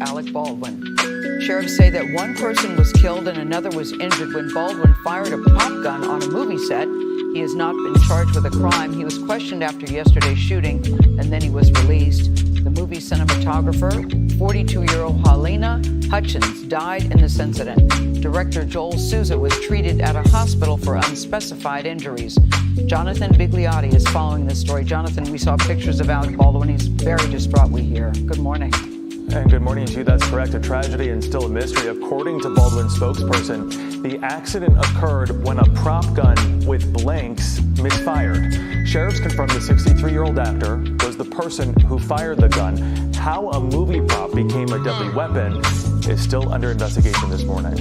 Alec Baldwin. Sheriffs say that one person was killed and another was injured when Baldwin fired a pop gun on a movie set. He has not been charged with a crime. He was questioned after yesterday's shooting, and then he was released. The movie cinematographer, 42-year-old Helena Hutchins, died in this incident. Director Joel Souza was treated at a hospital for unspecified injuries. Jonathan Bigliotti is following this story. Jonathan, we saw pictures of Alec Baldwin. He's very distraught, we hear. Good morning. And good morning to you. That's correct. A tragedy and still a mystery. According to Baldwin's spokesperson, the accident occurred when a prop gun with blanks misfired. Sheriffs confirmed the 63-year-old actor was the person who fired the gun. How a movie prop became a deadly weapon is still under investigation this morning.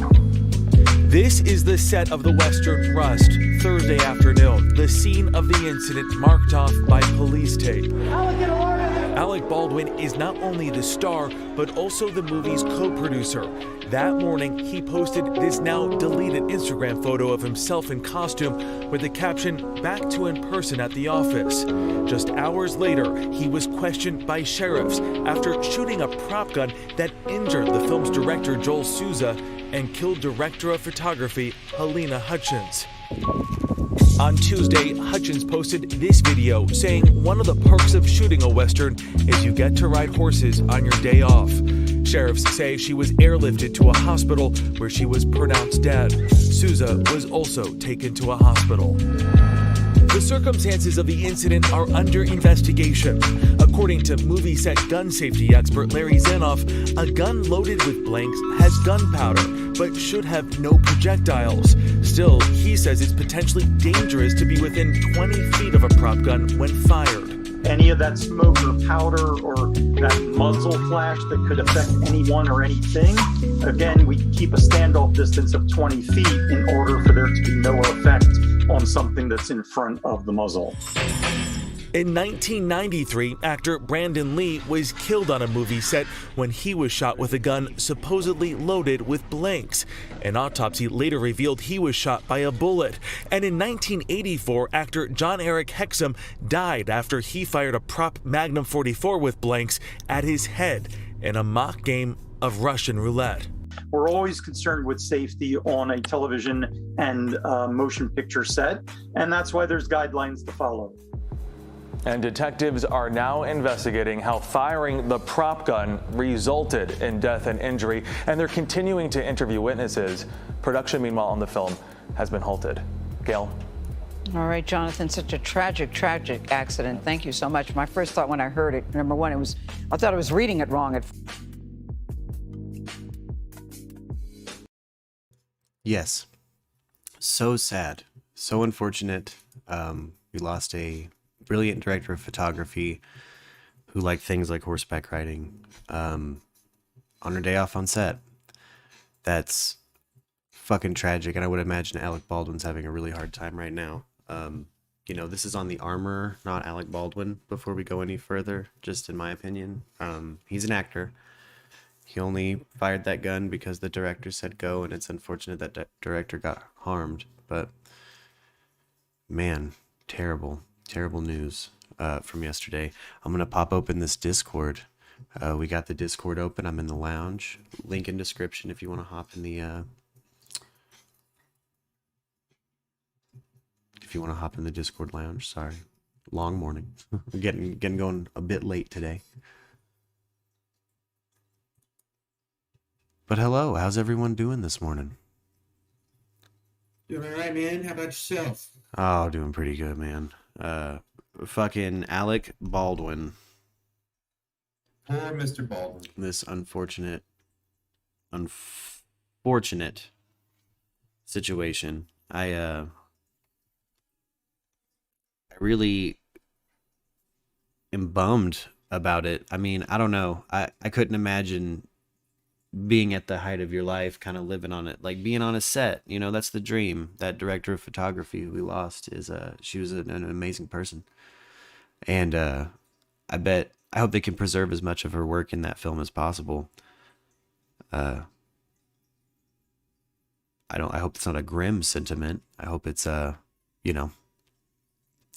This is the set of the Western Rust, Thursday afternoon, the scene of the incident marked off by police tape. Alec Baldwin is not only the star, but also the movie's co-producer. That morning, he posted this now deleted Instagram photo of himself in costume with the caption, "Back to in person at the office." Just hours later, he was questioned by sheriffs after shooting a prop gun that injured the film's director, Joel Souza, and killed director of photography, Helena Hutchins. On Tuesday, Hutchins posted this video saying one of the perks of shooting a Western is you get to ride horses on your day off. Sheriffs say she was airlifted to a hospital where she was pronounced dead. Souza was also taken to a hospital. The circumstances of the incident are under investigation. According to movie set gun safety expert Larry Zanoff, a gun loaded with blanks has gunpowder, but should have no projectiles. Still, he says it's potentially dangerous to be within 20 feet of a prop gun when fired. Any of that smoke or powder or that muzzle flash that could affect anyone or anything, again, we keep a standoff distance of 20 feet in order for there to be no effect on something that's in front of the muzzle. In 1993, actor Brandon Lee was killed on a movie set when he was shot with a gun supposedly loaded with blanks. An autopsy later revealed he was shot by a bullet. And in 1984, actor John Eric Hexum died after he fired a prop Magnum 44 with blanks at his head in a mock game of Russian roulette. We're always concerned with safety on a television and motion picture set, and that's why there's guidelines to follow. And detectives are now investigating how firing the prop gun resulted in death and injury, and they're continuing to interview witnesses. Production, meanwhile, on the film has been halted. Gail? All right, Jonathan, such a tragic accident. Thank you so much. My first thought when I heard it, number one, I thought I was reading it wrong. Yes. So sad. So unfortunate. We lost a brilliant director of photography who liked things like horseback riding on her day off on set. That's fucking tragic, and I would imagine Alec Baldwin's having a really hard time right now. This is on the armor, not Alec Baldwin, before we go any further, just in my opinion. He's an actor. He only fired that gun because the director said go, and it's unfortunate that director got harmed. But, man, terrible news from yesterday. I'm going to pop open this Discord. We got the Discord open. I'm in the lounge. Link in description if you want to hop in the... If you want to hop in the Discord lounge. Sorry. Long morning. We're getting going a bit late today. But hello, how's everyone doing this morning? Doing all right, man. How about yourself? Oh, doing pretty good, man. Fucking Alec Baldwin. Poor Mr. Baldwin. This unfortunate situation. I really am bummed about it. I mean, I don't know. I couldn't imagine being at the height of your life, kind of living on it, like being on a set, that's the dream. That director of photography who we lost she was an amazing person. And I hope they can preserve as much of her work in that film as possible. I hope it's not a grim sentiment. I hope it's I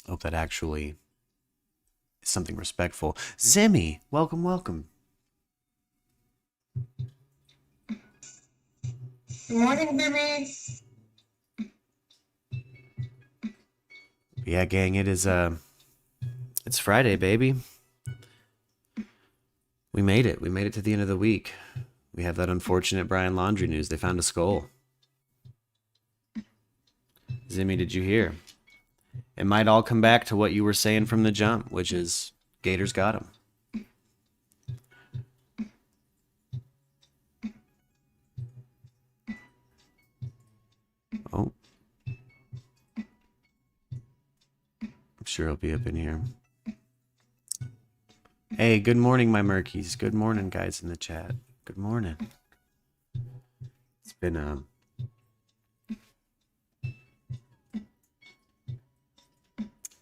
hope that actually is something respectful. Zimmy, welcome. Good morning, baby. Yeah, gang, it's Friday, baby. We made it. We made it to the end of the week. We have that unfortunate Brian Laundrie news. They found a skull. Zimmy, did you hear? It might all come back to what you were saying from the jump, which is Gators got him. Oh. I'm sure he'll be up in here. Hey, good morning, my Murkies. Good morning, guys in the chat. Good morning. It's been an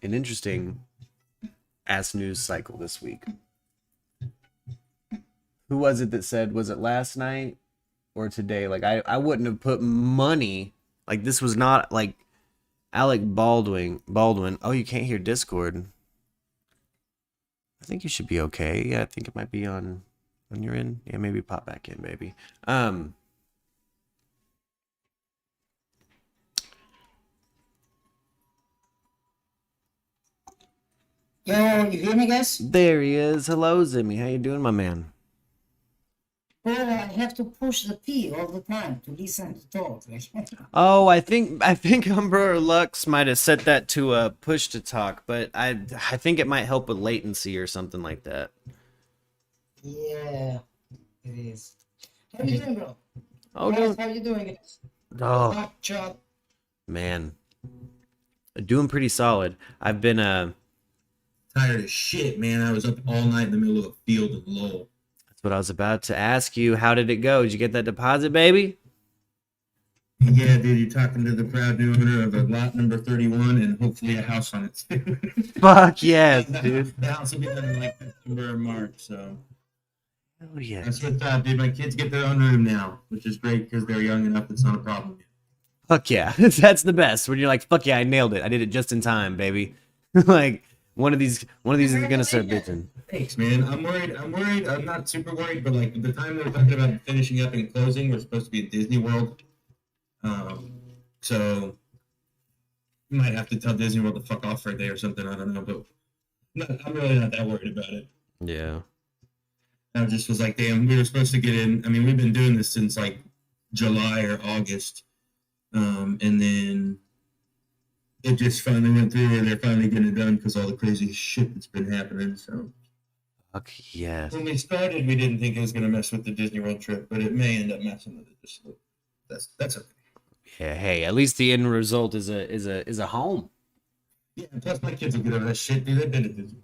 interesting ass news cycle this week. Who was it that said, was it last night or today? Like, I wouldn't have put money, like, this was not like Alec Baldwin. Oh, you can't hear Discord. I think you should be okay. Yeah, I think it might be on when you're in. Yeah, maybe pop back in, baby. Yo, you hear me, guys? There he is. Hello, Zimmy. How you doing, my man? Well, I have to push the P all the time to listen to talk. Oh, I think Umbrella Lux might have set that to a push to talk, but I think it might help with latency or something like that. Yeah, it is. How you doing, bro? Oh, Guys, no. how you doing, guys? Oh, Chop. man. Doing pretty solid. I've been tired as shit, man. I was up all night in the middle of a field in Lowell. That's what I was about to ask you. How did it go? Did you get that deposit, baby? Yeah, dude, you're talking to the proud new owner of a lot number 31 and hopefully a house on it too. Fuck yes, dude. The house will be done in like September or March, so. Hell yeah. That's what's up, dude. My kids get their own room now, which is great because they're young enough. It's not a problem yet. Fuck yeah. That's the best. When you're like, fuck yeah, I nailed it. I did it just in time, baby. Like, one of these is gonna start bitching. Thanks, man. I'm worried. I'm not super worried, but like the time they were talking about finishing up and closing, we're supposed to be at Disney World. So you might have to tell Disney World to fuck off for a day or something. I don't know, but I'm really not that worried about it. Yeah. I just was like, damn, we were supposed to get in. I mean, we've been doing this since like July or August, and then it just finally went through where they're finally getting it done because all the crazy shit that's been happening. So Fuck yes. when we started, we didn't think it was going to mess with the Disney World trip, but it may end up messing with it. Just a little. That's okay. Yeah, hey, at least the end result is a home. Yeah, and plus my kids will get over that shit, dude. They've been to Disney.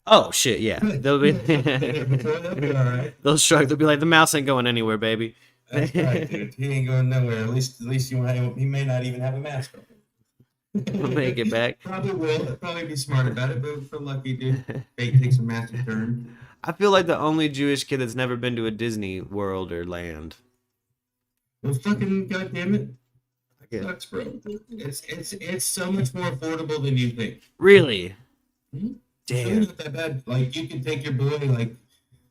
Oh shit, yeah. They'll be They'll be all right. they'll shrug. They'll be like, the mouse ain't going anywhere, baby. That's right, dude. He ain't going nowhere. At least he may not even have a mask on. We'll make it back. Probably will. He'll probably be smart about it, but if we're lucky, dude, fate takes a massive turn. I feel like the only Jewish kid that's never been to a Disney World or land. Well, fucking goddamn it, Yeah. sucks, bro. It's so much more affordable than you think. Really? Mhm. It's really Damn. not that bad. Like you can take your boy, like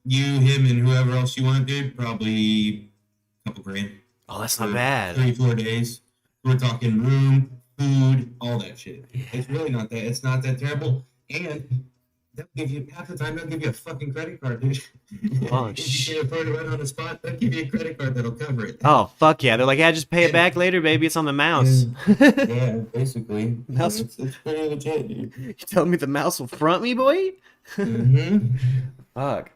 you, him, and whoever else you want, dude. Probably a couple grand. Oh, that's not for bad. 3-4 days. We're talking room, food, all that shit. It's really not that. It's not that terrible. And they'll give you half the time. They'll give you a fucking credit card, dude. Oh, if you can't afford it right on the spot, they'll give you a credit card that'll cover it. Oh fuck yeah! They're like, yeah, just pay it back later, baby. It's on the mouse. Yeah, basically. Mouse- It's pretty legit, dude. You telling me the mouse will front me, boy? Mm-hmm. Fuck.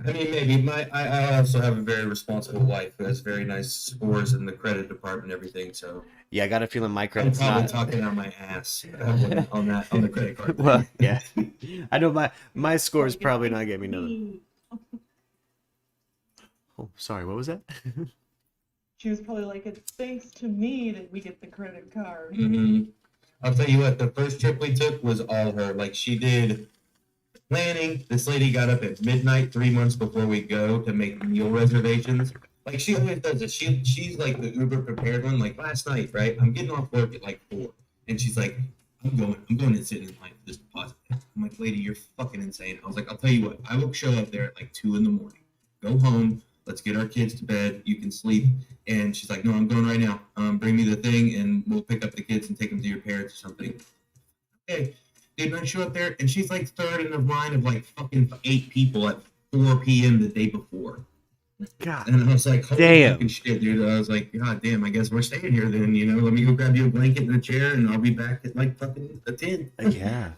I mean, maybe I also have a very responsible wife who has very nice scores in the credit department and everything. So Yeah, I got a feeling my I'm credit's probably not. talking out my ass on the credit card. Well, yeah. I know my score is probably not getting me nothing. Oh, sorry. What was that? She was probably like, it's thanks to me that we get the credit card. Mm-hmm. I'll tell you what, the first trip we took was all her. Like, she did planning. This lady got up at midnight 3 months before we go to make meal reservations. Like, she always does it. She's like the Uber prepared one. Like, last night, right? I'm getting off work at like 4. And she's like, I'm going and sitting in line for this deposit. I'm like, lady, you're fucking insane. I was like, I'll tell you what, I will show up there at like 2 in the morning. Go home, Let's get our kids to bed. You can sleep. And she's like, no, I'm going right now. Bring me the thing, and we'll pick up the kids and take them to your parents or something. Okay. Dude, I show up there, and she's like third in the line of like fucking 8 people at 4 p.m. the day before. God. And I was like, holy Damn. fucking shit, dude. I was like, God damn, I guess we're staying here then, you know? Let me go grab you a blanket and a chair, and I'll be back at like fucking 10. Yeah.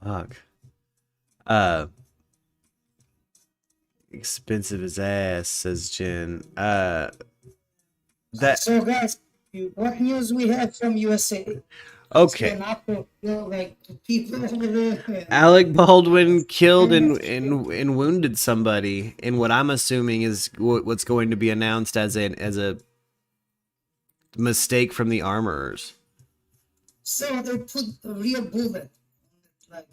Fuck. Expensive as ass, says Jen. That So guys, what news we have from USA? okay. An upper, like people over there. Alec Baldwin killed and wounded somebody in what I'm assuming is what's going to be announced as a mistake from the armorers. So they put a real bullet, like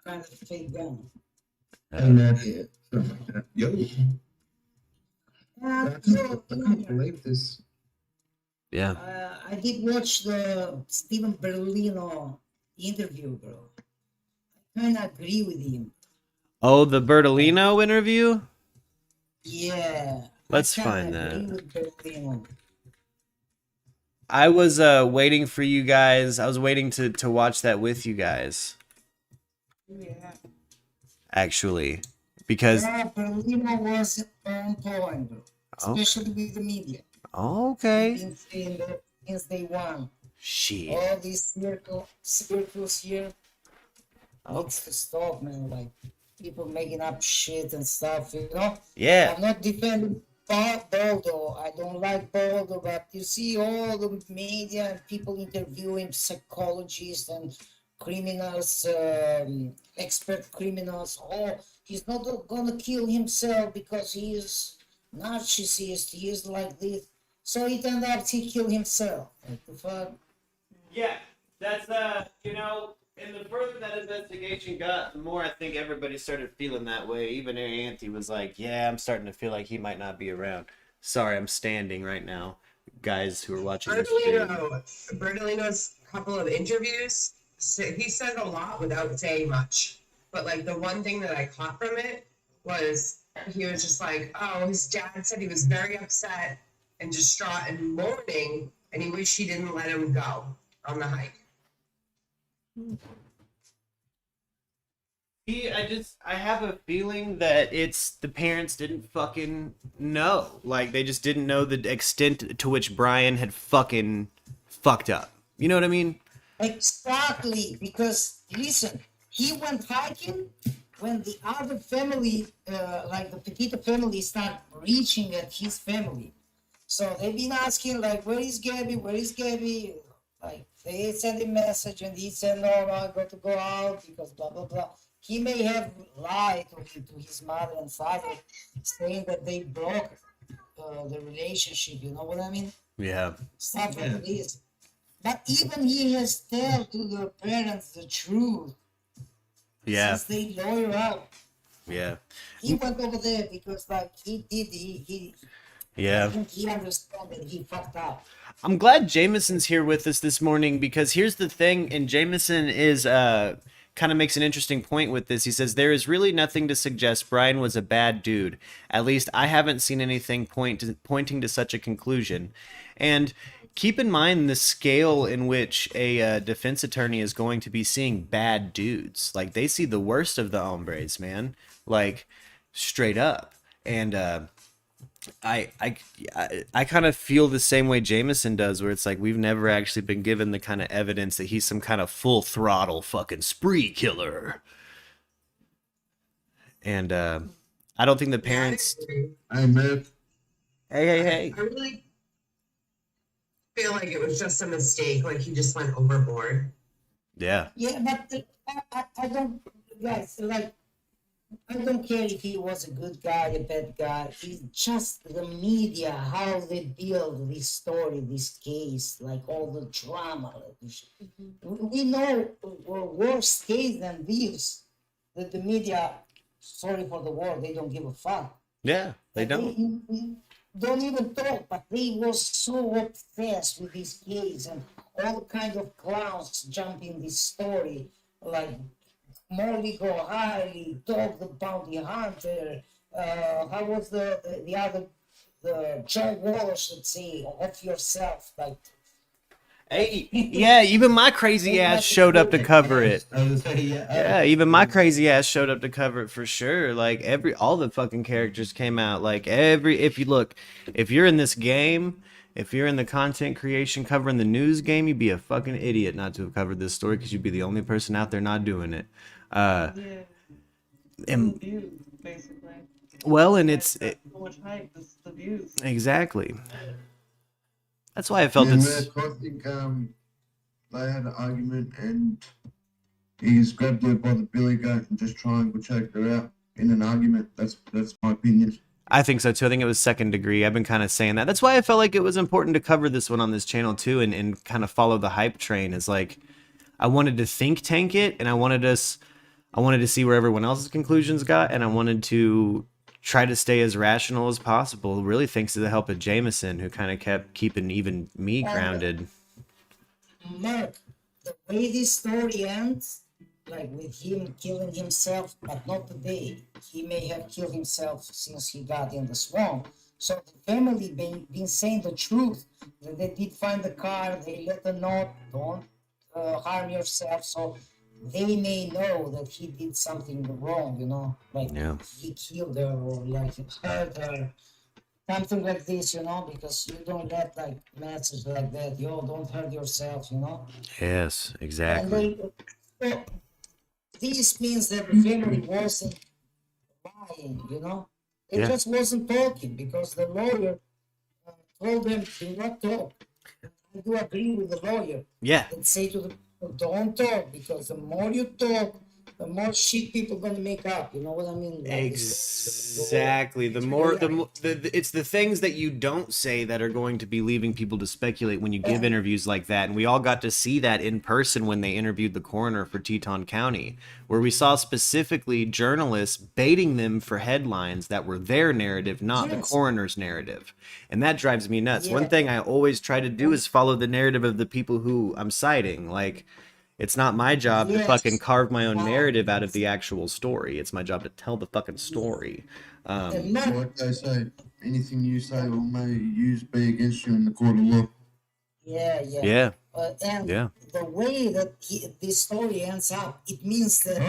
kind of fake gun. And yo, I can't believe this. Yeah. I did watch the Steven Berlino interview, bro. I kind of agree with him. Oh, the Bertolino interview? Yeah. Let's I kinda find agree that. with Berlino. I was waiting for you guys. I was waiting to watch that with you guys. Yeah. Actually, because Yeah, Berlino was on point, bro. Especially with the media. okay. He's been saying that since day one. Shit. All these circles here needs to stop, man. Like people making up shit and stuff, you know. Yeah. I'm not defending Baldo. I don't like Baldo, but you see all the media and people interviewing psychologists and criminals, expert criminals. Oh, he's not gonna kill himself because he is narcissist. He is like this. So it ended up he killed himself. Like the fuck. Yeah, that's you know, and the further that investigation got, the more I think everybody started feeling that way. Even Auntie was like, "Yeah, I'm starting to feel like he might not be around." Sorry, I'm standing right now, guys who are watching this video. Bertolino's couple of interviews, he said a lot without saying much. But like the one thing that I caught from it was he was just like, "Oh, his dad said he was very upset and distraught and mourning, and he wished he didn't let him go on the hike." I have a feeling that it's the parents didn't fucking know. Like, they just didn't know the extent to which Brian had fucking fucked up. You know what I mean? Exactly, because listen, he went hiking when the other family, like the Petito family, start reaching at his family. So they've been asking, like, where is Gabby? Where is Gabby? Like, they sent a message and he said, no, I got to go out because blah, blah, blah. He may have lied to his mother and father, saying that they broke the relationship, you know what I mean? Yeah. Stuff like this. But even he has told to the parents the truth. Yeah. Since they lawyer out. Yeah. He went over there because like he Yeah. I think he understood that he fucked up. I'm glad Jameson's here with us this morning because here's the thing, and Jameson is kind of makes an interesting point with this. He says there is really nothing to suggest Brian was a bad dude. At least I haven't seen anything pointing to such a conclusion. And keep in mind the scale in which a defense attorney is going to be seeing bad dudes. Like, they see the worst of the hombres, man. Like, straight up. And I kind of feel the same way Jameson does, where it's like we've never actually been given the kind of evidence that he's some kind of full throttle fucking spree killer. And I don't think the parents. I met. Hey. I really feel like it was just a mistake. Like he just went overboard. Yeah. Yeah, but I don't, guys, like, I don't care if he was a good guy, a bad guy. It's just the media, how they build this story, this case, like all the drama. We know a worse case than this, that the media, sorry for the word, they don't give a fuck. Yeah, they don't. They don't even talk, but they were so obsessed with this case and all kind of clowns jump in this story, like Molly Harley, Dog the Bounty Hunter, how was the other, the John Walsh, let's say, of yourself, like. Hey, yeah, even my crazy ass showed up to cover it. I was gonna say, Yeah, even my crazy ass showed up to cover it for sure. Like all the fucking characters came out. Like if you look, if you're in this game, if you're in the content creation covering the news game, you'd be a fucking idiot not to have covered this story because you'd be the only person out there not doing it. Yeah. And The views, basically. well, and So much hype, it's the views. exactly. That's why I felt yeah, it's. I think they had an argument and he just grabbed her by the billy goat and just triangle choked her out in an argument. That's my opinion. I think so too. I think it was second degree. I've been kind of saying that. That's why I felt like it was important to cover this one on this channel too, and kind of follow the hype train. Is like, I wanted to think tank it, and I wanted to see where everyone else's conclusions got, and I wanted to try to stay as rational as possible. Really, thanks to the help of Jameson, who kind of kept keeping even me grounded. Mark, the way this story ends, like with him killing himself, but not today. He may have killed himself since he got in the swamp. So the family been saying the truth. That they did find the car. They let them know, don't harm yourself. So they may know that he did something wrong, you know, like Yeah. he killed her or like he hurt her, something like this, you know, because you don't get like messages like that, yo, don't hurt yourself, you know. Yes, And exactly. so this means that the family wasn't lying, you know. They Yeah. just wasn't talking because the lawyer told them do not talk. I do agree with the lawyer Yeah. and say to the people, don't talk, because the more you talk, the more shit people gonna make up. You know what I mean? Like, Exactly. It's the things that you don't say that are going to be leaving people to speculate when you give interviews like that. And we all got to see that in person when they interviewed the coroner for Teton County, where we saw specifically journalists baiting them for headlines that were their narrative, not the Yes. coroner's narrative. And that drives me nuts. Yeah. One thing I always try to do is follow the narrative of the people who I'm citing. Like, it's not my job to Yes. fucking carve my own narrative out of the actual story. It's my job to tell the fucking story. And not, Like they say, anything you say will may be against you in the court of law. yeah. Yeah. And Yeah. the way that this story ends up, it means that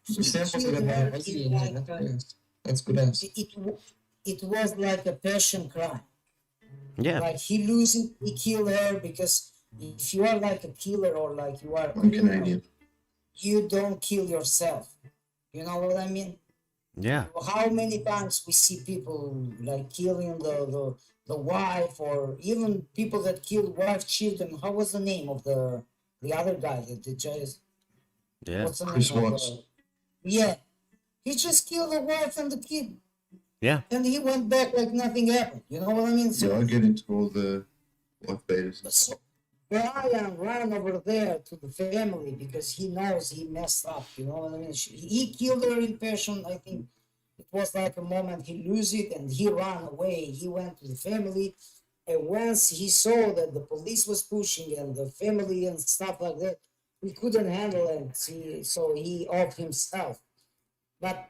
he killed her in like, That's good ass. it was like a passion crime. Yeah. Like he killed her because if you are like a killer or like you are, I'm Canadian. you don't kill yourself. You know what I mean? Yeah. How many times we see people like killing the wife, or even people that killed wife, children. How was the name of the other guy that the judge? Yeah. What's the name Chris of Watts. yeah, he just killed the wife and the kid, Yeah. and he went back like nothing happened. You know what I mean? So, Yeah, I get into all the life beaters. so Brian ran over there to the family because he knows he messed up. You know what I mean? He killed her in passion. I think it was like a moment he lose it and he ran away. He went to the family, and once he saw that the police was pushing and the family and stuff like that, he couldn't handle it. So he off himself. But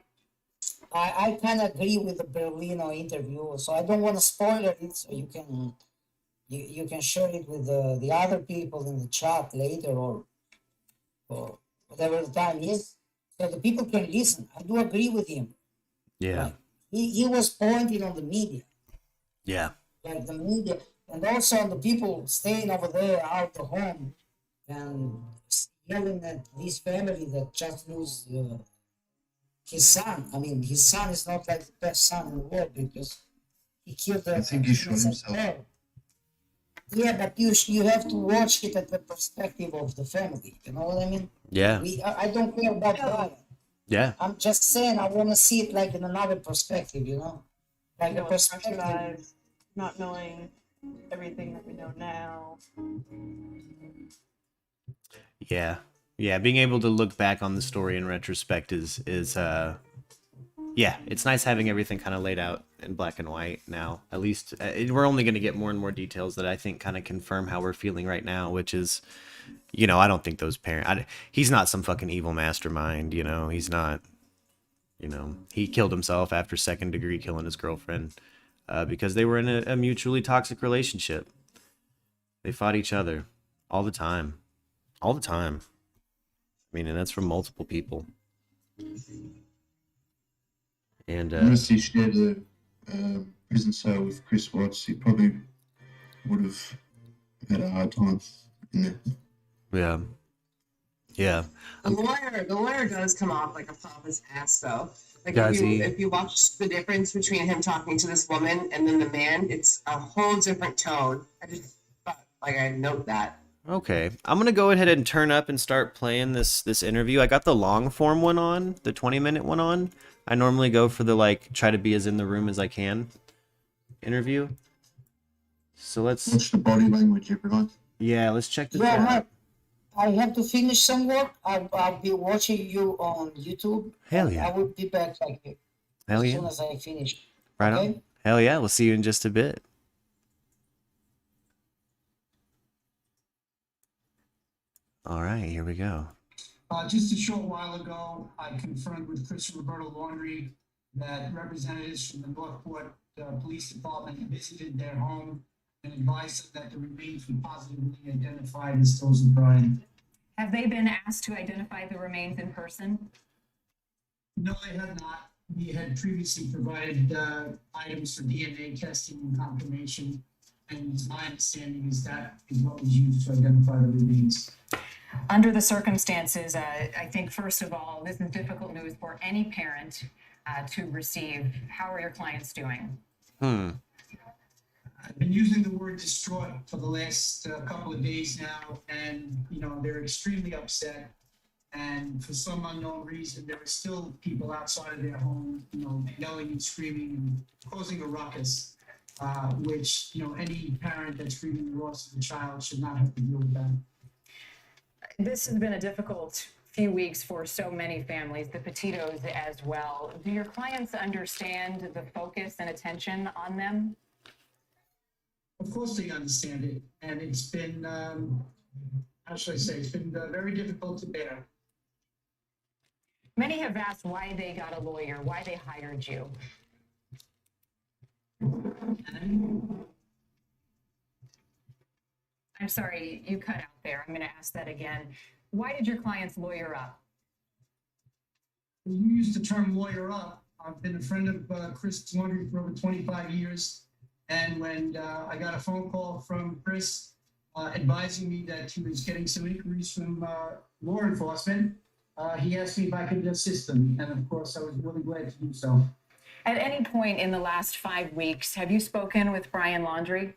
I kind of agree with the Berlino interview, so I don't want to spoil it. So you can share it with the other people in the chat later, or whatever the time is, so the people can listen. I do agree with him. Yeah. Like, he was pointing on the media, Yeah. like the media, and also on the people staying over there out the home and yelling at this family that just lose his son. I mean, his son is not like the best son in the world because he killed I think he shot himself. Yeah, but you have to watch it at the perspective of the family. You know what I mean? Yeah. I don't care about that. Yeah. I'm just saying I want to see it like in another perspective. You know, like You a know, fresh perspective. eyes, not knowing everything that we know now. Yeah. Yeah. Being able to look back on the story in retrospect is yeah, it's nice having everything kind of laid out in black and white now. At least we're only going to get more and more details that I think kind of confirm how we're feeling right now, which is, you know, I don't think those parents, he's not some fucking evil mastermind, you know, he's not You know, he killed himself after second-degree killing his girlfriend because they were in a mutually toxic relationship. They fought each other all the time. All the time. I mean, and that's from multiple people. And unless he shared a prison cell with Chris Watts, he probably would have had a hard time in there. yeah. Yeah. The lawyer does come off like a pompous ass, though. Like Does he? if you watch the difference between him talking to this woman and then the man, it's a whole different tone. I just thought, like, I'd note that. Okay, I'm gonna go ahead and turn up and start playing this interview. I got the long form one on, the 20-minute one on. I normally go for the like try to be as in the room as I can interview. So let's Watch the body language, everyone. let's check this Yeah, out. Mark, I have to finish some work. I'll be watching you on YouTube. Hell and yeah. I will be back like Hell as yeah. soon as I finish. Right okay? on. Hell yeah, we'll see you in just a bit. All right, here we go. Just a short while ago, I confirmed with Chris and Roberta Laundrie that representatives from the Northport Police Department visited their home and advised them that the remains were positively identified as those of Brian. Have they been asked to identify the remains in person? No, they have not. We had previously provided items for DNA testing and confirmation, and my understanding is that is what was used to identify the remains. Under the circumstances, I think, first of all, this is difficult news for any parent to receive. How are your clients doing? I've been using the word distraught for the last couple of days now, and they're extremely upset. And for some unknown reason, there are still people outside of their home, yelling and screaming and causing a ruckus, which any parent that's grieving the loss of a child should not have to deal with that. This has been a difficult few weeks for so many families, the Petitos as well. Do your clients understand the focus and attention on them? Of course they understand it, and it's been, how should I say, it's been very difficult to bear. Many have asked why they got a lawyer, why they hired you. I'm sorry, you cut out there. I'm going to ask that again. Why did your clients lawyer up? You used the term lawyer up. I've been a friend of Chris Laundrie for over 25 years. And when I got a phone call from Chris advising me that he was getting some inquiries from law enforcement, he asked me if I could assist him. And of course, I was really glad to do so. At any point in the last 5 weeks, have you spoken with Brian Laundrie?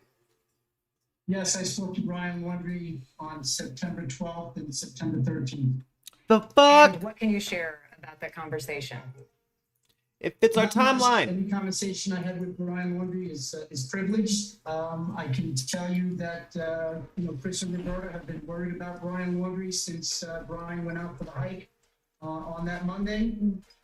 Yes, I spoke to Brian Laundrie on September 12th and September 13th. The fuck? And what can you share about that conversation? It fits our Not much. timeline. Any conversation I had with Brian Laundrie is privileged. I can tell you that Chris and Roberta have been worried about Brian Laundrie since Brian went out for the hike on that Monday.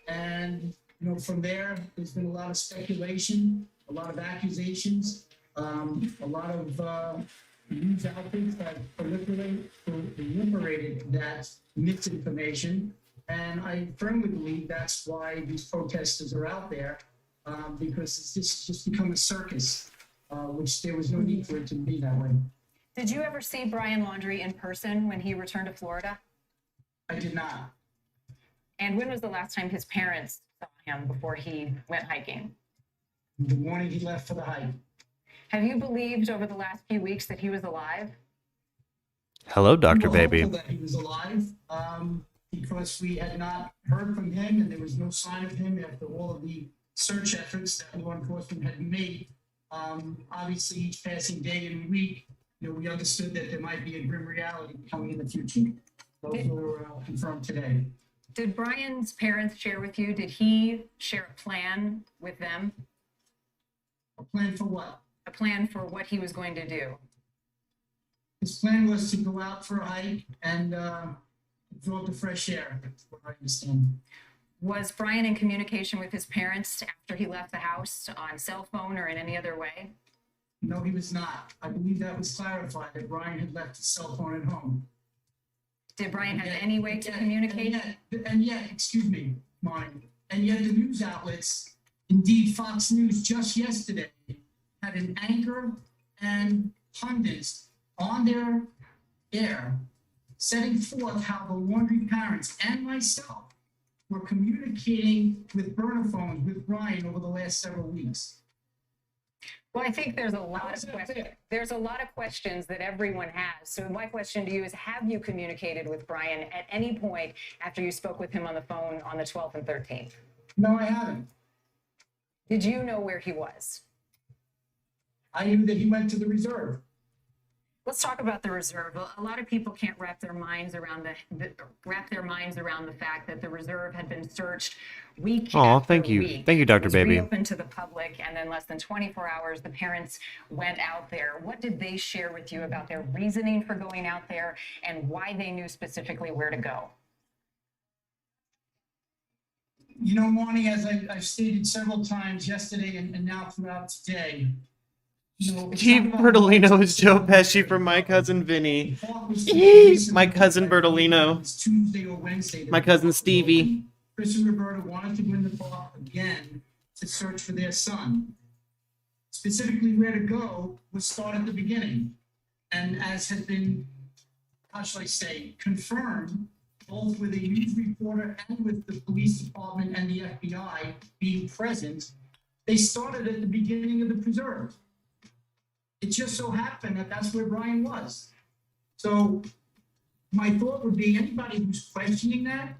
And from there's been a lot of speculation, a lot of accusations, a lot of news outlets that proliferated that misinformation. And I firmly believe that's why these protesters are out there, because this has just become a circus, which there was no need for it to be that way. Did you ever see Brian Laundrie in person when he returned to Florida? I did not. And when was the last time his parents saw him before he went hiking? The morning he left for the hike. Have you believed over the last few weeks that he was alive? Hello, Dr. We were Baby. hopeful that he was alive, because we had not heard from him and there was no sign of him after all of the search efforts that law enforcement had made. Obviously, each passing day and week, we understood that there might be a grim reality coming in the future. Those were confirmed today. Did Brian's parents share with you, did he share a plan with them? A plan for what? A plan for what he was going to do? His plan was to go out for a hike and absorb the fresh air, that's what I understand. Was Brian in communication with his parents after he left the house on cell phone or in any other way? No, he was not. I believe that was clarified, that Brian had left his cell phone at home. Did Brian have any way to communicate? And yet, excuse me, Monty, And yet the news outlets, indeed Fox News just yesterday, had an anchor and pundits on their air setting forth how the laundry parents and myself were communicating with burner phones with Brian over the last several weeks. Well, I think there's a lot of questions. There's a lot of questions that everyone has. So my question to you is, have you communicated with Brian at any point after you spoke with him on the phone on the 12th and 13th? No, I haven't. Did you know where he was? I knew that he went to the reserve. Let's talk about the reserve. A lot of people can't wrap their minds around the fact that the reserve had been searched week after thank you. week. Thank you, Dr. It was Baby. reopened to the public, and then less than 24 hours, the parents went out there. What did they share with you about their reasoning for going out there and why they knew specifically where to go? You know, Marnie, as I've stated several times yesterday and now throughout today, you know, Steve Bertolino is Joe Pesci from My Cousin Vinny. My cousin Bertolino. Tuesday or Wednesday. My cousin Stevie. Chris and Roberta wanted to go in the park again to search for their son. Specifically, where to go was start at the beginning. And as has been, how shall I say, confirmed, both with a news reporter and with the police department and the FBI being present, they started at the beginning of the preserve. It just so happened that that's where Brian was. So my thought would be anybody who's questioning that,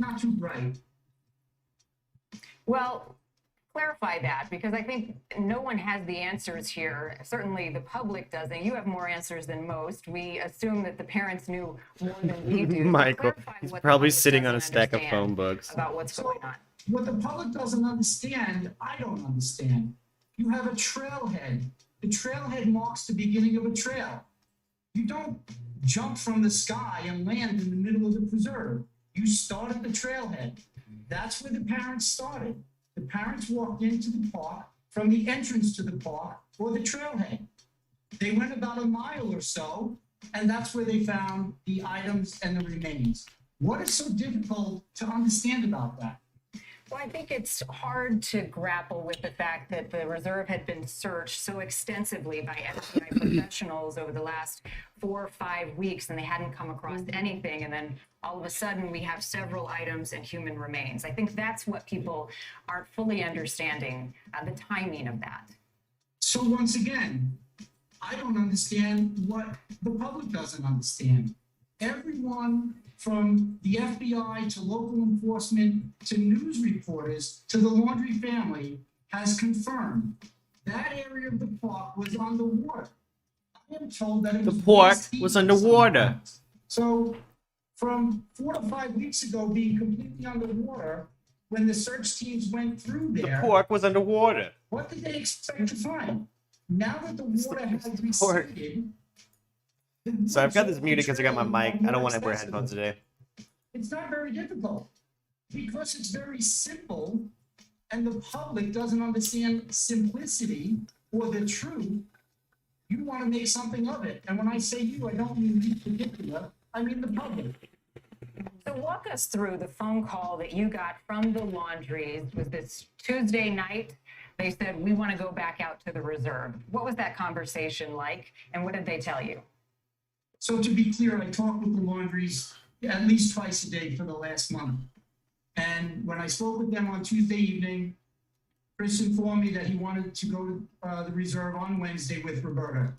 not too bright. Well, clarify that, because I think no one has the answers here. Certainly the public doesn't. You have more answers than most. We assume that the parents knew more than we do. Michael, he's probably sitting on a stack of understand phone books. about what's going on. What the public doesn't understand, I don't understand. You have a trailhead. The trailhead marks the beginning of a trail. You don't jump from the sky and land in the middle of the preserve. You start at the trailhead. That's where the parents started. The parents walked into the park from the entrance to the park or the trailhead. They went about a mile or so, and that's where they found the items and the remains. What is so difficult to understand about that? Well, I think it's hard to grapple with the fact that the reserve had been searched so extensively by FBI professionals over the last 4 or 5 weeks, and they hadn't come across anything. And then all of a sudden, we have several items and human remains. I think that's what people aren't fully understanding, the timing of that. So once again, I don't understand what the public doesn't understand. Everyone from the FBI to local enforcement to news reporters to the Laundrie family has confirmed that area of the park was underwater. I am told that it was The park was underwater. So from 4 to 5 weeks ago being completely underwater, when the search teams went through there, The park was underwater. what did they expect to find? Now that the water has receded, So I've got this muted because I got my mic. I don't want to wear headphones today. it's not very difficult because it's very simple and the public doesn't understand simplicity or the truth. You want to make something of it. And when I say you, I don't mean you in particular, I mean the public. So walk us through the phone call that you got from the Laundries. Was this Tuesday night? They said, we want to go back out to the reserve. What was that conversation like, and what did they tell you? So to be clear, I talked with the Laundries at least twice a day for the last month. And when I spoke with them on Tuesday evening, Chris informed me that he wanted to go to the reserve on Wednesday with Roberta.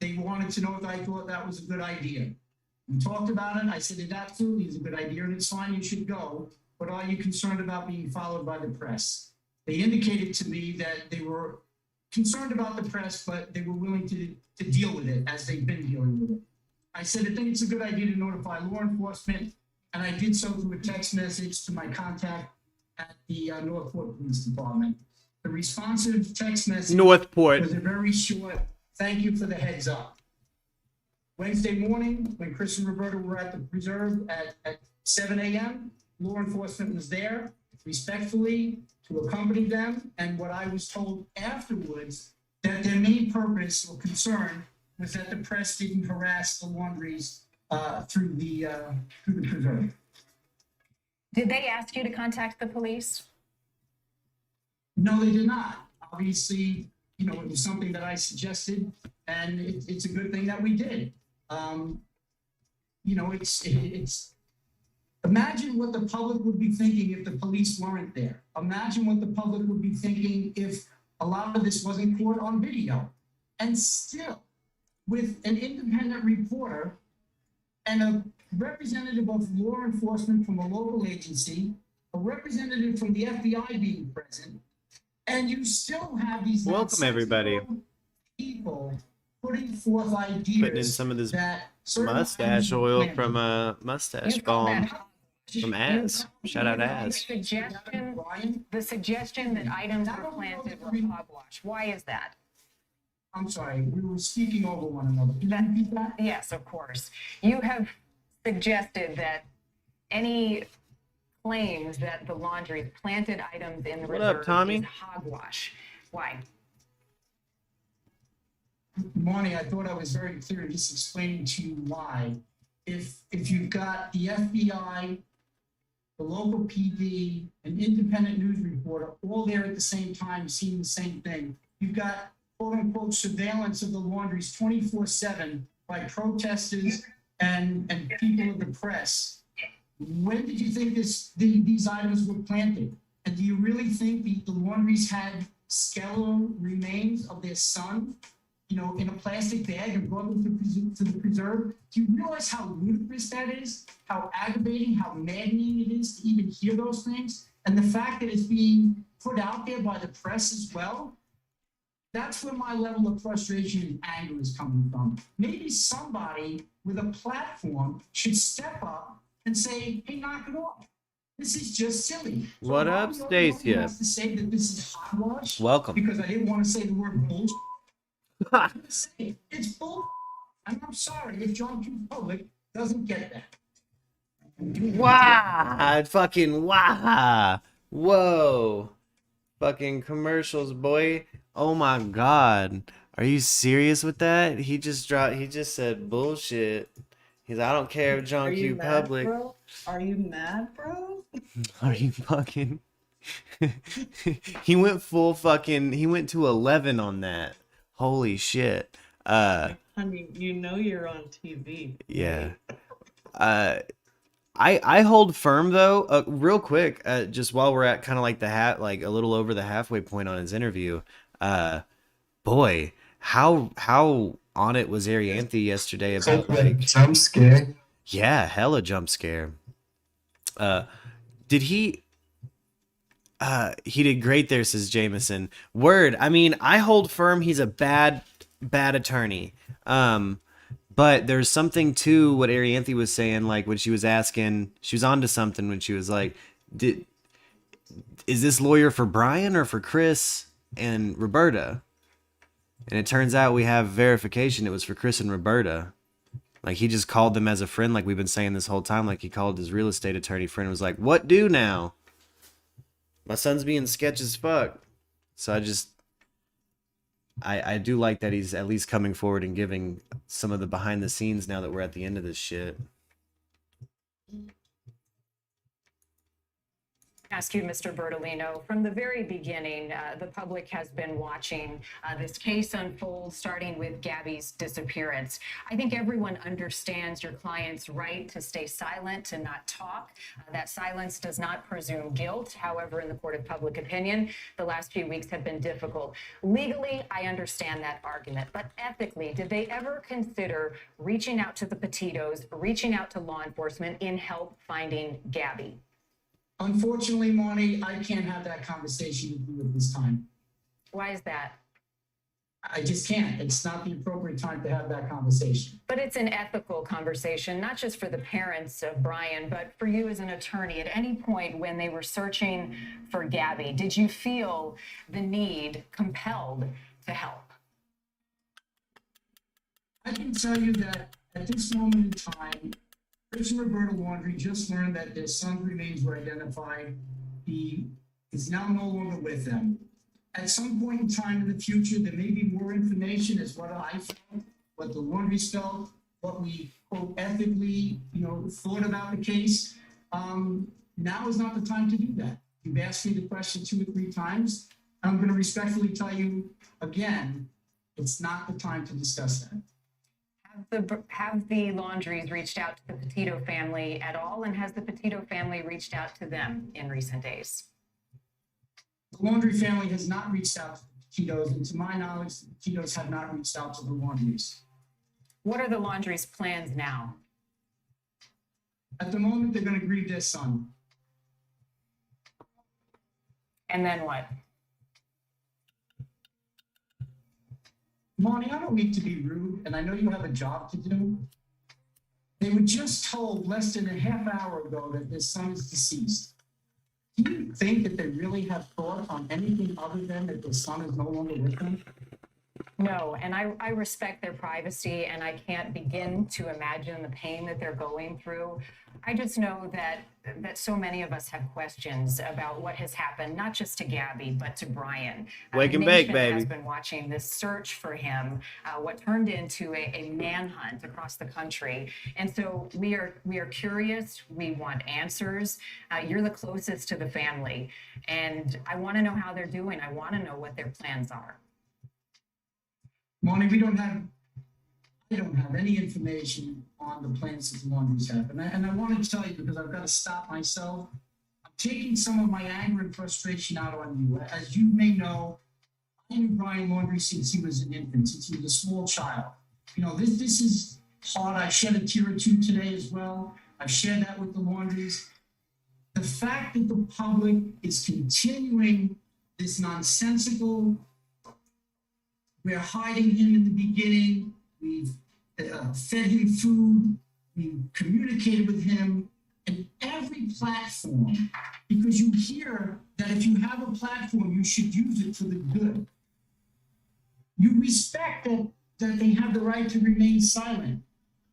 They wanted to know if I thought that was a good idea. We talked about it. I said it absolutely is a good idea and it's fine, you should go. But are you concerned about being followed by the press? They indicated to me that they were concerned about the press, but they were willing to deal with it as they've been dealing with it. I said, I think it's a good idea to notify law enforcement, and I did so through a text message to my contact at the Northport Police Department. The responsive text message Northport. was a very short, thank you for the heads up. Wednesday morning, when Chris and Roberta were at the preserve at 7 a.m., law enforcement was there respectfully to accompany them. And what I was told afterwards, that their main purpose or concern was that the press didn't harass the Laundries through the preserve. Did they ask you to contact the police? No, they did not. Obviously, you know, it was something that I suggested, and it's a good thing that we did. You know, it's imagine what the public would be thinking if the police weren't there. Imagine what the public would be thinking if a lot of this wasn't caught on video. And still, with an independent reporter and a representative of law enforcement from a local agency, a representative from the FBI being present, and you still have these Welcome, everybody. people putting forth ideas, Putting in some of this that certain mustache items were oil planted. from Mustache You call Balm that- from Az. Shout out Az. The suggestion that items were planted were hogwash. Why is that? I'm sorry, we were speaking over one another. Can you repeat that? Yes, of course. You have suggested that any claims that the laundry planted items in the What up, reserve Tommy? is hogwash. Why? Marnie, I thought I was very clear just explaining to you why. If you've got the FBI, the local PD, an independent news reporter, all there at the same time seeing the same thing, you've got quote unquote surveillance of the laundries 24/7 by protesters and people of the press. When did you think these items were planted? And do you really think the laundries had skeletal remains of their son, you know, in a plastic bag and brought them to the preserve? Do you realize how ludicrous that is? How aggravating, how maddening it is to even hear those things? And the fact that it's being put out there by the press as well, that's where my level of frustration and anger is coming from. Maybe somebody with a platform should step up and say, hey, knock it off. This is just silly. So What up, Robbie Stacia? wants to say that this is hogwash. Welcome. Because I didn't want to say the word bullshit. I'm gonna say it. It's bull. And I'm sorry if John Q. Public doesn't get that. Wow. Fucking wow. Whoa. Fucking commercials, boy. Oh my god. Are you serious with that? He just said bullshit. He's I don't care if John Q. Public. Bro? Are you mad, bro? Are you fucking he went to 11 on that. Holy shit. I mean, you know you're on TV. Yeah. I hold firm though, real quick, just while we're at kind of like a little over the halfway point on his interview. Boy, how on it was Arianthe yesterday about like jump scare. Yeah, hella jump scare. Did he did great there, says Jameson. Word. I mean, I hold firm he's a bad attorney. But there's something to what Arianthe was saying, like when she was asking, she was onto something when she was like, is this lawyer for Brian or for Chris and Roberta? And it turns out we have verification it was for Chris and Roberta. Like he just called them as a friend, like we've been saying this whole time, like he called his real estate attorney friend and was like, what do now? My son's being sketch as fuck. So I do like that he's at least coming forward and giving some of the behind the scenes now that we're at the end of this shit. Ask you, Mr. Bertolino, from the very beginning, the public has been watching this case unfold, starting with Gabby's disappearance. I think everyone understands your client's right to stay silent and not talk. That silence does not presume guilt. However, in the court of public opinion, the last few weeks have been difficult. Legally, I understand that argument, but ethically, did they ever consider reaching out to the Petitos, reaching out to law enforcement in help finding Gabby? Unfortunately, Marnie, I can't have that conversation with you at this time. Why is that? I just can't. It's not the appropriate time to have that conversation. But it's an ethical conversation, not just for the parents of Brian, but for you as an attorney. At any point when they were searching for Gabby, did you feel the need, compelled to help? I can tell you that at this moment in time, Chris and Roberta Laundrie just learned that their son's remains were identified. He is now no longer with them. At some point in time in the future, there may be more information as what I felt, what the Laundries felt, what we quote ethically, thought about the case. Now is not the time to do that. You've asked me the question 2 or 3 times. I'm going to respectfully tell you again, it's not the time to discuss that. Have the Laundries reached out to the Petito family at all? And has the Petito family reached out to them in recent days? The Laundrie family has not reached out to the Petitos, and to my knowledge, the Petitos have not reached out to the Laundries. What are the Laundries' plans now? At the moment, they're going to grieve their son. And then what? Monty, I don't mean to be rude, and I know you have a job to do. They were just told less than a half hour ago that their son is deceased. Do you think that they really have thought on anything other than that their son is no longer with them? No, and I respect their privacy, and I can't begin to imagine the pain that they're going through. I just know that so many of us have questions about what has happened, not just to Gabby, but to Brian. Wake and The bake, nation baby. has been watching this search for him, what turned into a manhunt across the country. And so we are curious. We want answers. You're the closest to the family, and I want to know how they're doing. I want to know what their plans are. Monty, I don't have any information on the plans that the Laundries have. And I want to tell you, because I've got to stop myself, I'm taking some of my anger and frustration out on you. As you may know, I knew Brian Laundrie since he was an infant, since he was a small child. You know, this is hard. I shed a tear or two today as well. I've shared that with the Laundries. The fact that the public is continuing this nonsensical, we're hiding him in the beginning, we've fed him food, we've communicated with him, and every platform, because you hear that if you have a platform, you should use it for the good. You respect that they have the right to remain silent,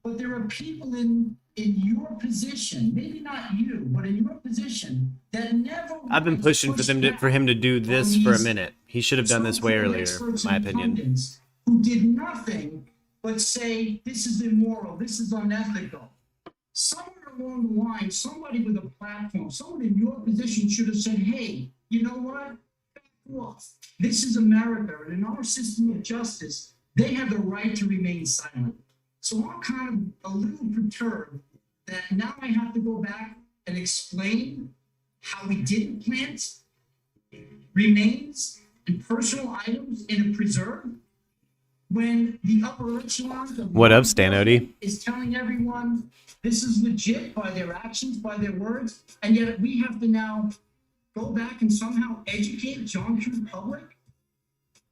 but there are people in your position, maybe not you, but in your position, that never. I've been pushing for him to do this for a minute. He should have done this way earlier, in my opinion. Who did nothing but say, this is immoral, this is unethical. Somewhere along the line, somebody with a platform, someone in your position should have said, hey, you know what? Back off. This is America, and in our system of justice, they have the right to remain silent. So I'm kind of a little perturbed that now I have to go back and explain how we didn't plant remains and personal items in a preserve when the upper echelons of What up, Stan Odie? is telling everyone this is legit by their actions, by their words, and yet we have to now go back and somehow educate John Q. public.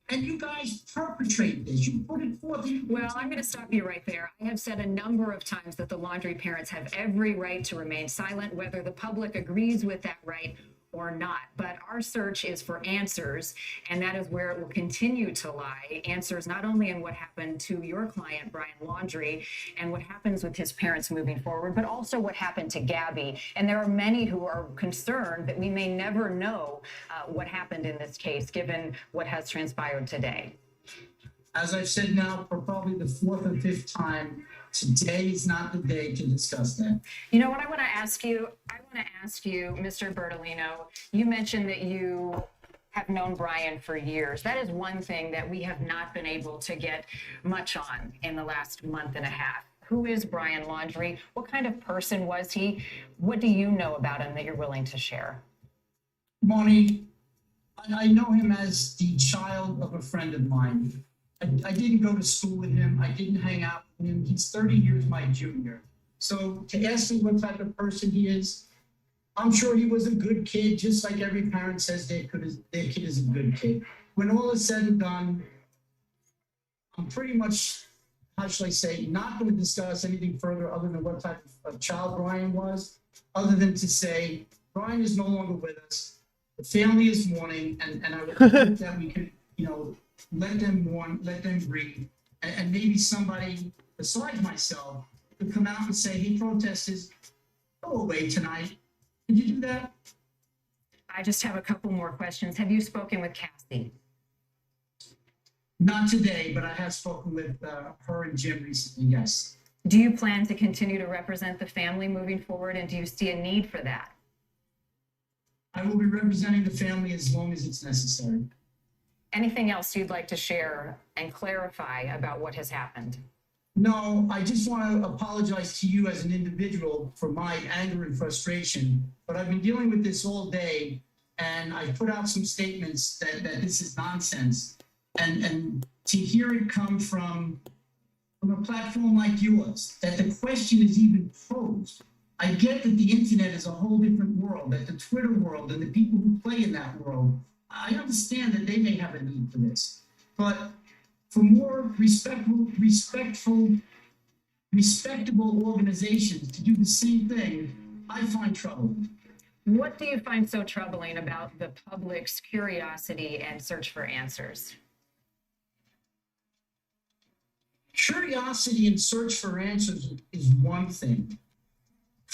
And you guys perpetrate this. You put it forth. Well, I'm going to stop you right there. I have said a number of times that the Laundrie parents have every right to remain silent, whether the public agrees with that right or not. But our search is for answers, and that is where it will continue to lie. Answers not only in what happened to your client, Brian Laundrie, and what happens with his parents moving forward, but also what happened to Gabby. And there are many who are concerned that we may never know what happened in this case, given what has transpired today. As I've said now for probably the 4th or 5th time, today is not the day to discuss that. You know what I want to ask you? I want to ask you, Mr. Bertolino, you mentioned that you have known Brian for years. That is one thing that we have not been able to get much on in the last month and a half. Who is Brian Laundrie? What kind of person was he? What do you know about him that you're willing to share? Moni, I know him as the child of a friend of mine. I didn't go to school with him. I didn't hang out with him. He's 30 years my junior. So to ask me what type of person he is, I'm sure he was a good kid, just like every parent says their kid is a good kid. When all is said and done, I'm pretty much, how should I say, not going to discuss anything further other than what type of child Brian was, other than to say, Brian is no longer with us. The family is mourning, and I would hope that we could, let them mourn, let them grieve, and maybe somebody besides myself could come out and say, hey, protesters, go away tonight. Could you do that? I just have a couple more questions. Have you spoken with Cassie? Not today, but I have spoken with her and Jim recently, yes. Do you plan to continue to represent the family moving forward, and do you see a need for that? I will be representing the family as long as it's necessary. Anything else you'd like to share and clarify about what has happened? No, I just want to apologize to you as an individual for my anger and frustration, but I've been dealing with this all day, and I put out some statements that this is nonsense. And to hear it come from a platform like yours, that the question is even posed. I get that the internet is a whole different world, that the Twitter world and the people who play in that world, I understand that they may have a need for this. But for more respectable organizations to do the same thing, I find trouble. What do you find so troubling about the public's curiosity and search for answers? Curiosity and search for answers is one thing.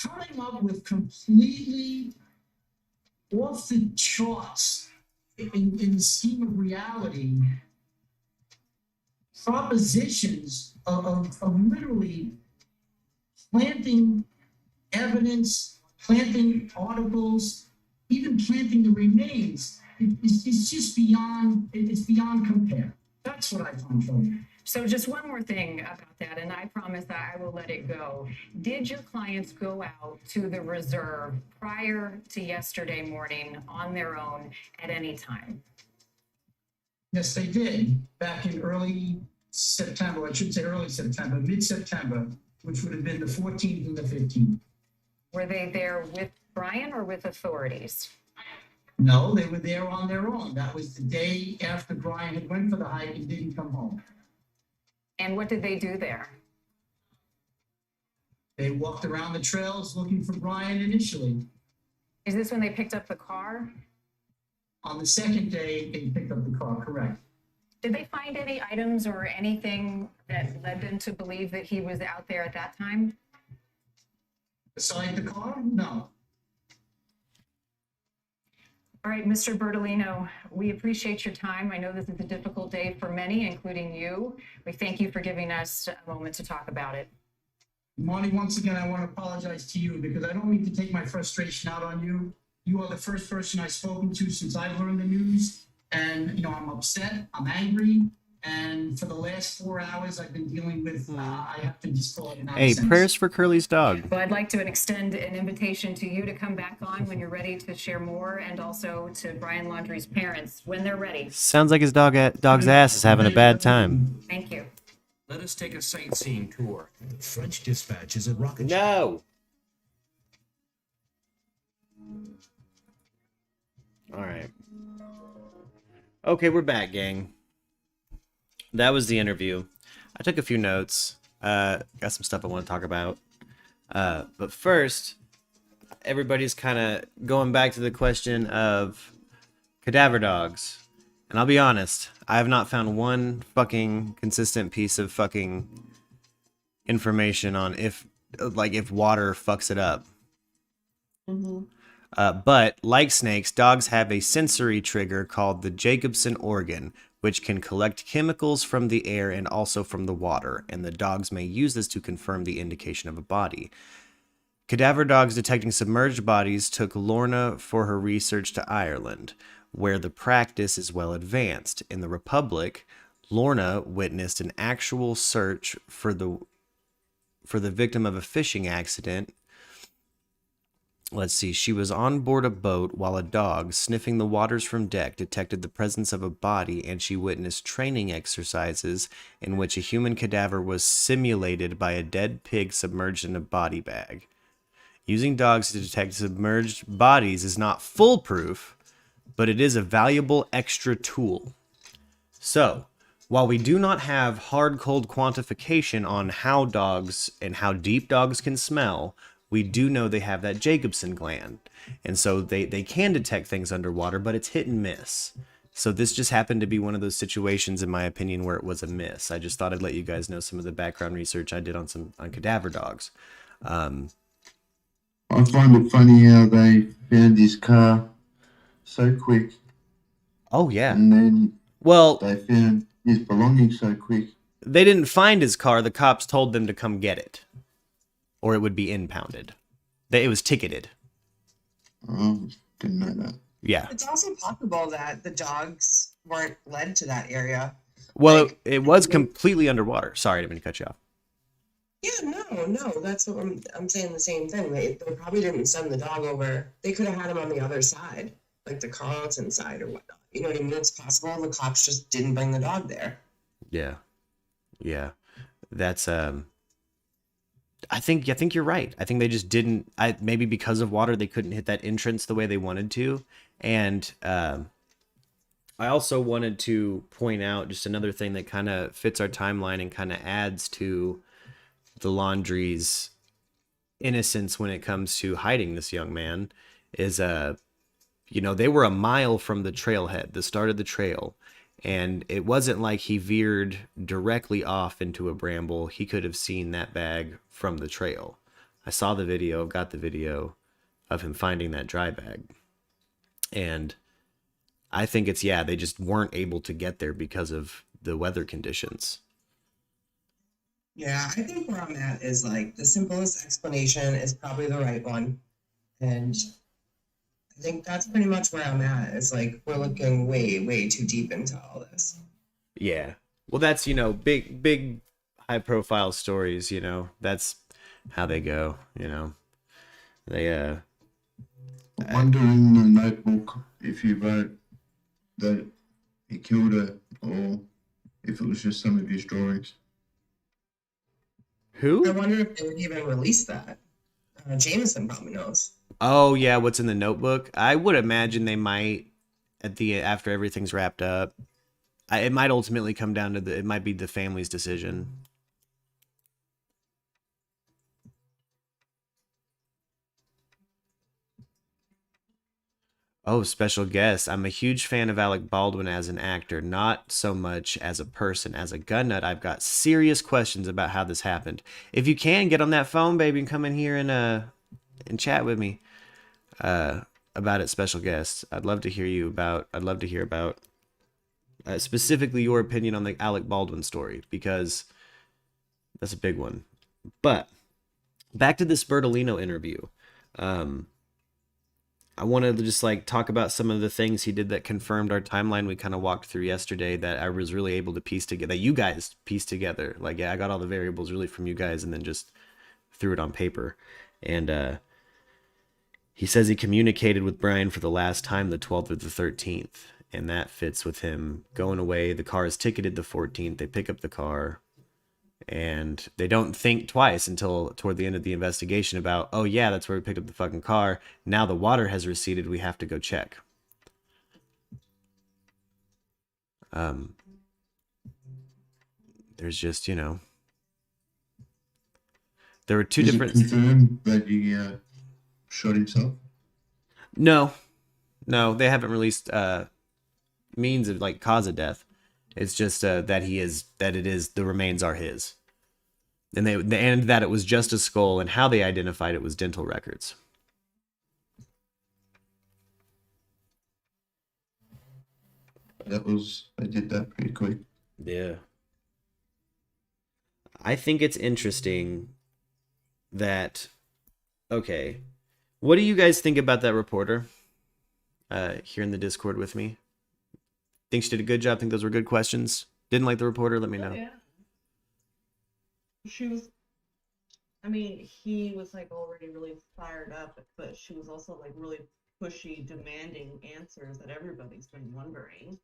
Coming up with completely off the charts in the scheme of reality propositions of literally planting evidence, planting articles, even planting the remains, it's just beyond, it's beyond compare. That's what I find troubling. So just one more thing about that, and I promise that I will let it go. Did your clients go out to the reserve prior to yesterday morning on their own at any time? Yes, they did. Back in early September, I should say early September, mid-September, which would have been the 14th and the 15th. Were they there with Brian or with authorities? No, they were there on their own. That was the day after Brian had went for the hike and didn't come home. And what did they do there? They walked around the trails looking for Brian initially. Is this when they picked up the car? On the second day, they picked up the car, correct. Did they find any items or anything that led them to believe that he was out there at that time? Beside the car? No. All right, Mr. Bertolino, we appreciate your time. I know this is a difficult day for many, including you. We thank you for giving us a moment to talk about it. Marty, once again, I want to apologize to you because I don't mean to take my frustration out on you. You are the first person I've spoken to since I've learned the news. And, you know, I'm upset, I'm angry. And for the last 4 hours, I've been dealing with, I have to just call it nonsense. Hey, prayers for Curly's dog. Well, I'd like to extend an invitation to you to come back on when you're ready to share more, and also to Brian Laundrie's parents when they're ready. Sounds like his dog's ass is having a bad time. Thank you. Let us take a sightseeing tour. French Dispatch is a rocket ship. No. All right. Okay, we're back, gang. That was the interview. I took a few notes. Got some stuff I want to talk about. But first, everybody's kind of going back to the question of cadaver dogs. And I'll be honest, I have not found one fucking consistent piece of fucking information on if water fucks it up. Mm-hmm. But like snakes, dogs have a sensory trigger called the Jacobson organ, which can collect chemicals from the air and also from the water, and the dogs may use this to confirm the indication of a body. Cadaver dogs detecting submerged bodies took Lorna for her research to Ireland, where the practice is well advanced. In the Republic, Lorna witnessed an actual search for the victim of a fishing accident. Let's see, she was on board a boat while a dog, sniffing the waters from deck, detected the presence of a body, and she witnessed training exercises in which a human cadaver was simulated by a dead pig submerged in a body bag. Using dogs to detect submerged bodies is not foolproof, but it is a valuable extra tool. So, while we do not have hard-cold quantification on how dogs and how deep dogs can smell, we do know they have that Jacobson gland. And so they can detect things underwater, but it's hit and miss. So this just happened to be one of those situations, in my opinion, where it was a miss. I just thought I'd let you guys know some of the background research I did on cadaver dogs. I find it funny how they found his car so quick. Oh, yeah. And then well, they found his belongings so quick. They didn't find his car. The cops told them to come get it, or it would be impounded. It was ticketed. Oh, didn't know that. Yeah. It's also possible that the dogs weren't led to that area. Well, Like, it was completely underwater. Sorry, I didn't mean to cut you off. Yeah, no, that's what I'm saying the same thing. They probably didn't send the dog over. They could have had him on the other side, like the Carlton side or whatnot. You know what I mean? It's possible the cops just didn't bring the dog there. Yeah. Yeah. That's I think you're right. I think they just didn't maybe because of water they couldn't hit that entrance the way they wanted to. And I also wanted to point out just another thing that kind of fits our timeline and kind of adds to the Laundrie's innocence when it comes to hiding this young man is they were a mile from the trailhead, the start of the trail, and it wasn't like he veered directly off into a bramble. He could have seen that bag from the trail. I saw the video, got the video of him finding that dry bag. And I think they just weren't able to get there because of the weather conditions. Yeah, I think where I'm at is like the simplest explanation is probably the right one. And I think that's pretty much where I'm at. It's like we're looking way, way too deep into all this. Yeah. Well, that's, big high profile stories, that's how they go, They I wonder in the notebook if you wrote that he killed her or if it was just some of his drawings. Who? I wonder if they would even release that. Jameson probably knows. Oh yeah, what's in the notebook? I would imagine they might after everything's wrapped up. It might ultimately come down to it might be the family's decision. Oh, special guest. I'm a huge fan of Alec Baldwin as an actor, not so much as a person. As a gun nut, I've got serious questions about how this happened. If you can, get on that phone, baby, and come in here and chat with me about it, special guest. I'd love to hear about specifically your opinion on the Alec Baldwin story, because that's a big one. But back to this Bertolino interview. I wanted to just talk about some of the things he did that confirmed our timeline we kind of walked through yesterday that I was really able to piece together, that you guys pieced together. I got all the variables really from you guys and then just threw it on paper. And he says he communicated with Brian for the last time the 12th or the 13th. And that fits with him going away. The car is ticketed the 14th. They pick up the car. And they don't think twice until toward the end of the investigation about, oh yeah, that's where we picked up the fucking car. Now the water has receded. We have to go check. There's just, there were two different. Is it confirmed that he shot himself? No, they haven't released means of cause of death. It's just that the remains are his. And that it was just a skull, and how they identified it was dental records. They did that pretty quick. Yeah. I think it's interesting that, okay, what do you guys think about that reporter here in the Discord with me? Think she did a good job? Think those were good questions? Didn't like the reporter? Let me know. Yeah. He was already really fired up, but she was also really pushy, demanding answers that everybody's been wondering.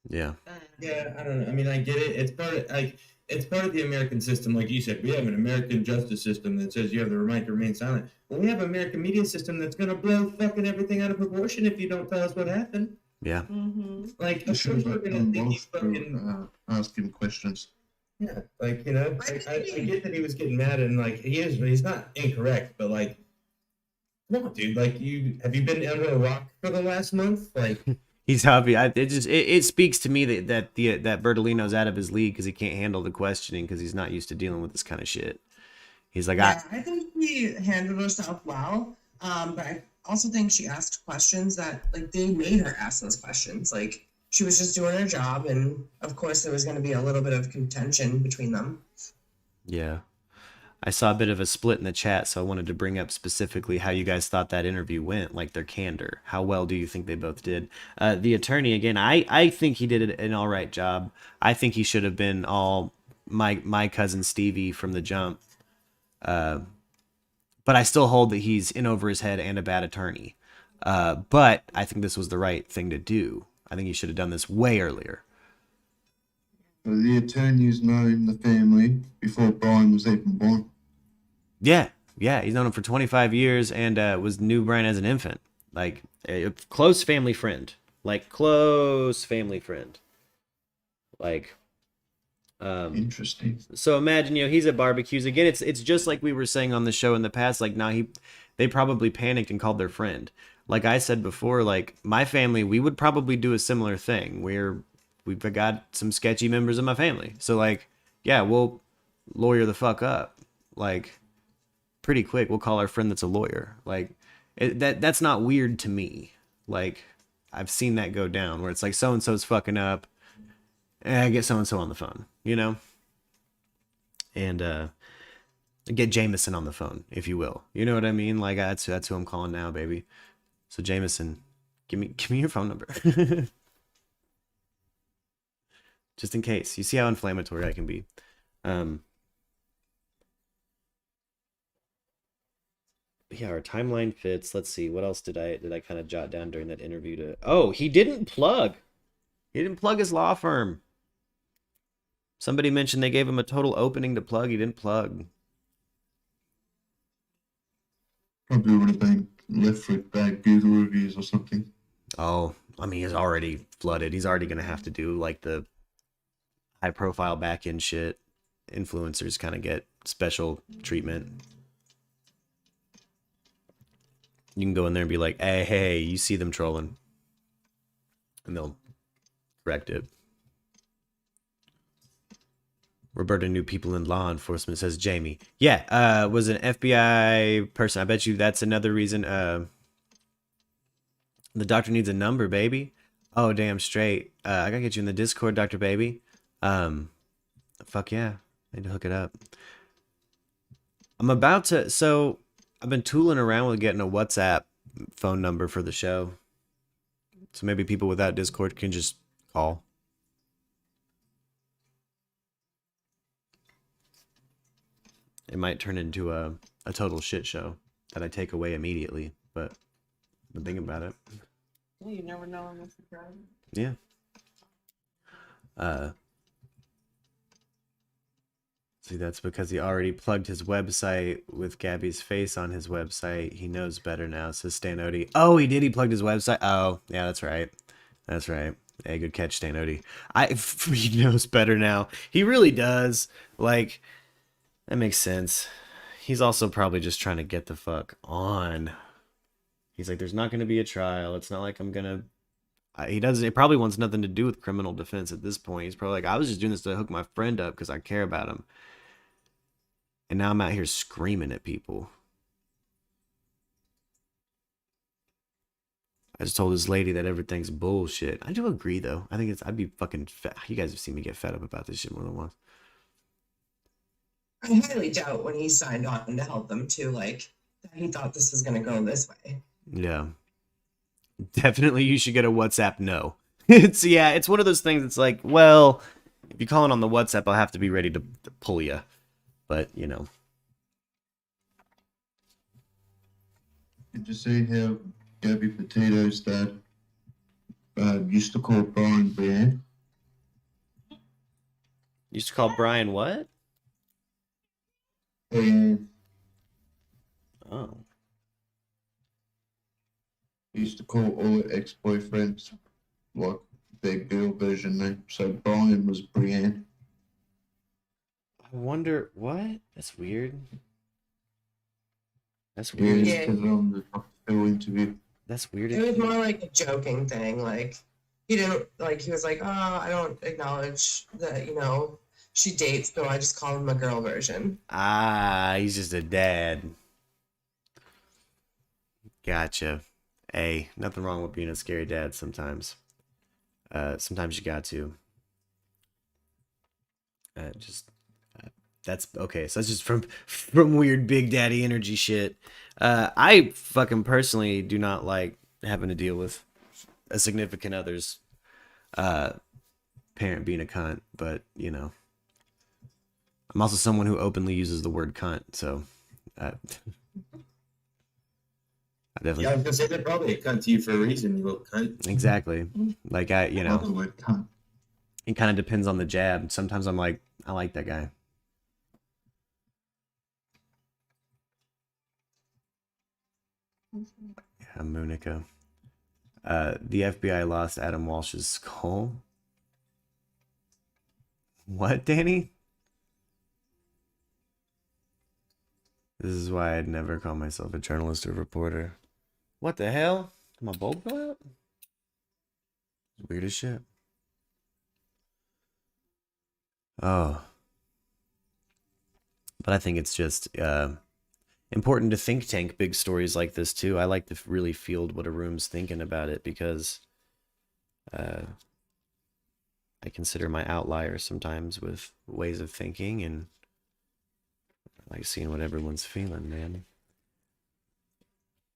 Yeah. Yeah, I don't know. I mean, I get it. It's part of the American system, like you said. We have an American justice system that says you have the right to remain silent. But we have an American media system that's gonna blow fucking everything out of proportion if you don't tell us what happened. Yeah. Mm-hmm. I should have ask him questions. Yeah, I get that he was getting mad and he's not incorrect, but no, dude, have you been under a rock for the last month? He's happy. It speaks to me that Bertolino's out of his league because he can't handle the questioning because he's not used to dealing with this kind of shit. He's like, I think he handled herself well, but I also think she asked questions that they made her ask those questions. She was just doing her job, and of course there was going to be a little bit of contention between them. Yeah. I saw a bit of a split in the chat, so I wanted to bring up specifically how you guys thought that interview went, like their candor. How well do you think they both did? The attorney, again, I think he did an all right job. I think he should have been all my cousin Stevie from the jump. But I still hold that he's in over his head and a bad attorney. But I think this was the right thing to do. I think he should have done this way earlier. The attorney's known the family before Brian was even born. Yeah, he's known him for 25 years and knew Brian as an infant. Like, a close family friend. Like, Interesting. So imagine, he's at barbecues. Again, it's just like we were saying on the show in the past. Like, now they probably panicked and called their friend. Like I said before, like, my family, we would probably do a similar thing. We've got some sketchy members of my family. So, like, yeah, we'll lawyer the fuck up. Like, pretty quick. We'll call our friend that's a lawyer. Like, that's not weird to me. Like, I've seen that go down where it's like, so-and-so's fucking up. Get so-and-so on the phone, And get Jameson on the phone, if you will. You know what I mean? Like, that's who I'm calling now, baby. So, Jameson, give me your phone number. Just in case. You see how inflammatory I can be. Yeah, our timeline fits. Let's see. What else did I kind of jot down during that interview? He didn't plug. He didn't plug his law firm. Somebody mentioned they gave him a total opening to plug. He didn't plug. Probably would have been left with bad Google reviews or something. Oh, I mean, he's already flooded. He's already going to have to do, like, the high-profile back-end shit. Influencers kind of get special treatment. You can go in there and be like, hey, you see them trolling. And they'll correct it. Roberta knew people in law enforcement, says Jamie. Yeah, was an FBI person. I bet you that's another reason. The doctor needs a number, baby. Oh, damn straight. I gotta get you in the Discord, Dr. Baby. Fuck yeah. I need to hook it up. I'm about to... So, I've been tooling around with getting a WhatsApp phone number for the show. So maybe people without Discord can just call. It might turn into a total shit show that I take away immediately, but think about it. Well, you never know unless you try. Yeah. See, that's because he already plugged his website with Gabby's face on his website. He knows better now, says Stanody. Oh, he did? He plugged his website? Oh, yeah, that's right. That's right. Hey, good catch, Stanody. He knows better now. He really does. Like, that makes sense. He's also probably just trying to get the fuck on. He's like, there's not going to be a trial. It's not like I'm going to... He probably wants nothing to do with criminal defense at this point. He's probably like, I was just doing this to hook my friend up because I care about him. And now I'm out here screaming at people. I just told this lady that everything's bullshit. I do agree, though. I think I'd be fucking fed. You guys have seen me get fed up about this shit more than once. I highly doubt when he signed on to help them too, like, that he thought this was going to go this way. Yeah. Definitely you should get a WhatsApp no. It's one of those things that's like, well, if you call it on the WhatsApp, I'll have to be ready to pull you. But, Did you see how Gabby Petito's dad used to call Brian Brienne? Used to call Brian what? Brienne. Oh. He used to call all her ex-boyfriends like their girl version name. So Brian was Brienne. I wonder what? That's weird. That's weird. Yeah, on the Phil interview. That's weird. It was more like a joking thing. Like, he didn't, like, he was like, oh, I don't acknowledge that, she dates, so I just call him a girl version. Ah, he's just a dad. Gotcha. Hey, nothing wrong with being a scary dad sometimes. Sometimes you got to. That's okay. So that's just from weird Big Daddy energy shit. I fucking personally do not like having to deal with a significant other's parent being a cunt, but you know, I'm also someone who openly uses the word cunt, so I definitely. Yeah, I was gonna say they're probably a cunt to you for a reason, you little cunt. Exactly. Like you know, the word cunt. it kind of depends on the jab. Sometimes I'm like, I like that guy. Yeah, Monica. The FBI lost Adam Walsh's skull. What, Danny? This is why I'd never call myself a journalist or reporter. What the hell? Did my bulb go out? Weird as shit. Oh. But I think it's just important to think tank big stories like this too. I like to really field what a room's thinking about it because I consider my outliers sometimes with ways of thinking, and I like seeing what everyone's feeling, man.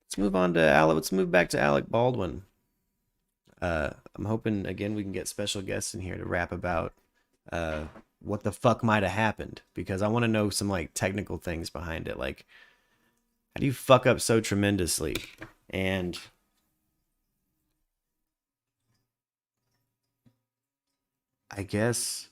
Let's move on to let's move back to Alec Baldwin. I'm hoping again we can get special guests in here to rap about what the fuck might have happened, because I want to know some like technical things behind it, like how do you fuck up so tremendously? And I guess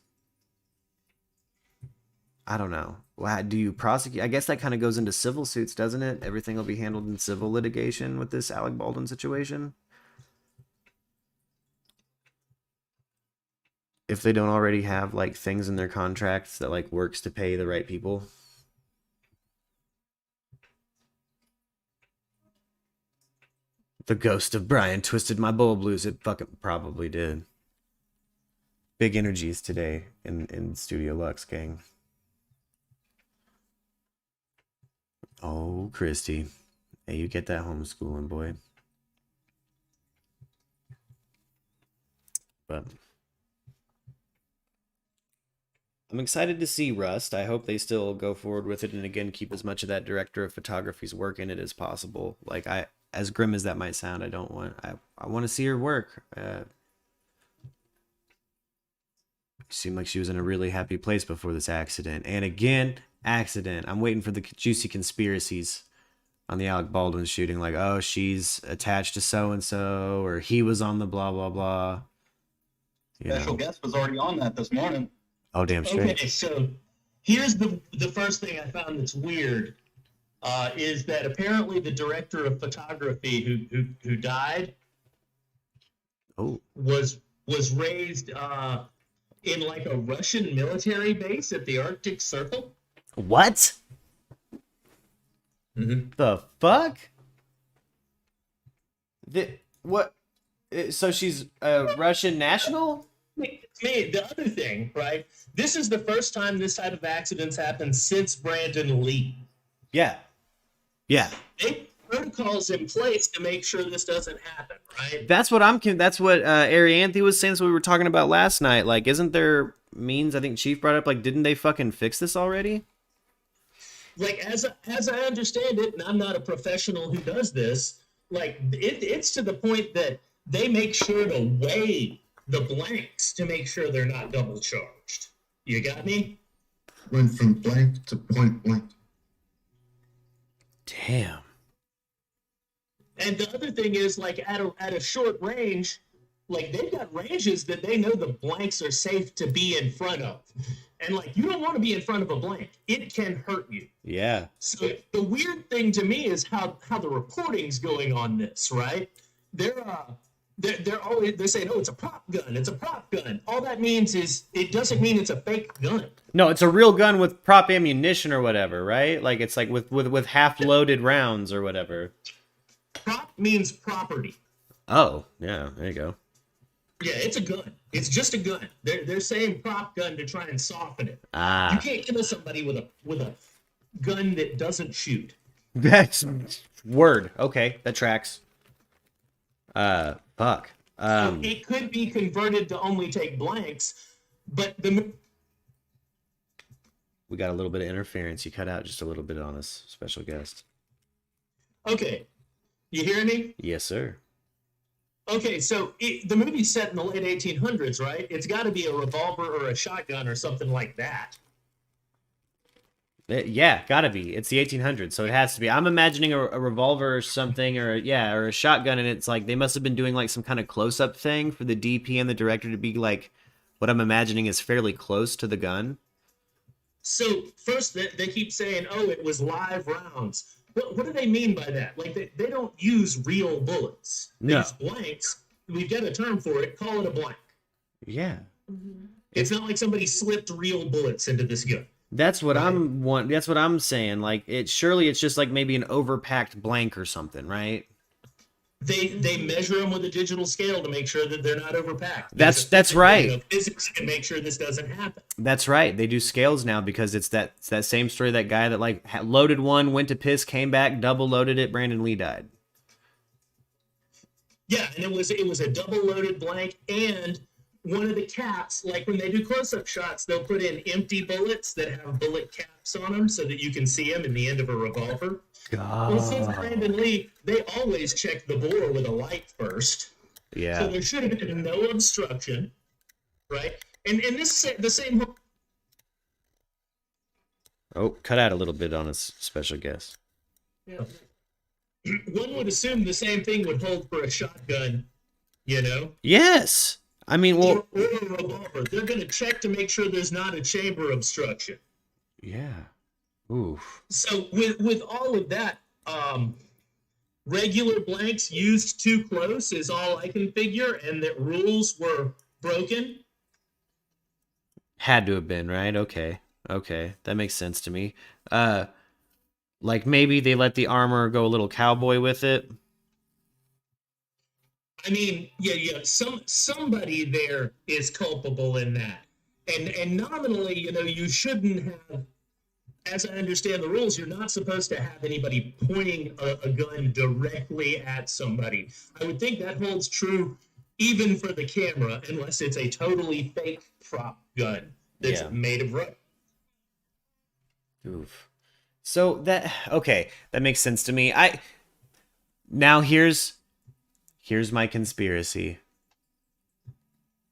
I don't know. How do you prosecute? I guess that kind of goes into civil suits, doesn't it? Everything will be handled in civil litigation with this Alec Baldwin situation. If they don't already have like things in their contracts that like works to pay the right people. The ghost of Brian twisted my bulb loose. It fucking probably did. Big energies today in Studio Lux, gang. Oh, Christy. Hey, you get that homeschooling, boy. But I'm excited to see Rust. I hope they still go forward with it and again keep as much of that director of photography's work in it as possible. Like as grim as that might sound, I want to see her work. Seemed like she was in a really happy place before this accident. And again, accident. I'm waiting for the juicy conspiracies on the Alec Baldwin shooting. Like, oh, she's attached to so-and-so, or he was on the blah, blah, blah. Special guest was already on that this morning. Oh, damn straight. Okay, so here's the first thing I found that's weird. Is that apparently the director of photography who died was raised in like a Russian military base at the Arctic Circle. What? Mm-hmm. The fuck? What? So she's a Russian national? The other thing, right? This is the first time this type of accidents happened since Brandon Lee. Yeah. Yeah. They put protocols in place to make sure this doesn't happen, right? That's what Arianthe was saying. That's what we were talking about last night. Like, isn't there means? I think Chief brought up. Like, didn't they fucking fix this already? Like, as I understand it, and I'm not a professional who does this. Like, it's to the point that they make sure to weigh the blanks to make sure they're not double charged. You got me? Went from blank to point blank. Damn. And the other thing is, like, at a short range, like, they've got ranges that they know the blanks are safe to be in front of. And, like, you don't want to be in front of a blank. It can hurt you. Yeah. So the weird thing to me is how the reporting's going on this, right? They're saying, oh, it's a prop gun. It's a prop gun. All that means is it doesn't mean it's a fake gun. No, it's a real gun with prop ammunition or whatever, right? Like, it's like with half loaded rounds or whatever. Prop means property. Oh, yeah, there you go. Yeah, it's a gun. It's just a gun. They're saying prop gun to try and soften it. Ah. You can't kill somebody with a gun that doesn't shoot. That's word. Okay, that tracks. Fuck. So it could be converted to only take blanks, but the We got a little bit of interference. You cut out just a little bit on us, special guest. Okay. You hear me? Yes, sir. Okay, so the movie's set in the late 1800s, right? It's got to be a revolver or a shotgun or something like that. Yeah, gotta be. It's the 1800s, so it has to be. I'm imagining a revolver or something, or a shotgun, and it's like they must have been doing like some kind of close-up thing for the DP and the director to be like, what I'm imagining is fairly close to the gun. So first, they keep saying, "Oh, it was live rounds." What do they mean by that? Like they don't use real bullets. They No. use blanks. We've got a term for it. Call it a blank. Yeah. It's not like somebody slipped real bullets into this gun. That's what that's what I'm saying. Like surely it's just like maybe an overpacked blank or something, right? They measure them with a digital scale to make sure that they're not overpacked. That's right. Physics can make sure this doesn't happen. That's right. They do scales now because it's that same story. That guy that like loaded one, went to piss, came back, double loaded it. Brandon Lee died. Yeah, and it was a double loaded blank, and one of the caps, like when they do close-up shots, they'll put in empty bullets that have bullet caps on them so that you can see them in the end of a revolver. God. Well, since Brandon Lee, they always check the bore with a light first. Yeah. So there should have been no obstruction, right? And this the same. Oh, cut out a little bit on his special guest. Yeah. One would assume the same thing would hold for a shotgun, you know? Yes. I mean, well, or a revolver. They're going to check to make sure there's not a chamber obstruction. Yeah. Oof. So with all of that, regular blanks used too close is all I can figure, and that rules were broken. Had to have been, right? Okay. That makes sense to me. Like maybe they let the armor go a little cowboy with it. I mean, yeah. Somebody there is culpable in that, and nominally, you shouldn't have. As I understand the rules, you're not supposed to have anybody pointing a gun directly at somebody. I would think that holds true even for the camera, unless it's a totally fake prop gun that's made of rubber. Oof. So that makes sense to me. Now here's my conspiracy.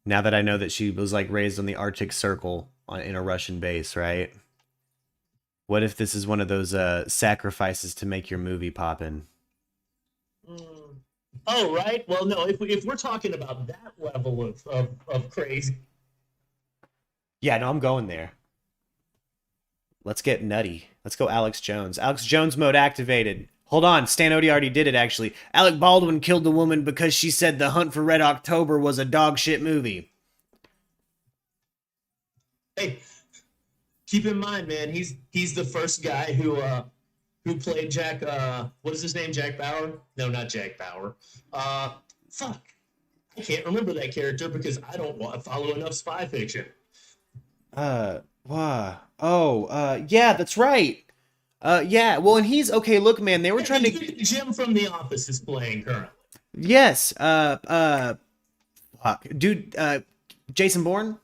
Now that I know that she was like raised on the Arctic Circle in a Russian base, right? What if this is one of those sacrifices to make your movie poppin'? Oh, right. Well, no. If we're talking about that level of crazy, yeah, no, I'm going there. Let's get nutty. Let's go Alex Jones. Alex Jones mode activated. Hold on, Stan Odie already did it, actually. Alec Baldwin killed the woman because she said The Hunt for Red October was a dog shit movie. Hey, keep in mind, man, he's the first guy who played Jack, what is his name, Jack Bauer? No, not Jack Bauer. Fuck. I can't remember that character because I don't follow enough spy fiction. Yeah, that's right. Yeah, well, and he's okay. Look, man, they were trying to. Jim from The Office is playing currently. Yes. Fuck, dude. Jason Bourne.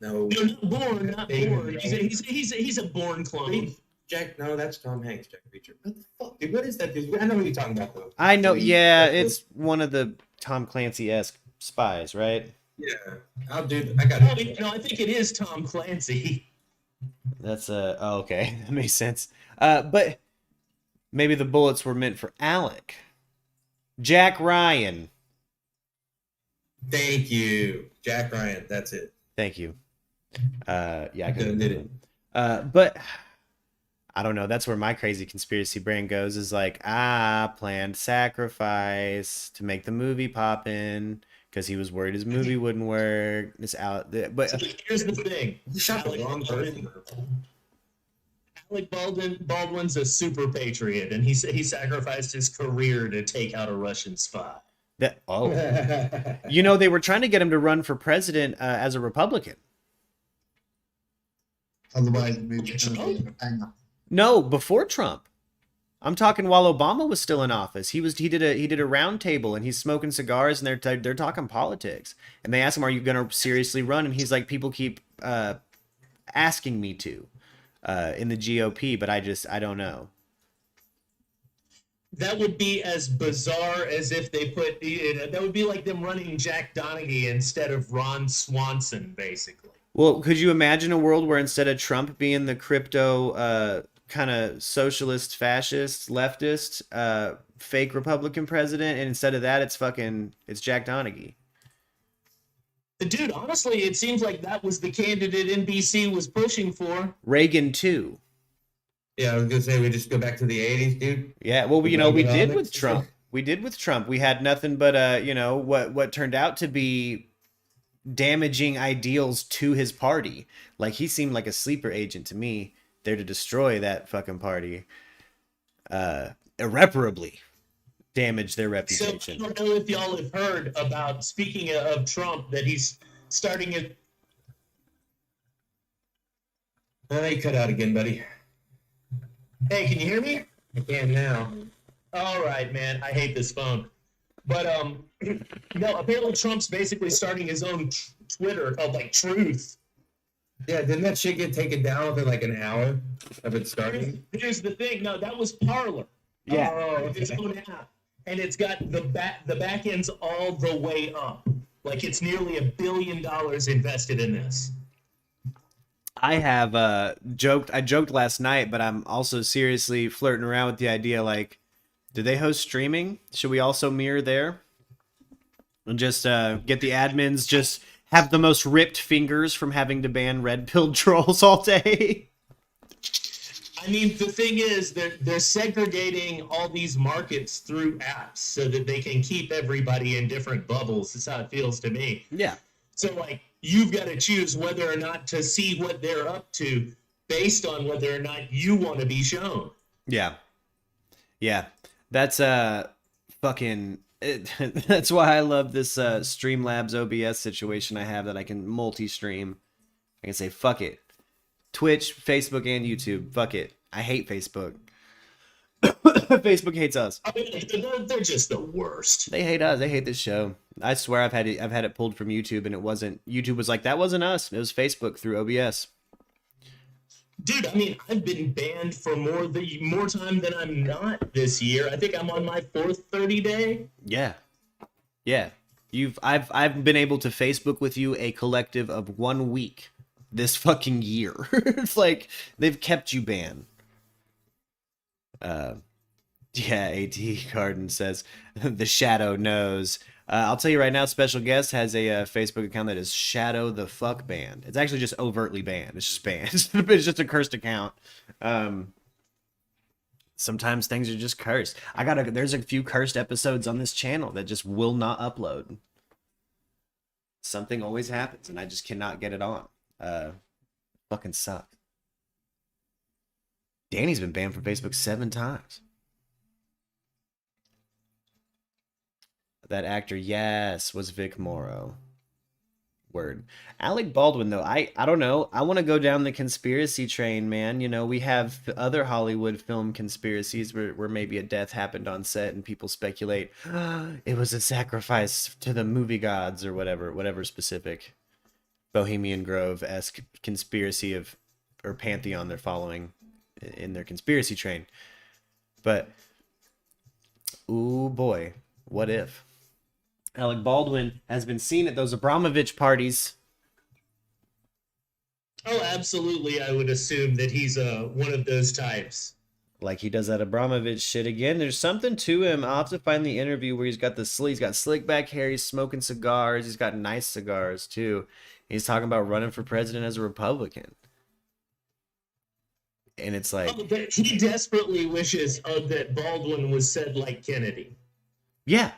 No, not Bourne. Not Bourne. He's a Bourne clone. Jack. No, that's Tom Hanks. Jack Reacher. What the fuck, dude? What is that, dude? I know what you're talking about, though. I know. Yeah, it's one of the Tom Clancy-esque spies, right? Yeah. Oh, dude, I got it. No, I think it is Tom Clancy. That's okay. That makes sense. But maybe the bullets were meant for Alec. Jack Ryan. Thank you, Jack Ryan. That's it. Thank you. Yeah, I couldn't did it. But I don't know. That's where my crazy conspiracy brain goes. Is like, planned sacrifice to make the movie pop in. Because he was worried his movie wouldn't work. It's out there. But here's the thing. You shot the wrong person. Alec Baldwin's a super patriot, and he sacrificed his career to take out a Russian spy. They were trying to get him to run for president as a Republican. Otherwise, no, before Trump. I'm talking while Obama was still in office. He did a round table and he's smoking cigars and they're talking politics. And they asked him, "Are you going to seriously run?" And he's like, "People keep asking me to in the GOP, but I don't know. That would be as bizarre as if they put, that would be like them running Jack Donaghy instead of Ron Swanson, basically. Well, could you imagine a world where instead of Trump being the crypto kind of socialist, fascist, leftist, fake Republican president, and instead of that, it's Jack Donaghy? Dude, honestly, it seems like that was the candidate NBC was pushing for. Reagan too. Yeah, I was gonna say we just go back to the 80s, dude. Yeah, well, we did with Trump. We did with Trump. We had nothing but what turned out to be damaging ideals to his party. Like, he seemed like a sleeper agent to me, there to destroy that fucking party. Irreparably damage their reputation. So I don't know if y'all have heard about, speaking of Trump, that he's starting a... You cut out again, buddy. Hey, can you hear me? I can now. All right, man. I hate this phone. But, no, apparently Trump's basically starting his own Twitter called, like, Truth. Yeah, didn't that shit get taken down within, like, an hour of it starting? Here's the thing. No, that was Parler. Yeah. Its own app. And it's got the back ends all the way up. Like, it's nearly $1 billion invested in this. I have joked last night, but I'm also seriously flirting around with the idea, like, do they host streaming? Should we also mirror there? And just get the admins, just have the most ripped fingers from having to ban red-pilled trolls all day? I mean, the thing is, they're segregating all these markets through apps so that they can keep everybody in different bubbles. That's how it feels to me. Yeah. So, like, you've got to choose whether or not to see what they're up to based on whether or not you want to be shown. Yeah. Yeah. That's fucking... that's why I love this Streamlabs OBS situation I have, that I can multi-stream. I can say, fuck it. Twitch, Facebook, and YouTube. Fuck it. I hate Facebook. Facebook hates us. I mean, they're just the worst. They hate us. They hate this show. I swear I've had it pulled from YouTube, and it wasn't. YouTube was like, that wasn't us. It was Facebook through OBS. Dude, I mean, I've been banned for more time than I'm not this year. I think I'm on my 4th 30 day. Yeah. Yeah. I've been able to Facebook with you a collective of 1 week this fucking year. It's like they've kept you banned. Yeah, AT Garden says the Shadow knows. I'll tell you right now, Special Guest has a Facebook account that is Shadow the Fuck Banned. It's actually just overtly banned. It's just banned. It's just a cursed account. Sometimes things are just cursed. There's a few cursed episodes on this channel that just will not upload. Something always happens, and I just cannot get it on. Fucking suck. Danny's been banned from Facebook 7 times. That actor, yes, was Vic Morrow. Word. Alec Baldwin, though, I don't know. I want to go down the conspiracy train, man. You know, we have other Hollywood film conspiracies where maybe a death happened on set and people speculate it was a sacrifice to the movie gods or whatever specific Bohemian Grove-esque conspiracy or pantheon they're following in their conspiracy train. But, ooh boy, what if? Alec Baldwin has been seen at those Abramovich parties. Oh, absolutely. I would assume that he's one of those types. Like he does that Abramovich shit again. There's something to him. I'll have to find the interview where he's got slick back hair. He's smoking cigars. He's got nice cigars too. He's talking about running for president as a Republican. And it's like... he desperately wishes that Baldwin was said like Kennedy. Yeah.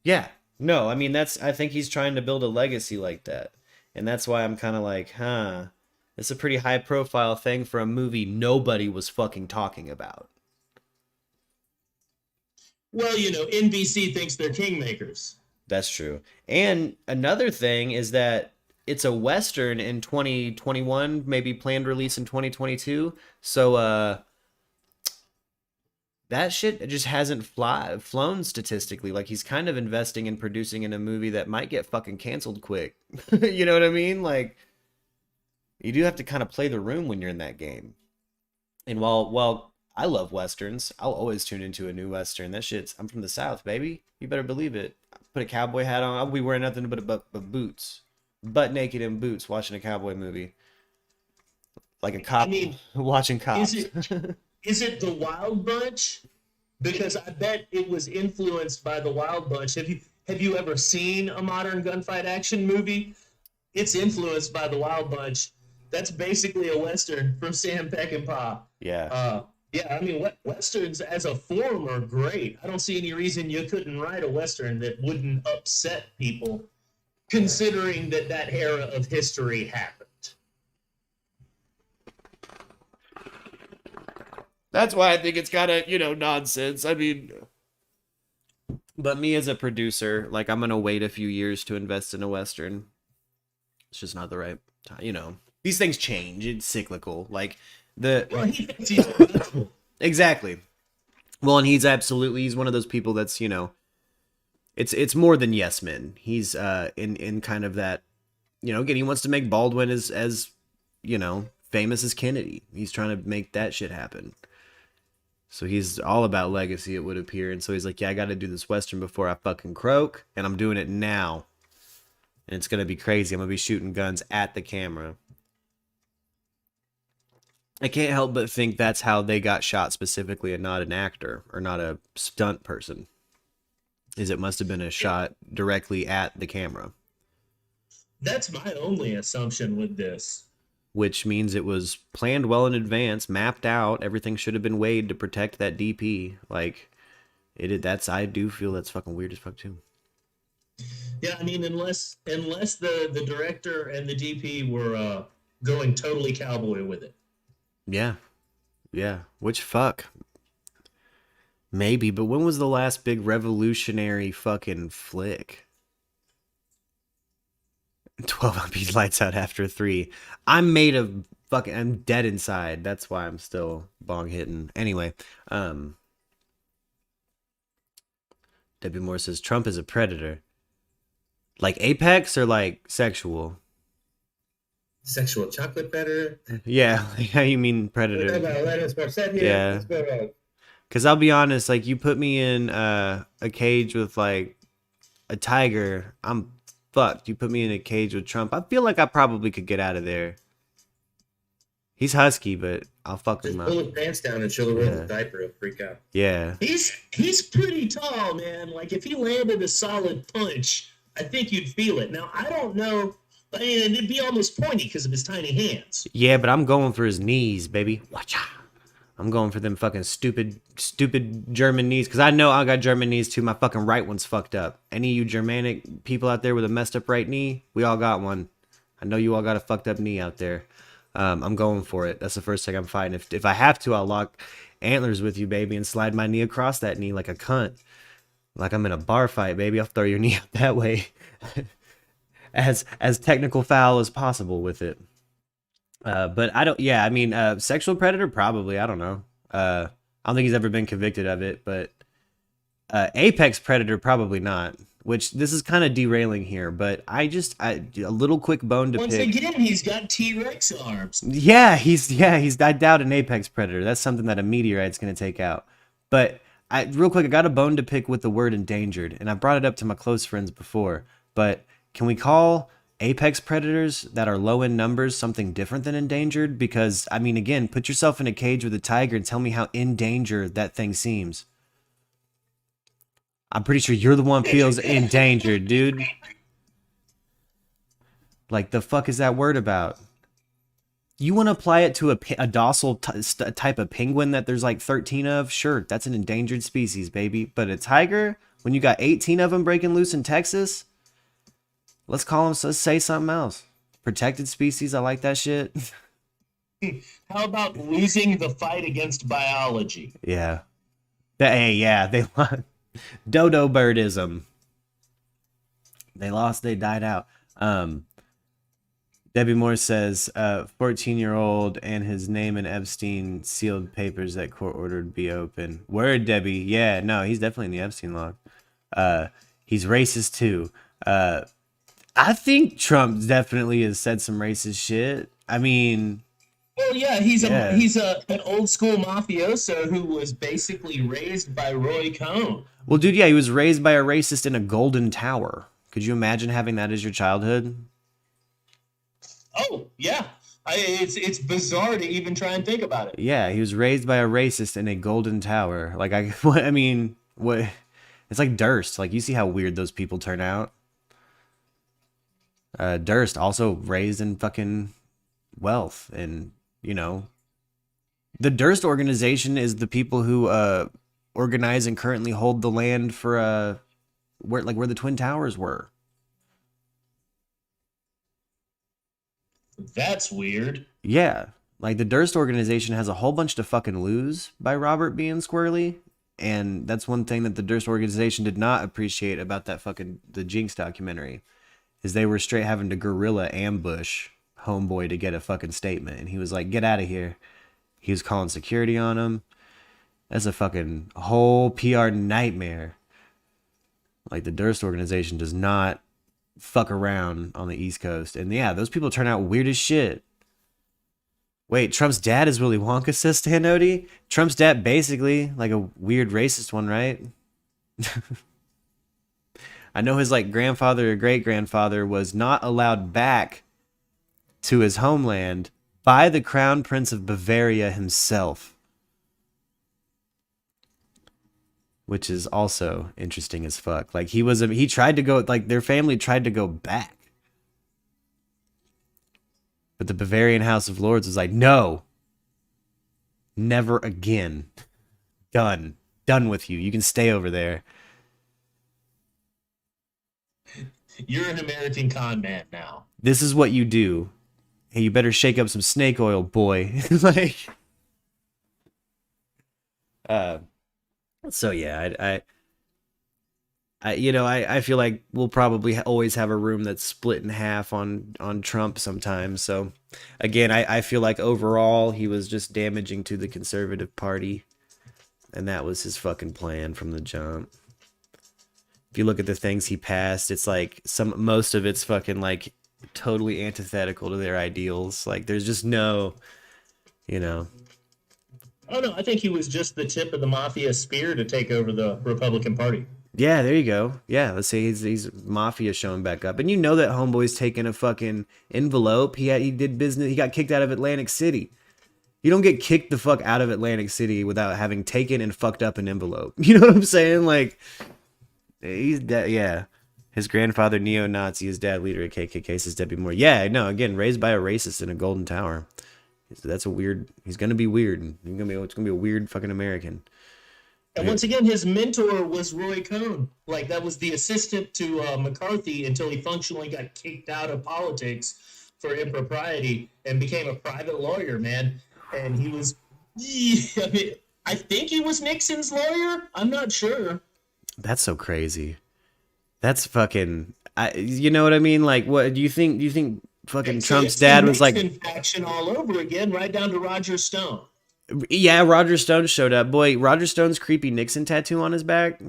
Yeah. No, I mean, I think he's trying to build a legacy like that. And that's why I'm kind of like, it's a pretty high profile thing for a movie nobody was fucking talking about. Well, you know, NBC thinks they're kingmakers. That's true. And another thing is that it's a Western in 2021, maybe planned release in 2022. So, that shit just hasn't flown statistically. Like, he's kind of investing in producing in a movie that might get fucking canceled quick. You know what I mean? Like, You do have to kind of play the room when you're in that game. And while I love Westerns, I'll always tune into a new Western. That shit's, I'm from the South, baby. You better believe it. Put a cowboy hat on. I'll be wearing nothing but boots. Butt naked in boots watching a cowboy movie. Like a cop watching cops. Is it the Wild Bunch? Because I bet it was influenced by the Wild Bunch. Have you ever seen a modern gunfight action movie? It's influenced by the Wild Bunch. That's basically a Western from Sam Peckinpah. Yeah. Yeah, I mean, Westerns as a form are great. I don't see any reason you couldn't write a Western that wouldn't upset people, considering that era of history happened. That's why I think it's kind of, nonsense. I mean, but me as a producer, like, I'm going to wait a few years to invest in a Western. It's just not the right time, These things change. It's cyclical. Like, exactly. Well, and he's one of those people that's, it's more than yes men. He's in kind of that, again, he wants to make Baldwin as famous as Kennedy. He's trying to make that shit happen. So he's all about legacy, it would appear. And so he's like, yeah, I got to do this Western before I fucking croak. And I'm doing it now. And it's going to be crazy. I'm going to be shooting guns at the camera. I can't help but think that's how they got shot specifically and not an actor or not a stunt person. It must have been a shot directly at the camera. That's my only assumption with this. Which means it was planned well in advance, mapped out. Everything should have been weighed to protect that DP. Like, I do feel that's fucking weird as fuck too. Yeah, I mean, unless the director and the DP were going totally cowboy with it. Yeah. Which fuck. Maybe, but when was the last big revolutionary fucking flick? 12 beat lights out after 3. I'm dead inside. That's why I'm still bong hitting. Anyway, Debbie Moore says Trump is a predator. Like Apex or like sexual? Sexual chocolate predator? Yeah, how you mean predator? Yeah. Because I'll be honest, like you put me in a cage with like a tiger, I'm fucked. You put me in a cage with Trump, I feel like I probably could get out of there. He's husky, but I'll fuck him up. Pull his pants down and show the world the diaper. He'll freak out. Yeah. He's pretty tall, man. Like if he landed a solid punch, I think you'd feel it. Now I don't know. I mean, it'd be almost pointy because of his tiny hands. Yeah, but I'm going for his knees, baby. Watcha. I'm going for them fucking stupid German knees. Because I know I got German knees too. My fucking right one's fucked up. Any of you Germanic people out there with a messed up right knee, we all got one. I know you all got a fucked up knee out there. I'm going for it. That's the first thing I'm fighting. If I have to, I'll lock antlers with you, baby, and slide my knee across that knee like a cunt. Like I'm in a bar fight, baby. I'll throw your knee out that way. as technical foul as possible with it. But I don't, yeah, I mean, sexual predator, probably, I don't know. I don't think he's ever been convicted of it, but apex predator, probably not, which this is kind of derailing here, but a little quick bone to pick. Once again, he's got T-Rex arms. Yeah, I doubt an apex predator. That's something that a meteorite's going to take out. But real quick, I got a bone to pick with the word endangered, and I brought it up to my close friends before, but can we call apex predators that are low in numbers something different than endangered? Because, I mean, again, put yourself in a cage with a tiger and tell me how in danger that thing seems. I'm pretty sure you're the one feels endangered, dude. Like, the fuck is that word about? You want to apply it to a docile type of penguin that there's like 13 of? Sure, that's an endangered species, baby. But a tiger, when you got 18 of them breaking loose in Texas, let's say something else. Protected species, I like that shit. How about losing the fight against biology? Yeah. They lost. Dodo birdism. They lost, they died out. Debbie Moore says, 14-year-old and his name in Epstein sealed papers that court ordered be open. Word, Debbie. Yeah, no, he's definitely in the Epstein log. He's racist too. I think Trump definitely has said some racist shit. I mean, Well, yeah, he's an old school mafioso who was basically raised by Roy Cohn. Well, dude, yeah, he was raised by a racist in a golden tower. Could you imagine having that as your childhood? Oh, yeah. It's bizarre to even try and think about it. Yeah, he was raised by a racist in a golden tower. Like, I mean, what? It's like Durst. Like, you see how weird those people turn out. Durst also raised in fucking wealth, and the Durst organization is the people who organize and currently hold the land for where the Twin Towers were. That's weird. Yeah, like the Durst organization has a whole bunch to fucking lose by Robert being squirrely, and that's one thing that the Durst organization did not appreciate about the Jinx documentary, is they were straight having to guerrilla ambush Homeboy to get a fucking statement, and he was like, "Get out of here." He was calling security on him. That's a fucking whole PR nightmare. Like, the Durst organization does not fuck around on the East Coast. And yeah, those people turn out weird as shit. Wait, Trump's dad is Willy Wonka, says Stanody? Trump's dad basically like a weird racist one, right? I know his grandfather or great-grandfather was not allowed back to his homeland by the Crown Prince of Bavaria himself. Which is also interesting as fuck. Like, he tried to go, their family tried to go back. But the Bavarian House of Lords was like, no. Never again. Done. Done with you. You can stay over there. You're an American con man now. This is what you do. Hey, you better shake up some snake oil, boy. So yeah, I feel like we'll probably always have a room that's split in half on Trump sometimes. So again, I feel like overall he was just damaging to the conservative party, and that was his fucking plan from the jump. If you look at the things he passed, it's like most of it's fucking totally antithetical to their ideals. Like, there's just no, Oh no, I think he was just the tip of the mafia spear to take over the Republican Party. Yeah, there you go. Yeah, let's say he's mafia showing back up, and that Homeboy's taking a fucking envelope. He did business. He got kicked out of Atlantic City. You don't get kicked the fuck out of Atlantic City without having taken and fucked up an envelope. You know what I'm saying? Like, he's dead. Yeah, his grandfather neo-Nazi, his dad leader of KKK, says Debbie Moore. Yeah, no, again, raised by a racist in a golden tower. So that's a weird. He's gonna be weird. It's gonna be a weird fucking American. And once again, his mentor was Roy Cohn. Like, that was the assistant to McCarthy until he functionally got kicked out of politics for impropriety and became a private lawyer, man. And he was, I think he was Nixon's lawyer. I'm not sure. That's so crazy. That's fucking. You know what I mean? Like, what do you think? Do you think fucking Trump's dad was like faction all over again, right down to Roger Stone? Yeah, Roger Stone showed up. Boy, Roger Stone's creepy Nixon tattoo on his back.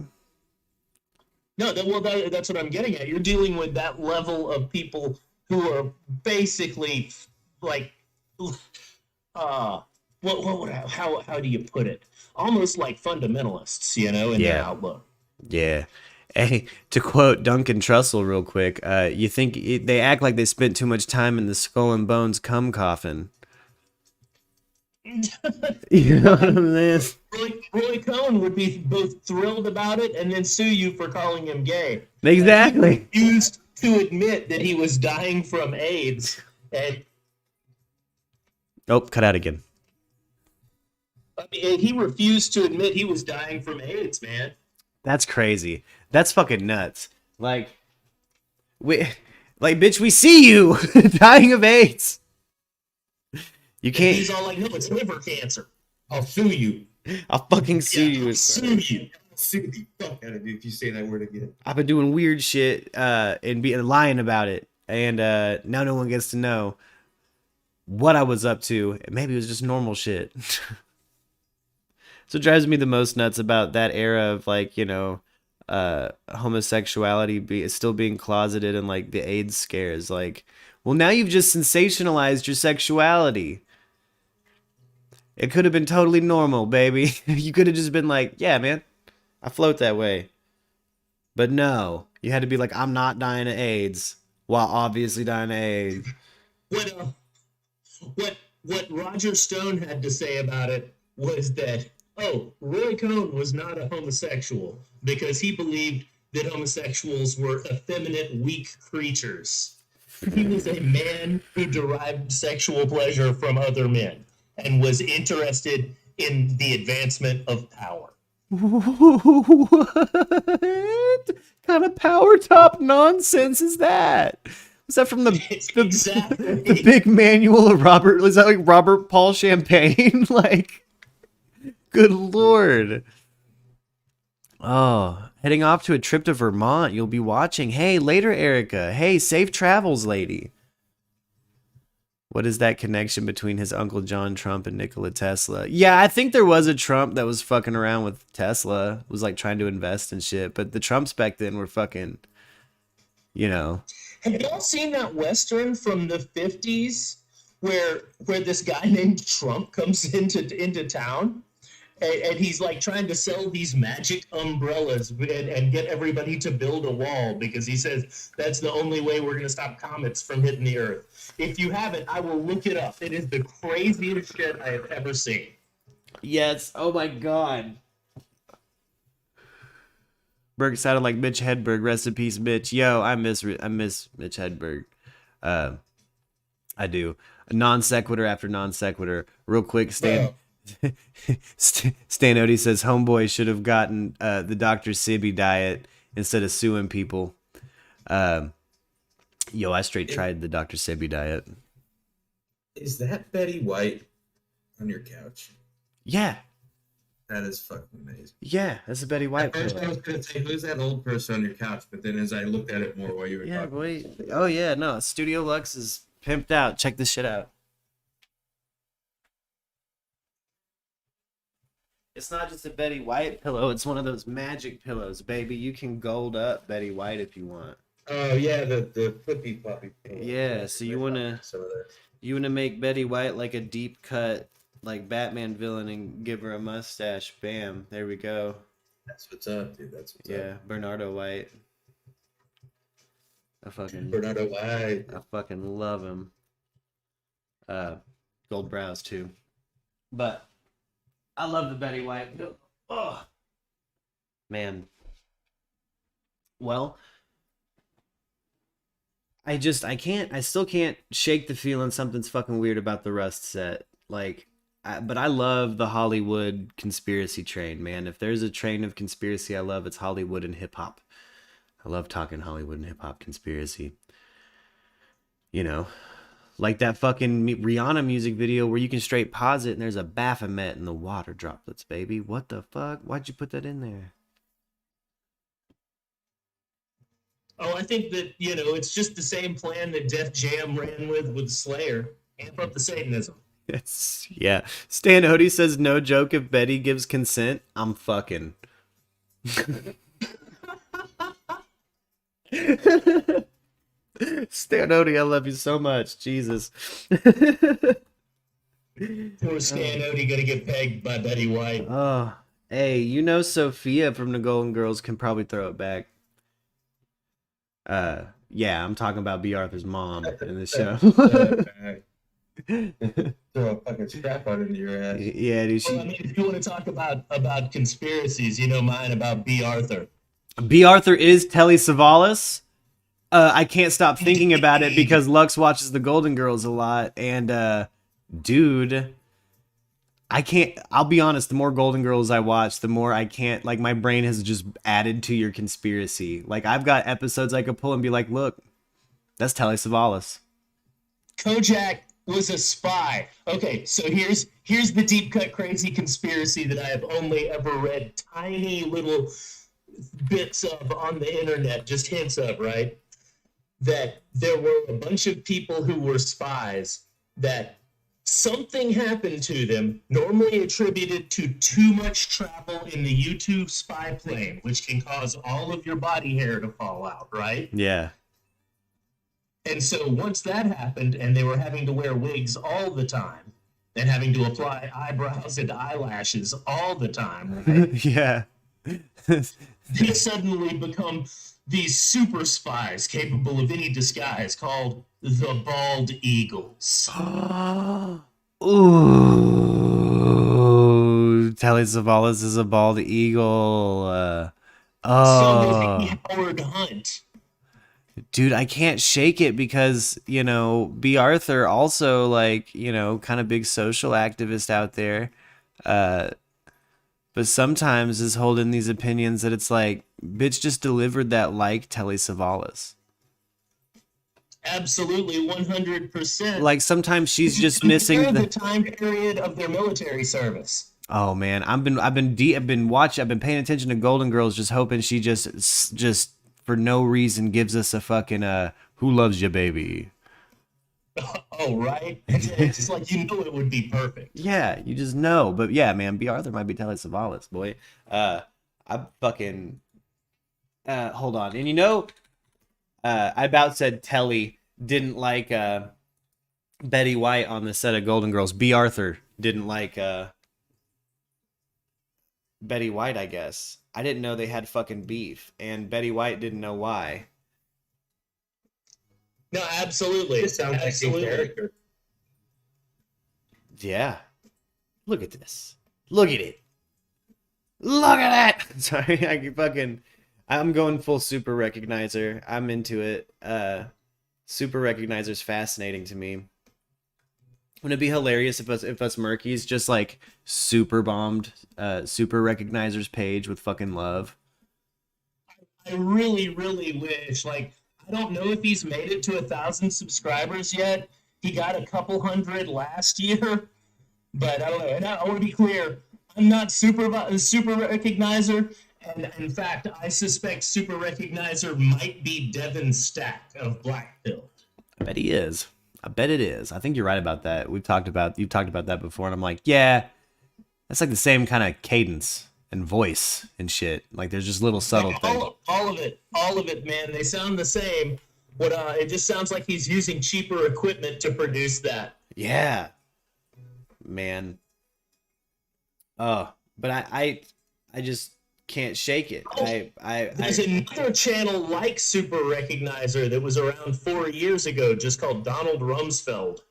No, that's what I'm getting at. You're dealing with that level of people who are basically like, how do you put it? Almost like fundamentalists, in their outlook. Yeah. Hey, to quote Duncan Trussell real quick, you think they act like they spent too much time in the Skull and Bones cum coffin. You know what I'm saying? Roy Cohn would be both thrilled about it and then sue you for calling him gay. Exactly. He refused to admit that he was dying from AIDS. And cut out again. I mean, he refused to admit he was dying from AIDS, man. That's crazy. That's fucking nuts. Bitch, we see you dying of AIDS. You can't. And he's all like, no, it's liver cancer. I'll sue you. I'll fucking sue you. I'll sue you. Sue the fuck out of you if you say that word again. I've been doing weird shit and lying about it, and now no one gets to know what I was up to. Maybe it was just normal shit. So it drives me the most nuts about that era of homosexuality still being closeted and the AIDS scares. Like, Well, now you've just sensationalized your sexuality. It could have been totally normal, baby. You could have just been like, yeah, man, I float that way. But no, you had to be like, I'm not dying of AIDS, while obviously dying of AIDS. What Roger Stone had to say about it was that, Roy Cohn was not a homosexual because he believed that homosexuals were effeminate, weak creatures. He was a man who derived sexual pleasure from other men and was interested in the advancement of power. What kind of power top nonsense is that? Was that from the big manual of Robert? Was that like Robert Paul Champagne? Like, good Lord. Oh, heading off to a trip to Vermont. You'll be watching. Hey, later, Erica. Hey, safe travels, lady. What is that connection between his Uncle John Trump and Nikola Tesla? Yeah, I think there was a Trump that was fucking around with Tesla. Was like trying to invest in shit. But the Trumps back then were fucking, you know. Have y'all seen that Western from the 50s where this guy named Trump comes into town? And he's like trying to sell these magic umbrellas and get everybody to build a wall because he says that's the only way we're going to stop comets from hitting the earth. If you haven't, I will look it up. It is the craziest shit I have ever seen. Yes. Oh my God. Berg sounded like Mitch Hedberg. Rest in peace, Mitch. Yo, I miss Mitch Hedberg. I do. Non sequitur after non sequitur. Real quick, Stan. Stan Odie says homeboy should have gotten the Dr. Sibby diet instead of suing people. Yo, I straight tried the Dr. Sibby diet. Is that Betty White on your couch? Yeah. That is fucking amazing. Yeah, that's a Betty White. At first I was going to say, who's that old person on your couch? But then as I looked at it more while you were talking. Boy. Oh, yeah, no. Studio Lux is pimped out. Check this shit out. It's not just a Betty White pillow. It's one of those magic pillows, baby. You can gold up Betty White if you want. Oh, yeah, the flippy floppy pillow. Yeah, so you want to make Betty White like a deep cut, like Batman villain and give her a mustache. Bam. There we go. That's what's up, dude. That's what's up. Yeah, Bernardo White. Bernardo White. I fucking love him. Gold brows too. But I love the Betty White. Oh man. Well, I still can't shake the feeling something's fucking weird about the Rust set. Like, but I love the Hollywood conspiracy train, man. If there's a train of conspiracy I love, it's Hollywood and hip hop. I love talking Hollywood and hip hop conspiracy. You know, like that fucking Rihanna music video where you can straight pause it and there's a Baphomet in the water droplets, baby. What the fuck? Why'd you put that in there? Oh, I think that, it's just the same plan that Def Jam ran with Slayer. Amp up the Satanism. Yes, yeah. Stan Odie says, no joke, if Betty gives consent, I'm fucking. Stan Odie, I love you so much. Jesus. Poor Stan Odie gonna get pegged by Betty White. Oh, hey, Sophia from the Golden Girls can probably throw it back. Yeah, I'm talking about B. Arthur's mom in the show. Throw a fucking strap on into your ass. Yeah, dude. Well, I mean, if you want to talk about conspiracies, mine about B. Arthur. B. Arthur is Telly Savalas. I can't stop thinking about it because Lux watches the Golden Girls a lot, and dude, I'll be honest, the more Golden Girls I watch, the more I can't, like, my brain has just added to your conspiracy. Like, I've got episodes I could pull and be like, look, that's Telly Savalas. Kojak was a spy. Okay, so here's the deep cut crazy conspiracy that I have only ever read tiny little bits of on the internet, just hints of, right? That there were a bunch of people who were spies that something happened to them, normally attributed to too much travel in the U-2 spy plane, which can cause all of your body hair to fall out, right? Yeah. And so once that happened, and they were having to wear wigs all the time, and having to apply eyebrows and eyelashes all the time, right? Yeah. They suddenly become these super spies capable of any disguise called the Bald Eagles. Ooh, Telly Savalas is a bald eagle. So is Howard Hunt. Dude, I can't shake it because, you know, B. Arthur also, like, you know, kind of big social activist out there. But sometimes is holding these opinions that it's like, bitch just delivered that like Telly Savalas. Absolutely, 100%. Like sometimes she's just missing the time period of their military service. Oh man, I've been paying attention to Golden Girls, just hoping she just for no reason gives us a fucking who loves you, baby. Oh right, it's just like, you know, it would be perfect. Yeah, you just know. But yeah, man, B. Arthur might be Telly Savalas, boy. I fucking hold on, and you know, I about said Telly didn't like Betty White on the set of Golden Girls. B. Arthur didn't like Betty White, I guess. I didn't know they had fucking beef, and Betty White didn't know why. No, absolutely. It sounds like a character. Yeah. Look at this. Look at it. Look at that. Sorry, I'm going full super recognizer. I'm into it. Super recognizer's fascinating to me. Wouldn't it be hilarious if us Murkies just like super bombed super recognizer's page with fucking love? I really, really wish, like, I don't know if he's made it to 1,000 subscribers yet. He got a couple hundred last year, but I don't know. And I want to be clear, I'm not super recognizer, and in fact, I suspect super recognizer might be Devin Stack of Black Pill. I bet he is. I bet it is. I think you're right about that. You've talked about that before, and I'm like, yeah, that's like the same kind of cadence and voice and shit. Like there's just little subtle things. All of it, man. They sound the same. It just sounds like he's using cheaper equipment to produce that. Yeah, man. But I just can't shake it. There's another channel like Super Recognizer that was around 4 years ago, just called Donald Rumsfeld.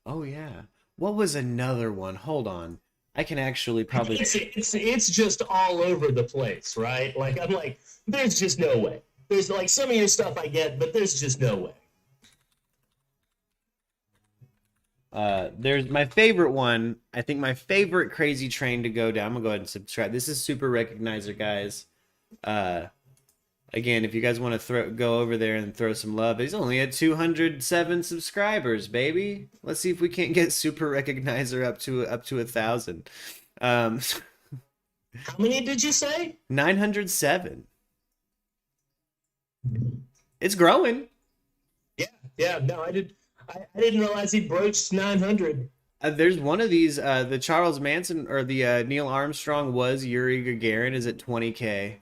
Oh yeah. What was another one? Hold on. I can actually probably. It's just all over the place, right? Like I'm like, there's just no way. There's like some of your stuff I get, but there's just no way. There's my favorite one. I think my favorite crazy train to go down. I'm gonna go ahead and subscribe. This is Super Recognizer, guys. Again, if you guys want to go over there and throw some love, he's only at 207 subscribers, baby. Let's see if we can't get Super Recognizer up to 1,000. How many did you say? 907. It's growing. Yeah. No, I didn't realize he broached 900. There's one of these. The Charles Manson or the Neil Armstrong was Yuri Gagarin is at 20K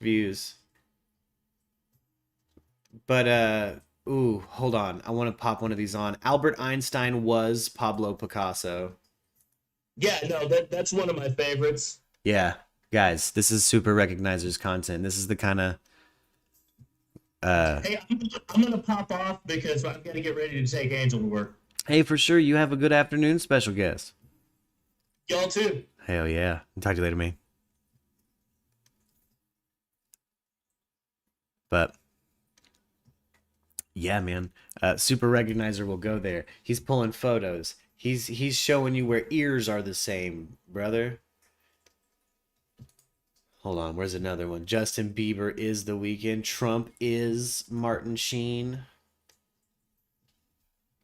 views. But ooh, hold on. I want to pop one of these on. Albert Einstein was Pablo Picasso. Yeah, no, that's one of my favorites. Yeah, guys, this is Super Recognizer's content. This is the kind of hey, I'm gonna pop off because I'm gonna get ready to take Angel to work. Hey, for sure. You have a good afternoon, special guest. Y'all too. Hell yeah. I'll talk to you later, man. But yeah, man. Super Recognizer will go there. He's pulling photos. He's showing you where ears are the same, brother. Hold on, where's another one? Justin Bieber is The Weeknd. Trump is Martin Sheen.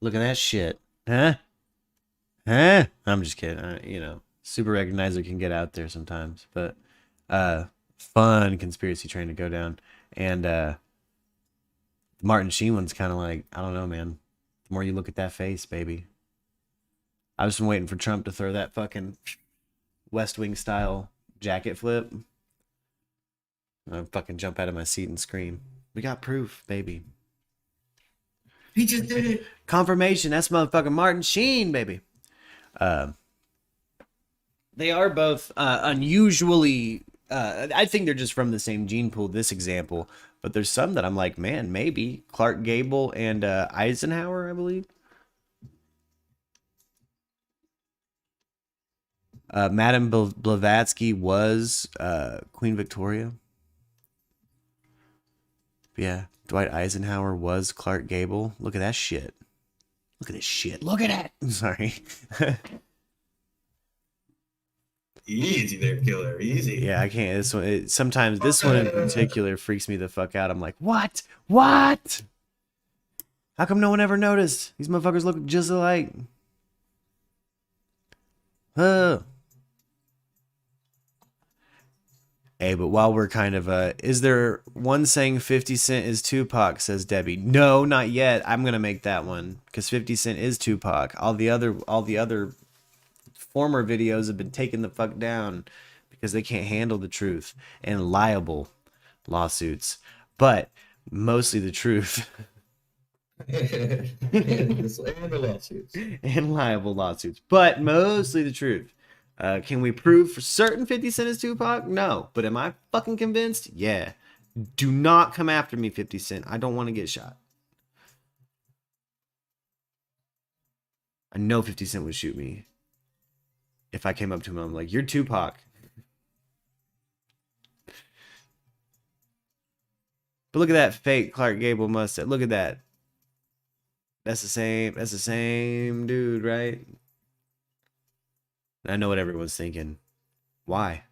Look at that shit. Huh? I'm just kidding. You know, Super Recognizer can get out there sometimes. But fun conspiracy train to go down. And the Martin Sheen one's kind of like, I don't know, man. The more you look at that face, baby. I was just waiting for Trump to throw that fucking West Wing style jacket flip. I'd fucking jump out of my seat and scream. We got proof, baby. He just did it. Confirmation. That's motherfucking Martin Sheen, baby. They are both unusually. I think they're just from the same gene pool. This example, but there's some that I'm like, man, maybe Clark Gable and Eisenhower, I believe. Madame Blavatsky was Queen Victoria. Yeah, Dwight Eisenhower was Clark Gable. Look at that shit. Look at this shit. Look at that. I'm sorry. Easy there, killer. Easy. Yeah, I can't. This one. Sometimes this one in particular freaks me the fuck out. I'm like, what? What? How come no one ever noticed? These motherfuckers look just alike. Hey, but while we're kind of is there one saying 50 Cent is Tupac, says Debbie. No, not yet. I'm gonna make that one because 50 Cent is Tupac. All the other former videos have been taken the fuck down because they can't handle the truth and liable lawsuits. But mostly the truth. And the lawsuits. And liable lawsuits. But mostly the truth. Can we prove for certain 50 Cent is Tupac? No. But am I fucking convinced? Yeah. Do not come after me, 50 Cent. I don't want to get shot. I know 50 Cent would shoot me. If I came up to him, I'm like, you're Tupac. But look at that fake Clark Gable mustache. Look at that. That's the same dude, right? I know what everyone's thinking. Why?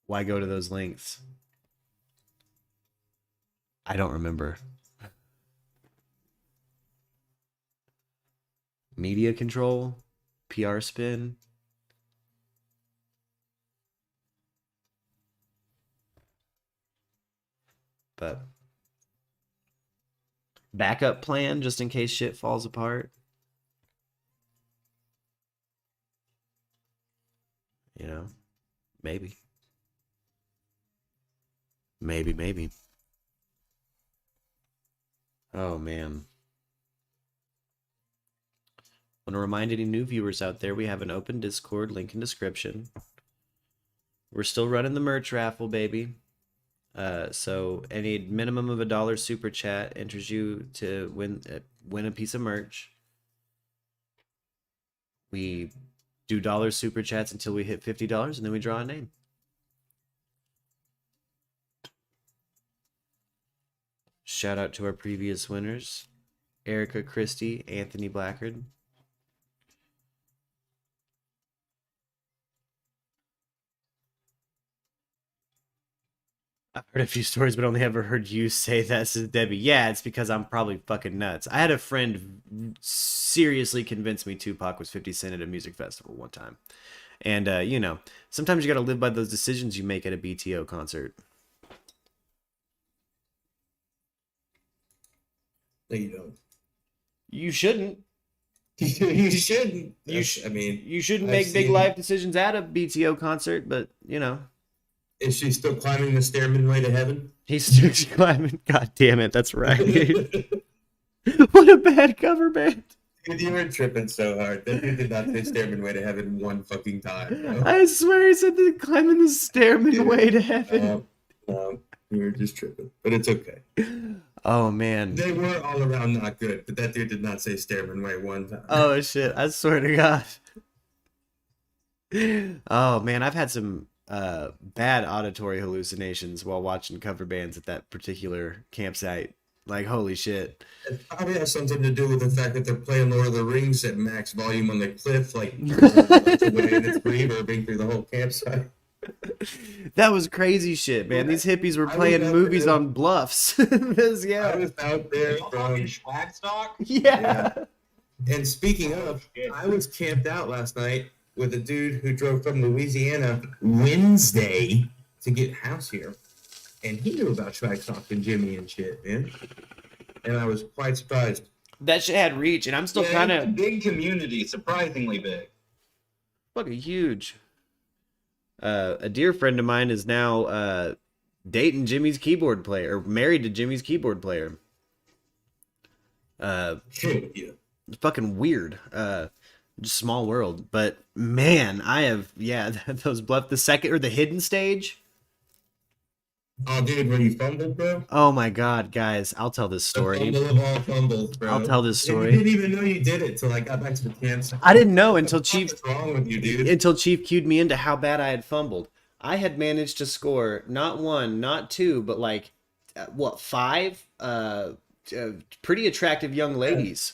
Why go to those lengths? I don't remember. Media control? PR spin? But backup plan just in case shit falls apart. You know, maybe. Maybe. Oh, man. Want to remind any new viewers out there, we have an open Discord, link in description. We're still running the merch raffle, baby. So any minimum of $1 super chat enters you to win a piece of merch. We do dollar super chats until we hit $50, and then we draw a name. Shout out to our previous winners, Erica Christie, Anthony Blackard. I've heard a few stories, but only ever heard you say that, says Debbie. Yeah, it's because I'm probably fucking nuts. I had a friend seriously convince me Tupac was 50 Cent at a music festival one time. And, you know, sometimes you got to live by those decisions you make at a BTO concert. No, you don't. You shouldn't. You shouldn't. You shouldn't make big life decisions at a BTO concert, but, you know. Is she still climbing the stairman way to heaven? He's still climbing. God damn it, that's right. What a bad cover band. Dude, you were tripping so hard. That dude did not say stairman way to heaven one fucking time, bro. I swear he said the climbing the stairman way to heaven. No, you were just tripping. But it's okay. Oh, man. They were all around not good, but that dude did not say stairman way one time. Oh, shit. I swear to God. Oh, man. I've had some bad auditory hallucinations while watching cover bands at that particular campsite. Like, holy shit. It probably has something to do with the fact that they're playing Lord of the Rings at max volume on the cliff, like, away, and it's reverbing through the whole campsite. That was crazy shit, man. These hippies were playing movies on bluffs. Yeah. I was out there from Flagstock. Yeah. And speaking of, I was camped out last night with a dude who drove from Louisiana Wednesday to get house here. And he knew about Flagstock and Jimmy and shit, man. And I was quite surprised. That shit had reach, and I'm still kind It's a of big community, surprisingly big. fucking huge. A dear friend of mine is now dating Jimmy's keyboard player, or married to Jimmy's keyboard player. It's fucking weird. Just small world. But man, I have those bluff the second or the hidden stage. Oh, dude, when you fumbled, bro? Oh my god, guys, I'll tell this story. The fumble of all fumbles, bro. I'll tell this story. You didn't even know you did it till I got back to the campsite. I didn't know until Chief. What's wrong with you, dude? Until Chief cued me into how bad I had fumbled. I had managed to score not one, not two, but like five pretty attractive young ladies.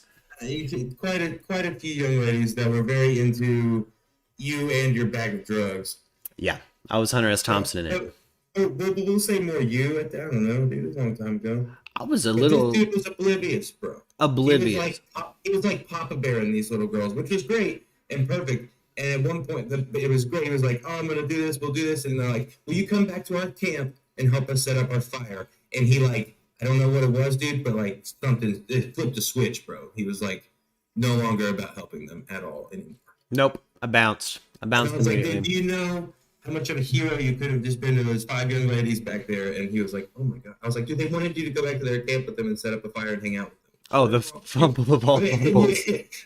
Quite a few young ladies that were very into you and your bag of drugs. Yeah, I was Hunter S. Thompson in it. We'll say more you at that. I don't know, dude. It was a long time ago. I was a little. This dude was oblivious, bro. Oblivious. He was like Papa Bear in these little girls, which was great and perfect. And at one point, it was great. He was like, "Oh, I'm gonna do this. We'll do this." And they're like, "Will you come back to our camp and help us set up our fire?" And he like, I don't know what it was, dude, but like something, it flipped a switch, bro. He was like, no longer about helping them at all anymore. Nope. I bounced. I was like, dude, do you know how much of a hero you could have just been to those 5 young ladies back there? And he was like, oh my God. I was like, dude, they wanted you to go back to their camp with them and set up a fire and hang out with them. Oh, the fumble of all fumbles.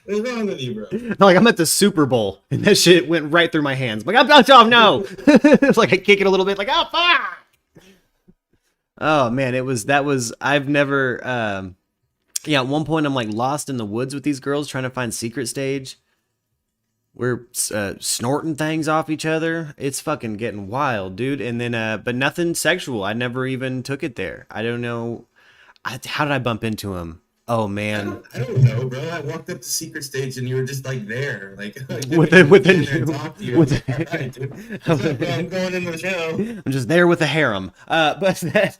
What's wrong with you, bro? Like, I'm at the Super Bowl, and that shit went right through my hands. I'm like, oh, no. It's like I kick it a little bit, like, oh, fuck. Oh, man, I've never, at one point, I'm, like, lost in the woods with these girls trying to find secret stage. We're snorting things off each other. It's fucking getting wild, dude. And then, but nothing sexual. I never even took it there. I don't know. How did I bump into him? Oh man, I don't know, bro. I walked up to secret stage and you were just like there, like I'm going into the show. I'm just there with a harem. But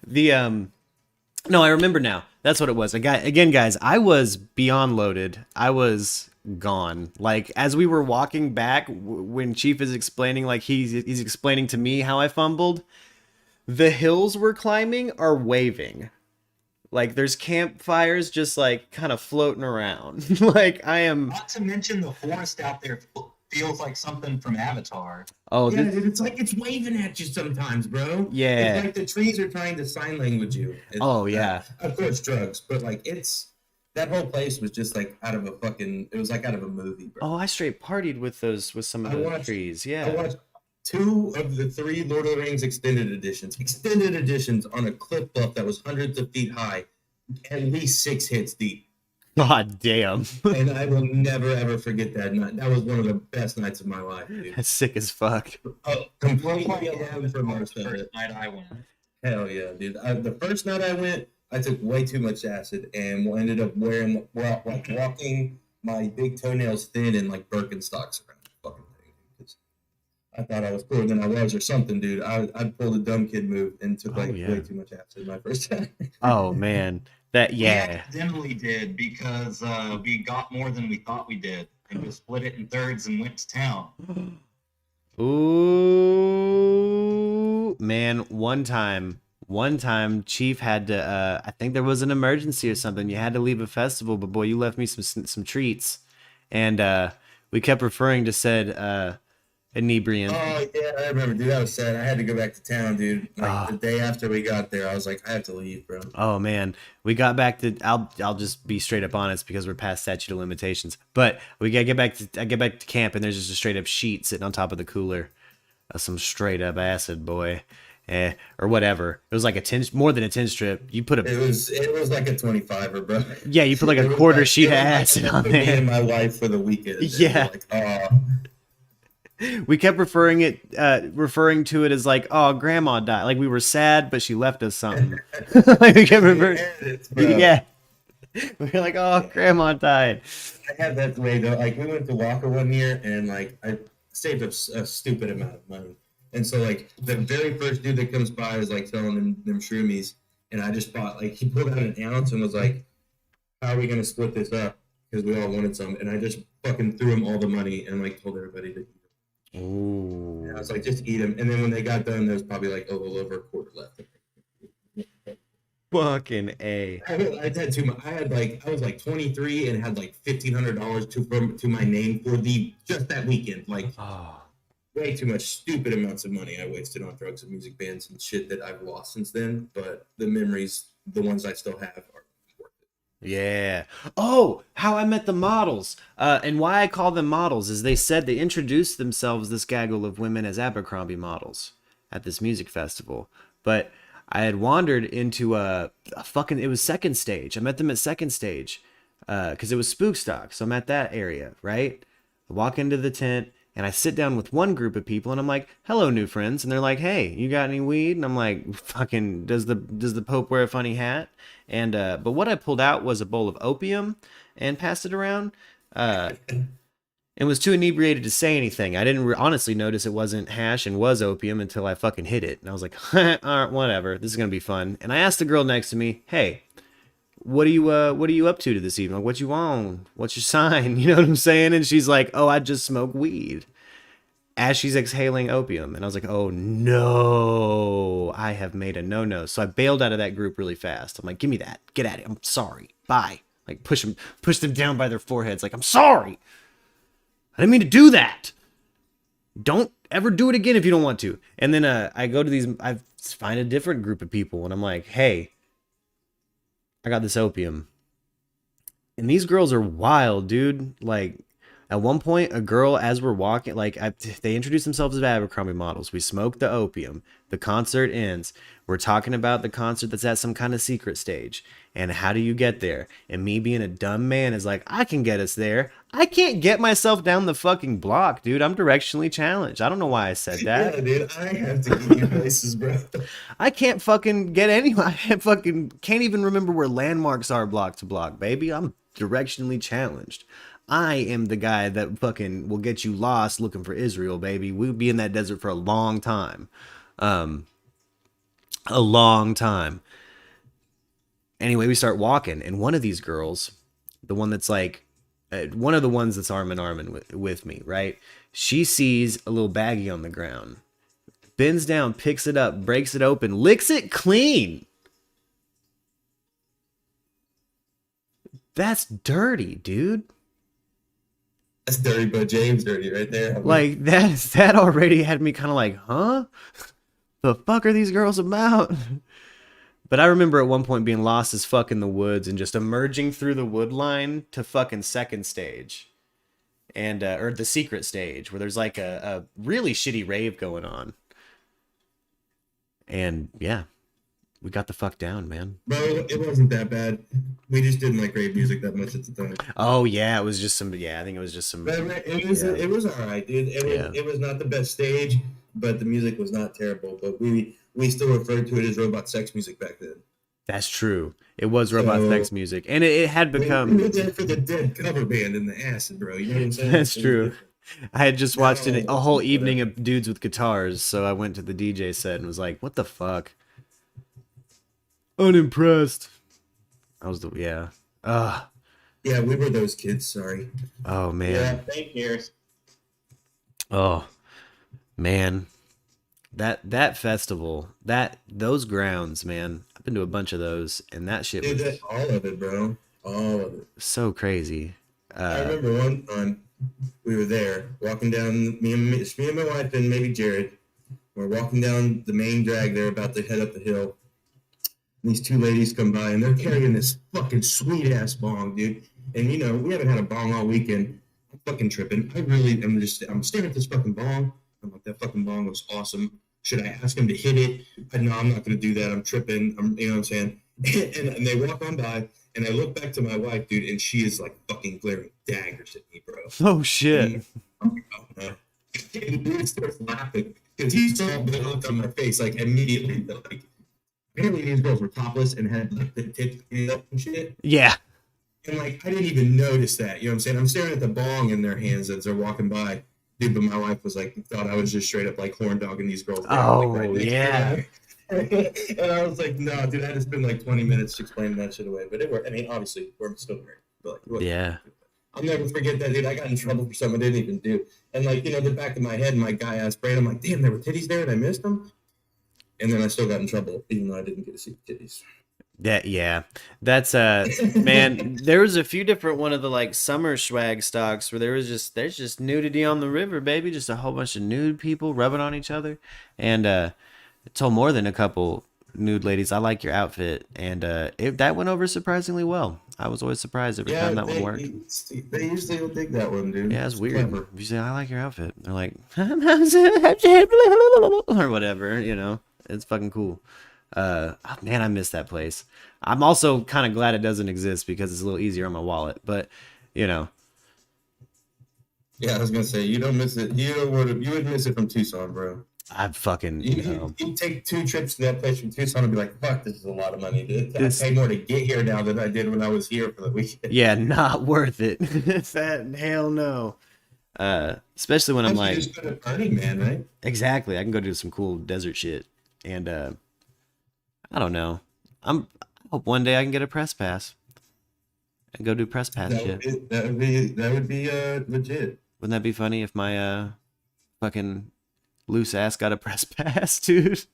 no, I remember now. That's what it was. Again, guys, I was beyond loaded. I was gone. Like as we were walking back, when Chief is explaining, like he's explaining to me how I fumbled. The hills we're climbing are waving. Like there's campfires just like kind of floating around. Like I am. Not to mention the forest out there feels like something from Avatar. Oh, yeah, dude, it's like it's waving at you sometimes, bro. Yeah. It's like the trees are trying to sign language you. Yeah. Of course, drugs, but like that whole place was just like out of a fucking. It was like out of a movie, bro. Oh, I straight partied with some of those trees. Yeah. I watched 2 of the 3 Lord of the Rings extended editions on a cliff bluff that was hundreds of feet high, at least 6 hits deep. God damn. And I will never ever forget that night. That was one of the best nights of my life, dude. That's sick as fuck. Completely alone from our first night I went. Hell yeah, dude. The first night I went, I took way too much acid and ended up walking my big toenails thin and like Birkenstocks around. I thought I was cooler than I was or something, dude. I pulled a dumb kid move and took way too much acid my first time. Oh, man. We accidentally did because we got more than we thought we did. And we split it in thirds and went to town. Ooh. Man, one time Chief had to, I think there was an emergency or something. You had to leave a festival, but boy, you left me some treats. And we kept referring to said... inebriant. Oh yeah, I remember, dude. That was sad. I had to go back to town, dude. Like the day after we got there, I was like, I have to leave, bro. Oh man, we got back to. I'll just be straight up honest because we're past statute of limitations. But I get back to camp and there's just a straight up sheet sitting on top of the cooler, some straight up acid, boy, or whatever. It was like more than a 10 strip. You put It was like a 25er, bro. Yeah, you put like a quarter sheet of acid on there. Me and my wife for the weekend. Yeah. We kept referring to it as like, oh, grandma died. Like we were sad, but she left us something. Like we kept referring. Yeah. We were like, oh, grandma died. I had that way though. Like we went to Walker one year, and like I saved a stupid amount of money. And so like the very first dude that comes by is like selling them shroomies, and I just bought like he pulled out an ounce and was like, how are we gonna split this up? Because we all wanted some, and I just fucking threw him all the money and like told everybody to. Ooh. Yeah, I was like, just eat them. And then when they got done, there was probably like a little over a quarter left. Fucking A. I had too much. I was like 23 and had like $1,500 to my name for just that weekend. Like, way too much stupid amounts of money I wasted on drugs and music bands and shit that I've lost since then. But the memories, the ones I still have, are worth it. Yeah. Oh, How I Met the Models. And why I call them models is they said they introduced themselves, this gaggle of women, as Abercrombie models at this music festival. But I had wandered into a fucking, it was Second Stage. I met them at Second Stage because it was Spook Stock. So I'm at that area, right? I walk into the tent and I sit down with one group of people and I'm like, hello, new friends. And they're like, hey, you got any weed? And I'm like, fucking, does the Pope wear a funny hat? And, but what I pulled out was a bowl of opium and passed it around. And was too inebriated to say anything. I didn't honestly notice it wasn't hash and was opium until I fucking hit it. And I was like, all right, whatever. This is going to be fun. And I asked the girl next to me, hey, what are you up to this evening? Like, what you on? What's your sign? You know what I'm saying? And she's like, oh, I just smoke weed. As she's exhaling opium. And I was like, oh no, I have made a no-no. So I bailed out of that group really fast. I'm like, give me that. Get at it. I'm sorry. Bye. Like push them down by their foreheads. Like, I'm sorry. I didn't mean to do that. Don't ever do it again if you don't want to. And then I go to these, I find a different group of people and I'm like, hey, I got this opium. And these girls are wild, dude. Like, at one point, a girl, as we're walking, like, they introduce themselves as Abercrombie models. We smoke the opium. The concert ends. We're talking about the concert that's at some kind of secret stage. And how do you get there? And me being a dumb man is like, I can get us there. I can't get myself down the fucking block, dude. I'm directionally challenged. I don't know why I said that. Yeah, dude, I have to give you places, bro. I can't fucking get anywhere. Can't even remember where landmarks are block to block, baby. I'm directionally challenged. I am the guy that fucking will get you lost looking for Israel, baby. We'll be in that desert for a long time. A long time. Anyway, we start walking, and one of these girls, the one that's like, one of the ones that's arm in arm with me, right? She sees a little baggie on the ground, bends down, picks it up, breaks it open, licks it clean. That's dirty, dude. That's dirty, but James dirty right there. Like, that already had me kind of like, huh? The fuck are these girls about? But I remember at one point being lost as fuck in the woods and just emerging through the wood line to fucking Second Stage. And, or the secret stage, where there's like a really shitty rave going on. And, yeah. We got the fuck down, man. Bro, it wasn't that bad. We just didn't like rave music that much at the time. Oh yeah, it was just some. Yeah, I think it was just some. It was all right, dude. It was not the best stage, but the music was not terrible. But we still referred to it as robot sex music back then. That's true. It was robot sex music, and it had become. We were there for the Dead cover band and the acid, bro. You know what I'm saying? That's true. I had just watched a whole evening of dudes with guitars, so I went to the DJ set and was like, "What the fuck." Unimpressed. I was yeah. Yeah, we were those kids. Sorry. Oh man. Yeah, thank you. Oh man, that festival, those grounds, man. I've been to a bunch of those, and that shit was all of it, bro. All of it. So crazy. I remember one time we were there walking down. Me and my wife and maybe Jared. We're walking down the main drag. They're about to head up the hill. These two ladies come by and they're carrying this fucking sweet ass bong, dude. And you know, we haven't had a bong all weekend. I'm fucking tripping. I'm staring at this fucking bong. I'm like, that fucking bong looks awesome. Should I ask him to hit it? No, I'm not gonna do that. I'm tripping. You know what I'm saying? and they walk on by and I look back to my wife, dude, and she is like fucking glaring daggers at me, bro. Oh shit. I'm like, oh no. And the dude starts laughing because he saw the look on my face like immediately. Like, apparently these girls were topless and had like the tits up and shit. Yeah. And like I didn't even notice that. You know what I'm saying? I'm staring at the bong in their hands as they're walking by. Dude, but my wife was like, thought I was just straight up like horn dogging these girls. Oh, like, right yeah. And I was like, no, dude, I just spent like 20 minutes explaining that shit away. But it worked. I mean, obviously, we're still married. But like, yeah. I'll never forget that, dude. I got in trouble for something I didn't even do. And like, you know, the back of my head, my guy ass brain, I'm like, damn, there were titties there and I missed them. And then I still got in trouble, even though I didn't get to see the titties. Yeah, that's man. There was a few different one of the like summer swag stocks where there's just nudity on the river, baby. Just a whole bunch of nude people rubbing on each other, and I told more than a couple nude ladies, "I like your outfit," and that went over surprisingly well. I was always surprised every time that one worked. They usually will dig that one, dude. Yeah, it's weird. Clever. If you say, "I like your outfit," they're like, or whatever, you know. It's fucking cool. Oh, man, I miss that place. I'm also kind of glad it doesn't exist because it's a little easier on my wallet. But you know, Yeah, I was gonna say you don't miss it. You would miss it from Tucson, bro. I fucking you take 2 trips to that place from Tucson and be like, "Fuck, this is a lot of money. I This- pay more to get here now than I did when I was here for the weekend." yeah, not worth it. That hell no. Especially when I'm Plus, you like, just go to Burning Man, right? exactly. I can go do some cool desert shit, and I don't know. I hope one day I can get a press pass and go do press pass shit. That would be legit. Wouldn't that be funny if my fucking loose ass got a press pass, dude?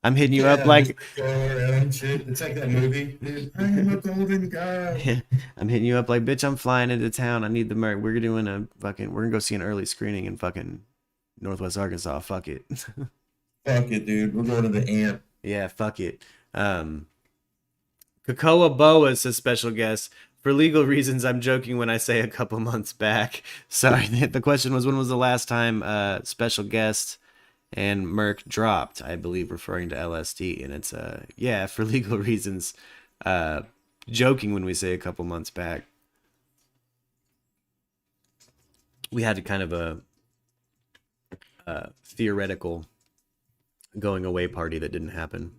I'm hitting you up like go around shit. It's like that movie. Dude, I am a golden guy. I'm hitting you up like, bitch, I'm flying into town. I need the Merc. We're gonna go see an early screening in fucking Northwest Arkansas. Fuck it. Fuck it, dude. We're going to the Amp. Yeah, fuck it. Cocoa Boa says special guest. For legal reasons, I'm joking when I say a couple months back. Sorry, the question was when was the last time special guest and Merc dropped, I believe referring to LSD. And it's yeah, for legal reasons, joking when we say a couple months back. We had a kind of a theoretical going away party that didn't happen.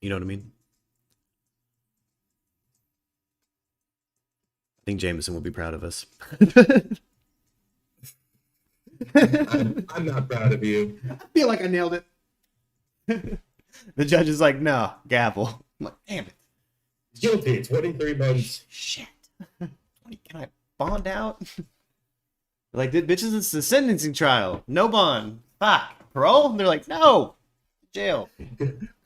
You know what I mean? I think Jameson will be proud of us. I'm not proud of you. I feel like I nailed it. The judge is like, no, gavel. I'm like, damn it. Guilty. 23 months. Shit. Can I bond out? Like, bitches, it's the sentencing trial. No bond. Fuck. Parole? They're like, no. Jail.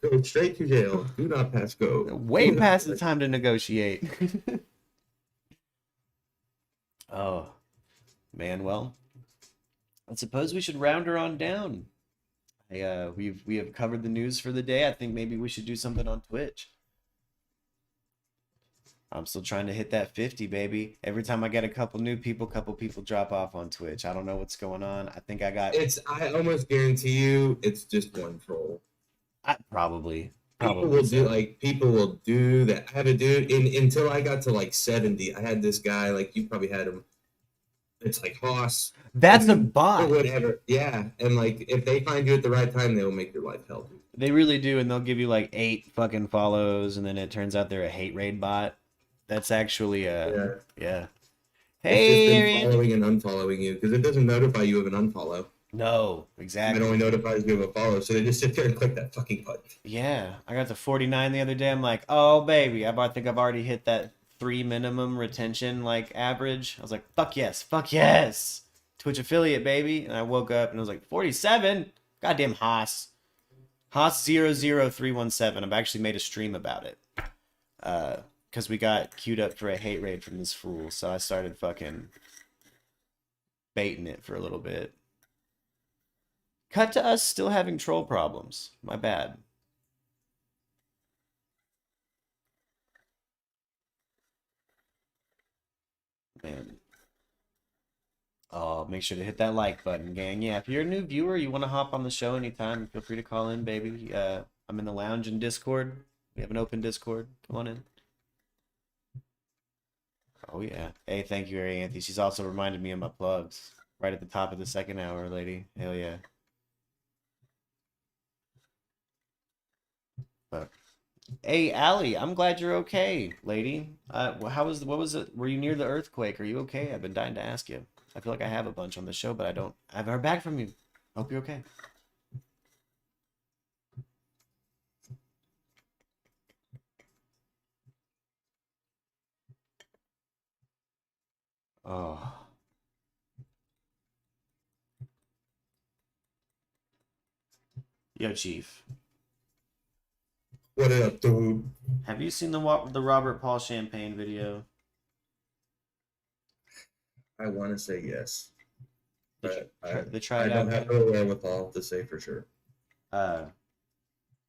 Go straight to jail. Do not pass go. Way past the time to negotiate. Oh, man. Well, I suppose we should round her on down. We have covered the news for the day. I think maybe we should do something on Twitch. I'm still trying to hit that 50, baby. Every time I get a couple people drop off on Twitch. I don't know what's going on. I think I got. I almost guarantee you, it's just one troll. Probably. People will do that. I had a dude until I got to like 70. I had this guy, like you probably had him. It's like Hoss. That's a bot. Or whatever. Yeah. And like if they find you at the right time, they will make your life hell. They really do, and they'll give you like 8 fucking follows, and then it turns out they're a hate raid bot. That's actually yeah. Hey, it's just been following and unfollowing you because it doesn't notify you of an unfollow. No, exactly. It only notifies you of a follow, so they just sit there and click that fucking button. Yeah, I got to 49 the other day. I'm like, oh baby, I think I've already hit that 3 minimum retention like average. I was like, fuck yes, Twitch affiliate baby. And I woke up and I was like, 47. Goddamn Haas 00317. I've actually made a stream about it. Because we got queued up for a hate raid from this fool, so I started fucking baiting it for a little bit. Cut to us still having troll problems. My bad. Man. Oh, make sure to hit that like button, gang. Yeah, if you're a new viewer, you want to hop on the show anytime, feel free to call in, baby. I'm in the lounge in Discord. We have an open Discord. Come on in. Oh, yeah. Hey, thank you, Arianthe. She's also reminded me of my plugs. Right at the top of the second hour, lady. Hell yeah. But, hey, Allie, I'm glad you're okay, lady. What was it? Were you near the earthquake? Are you okay? I've been dying to ask you. I feel like I have a bunch on the show, but I haven't heard back from you. Hope you're okay. Oh. Yo, Chief. What up, dude? Have you seen the Robert Paul Champagne video? I want to say yes, but Try I It don't Out have guy? the wherewithal to say for sure. You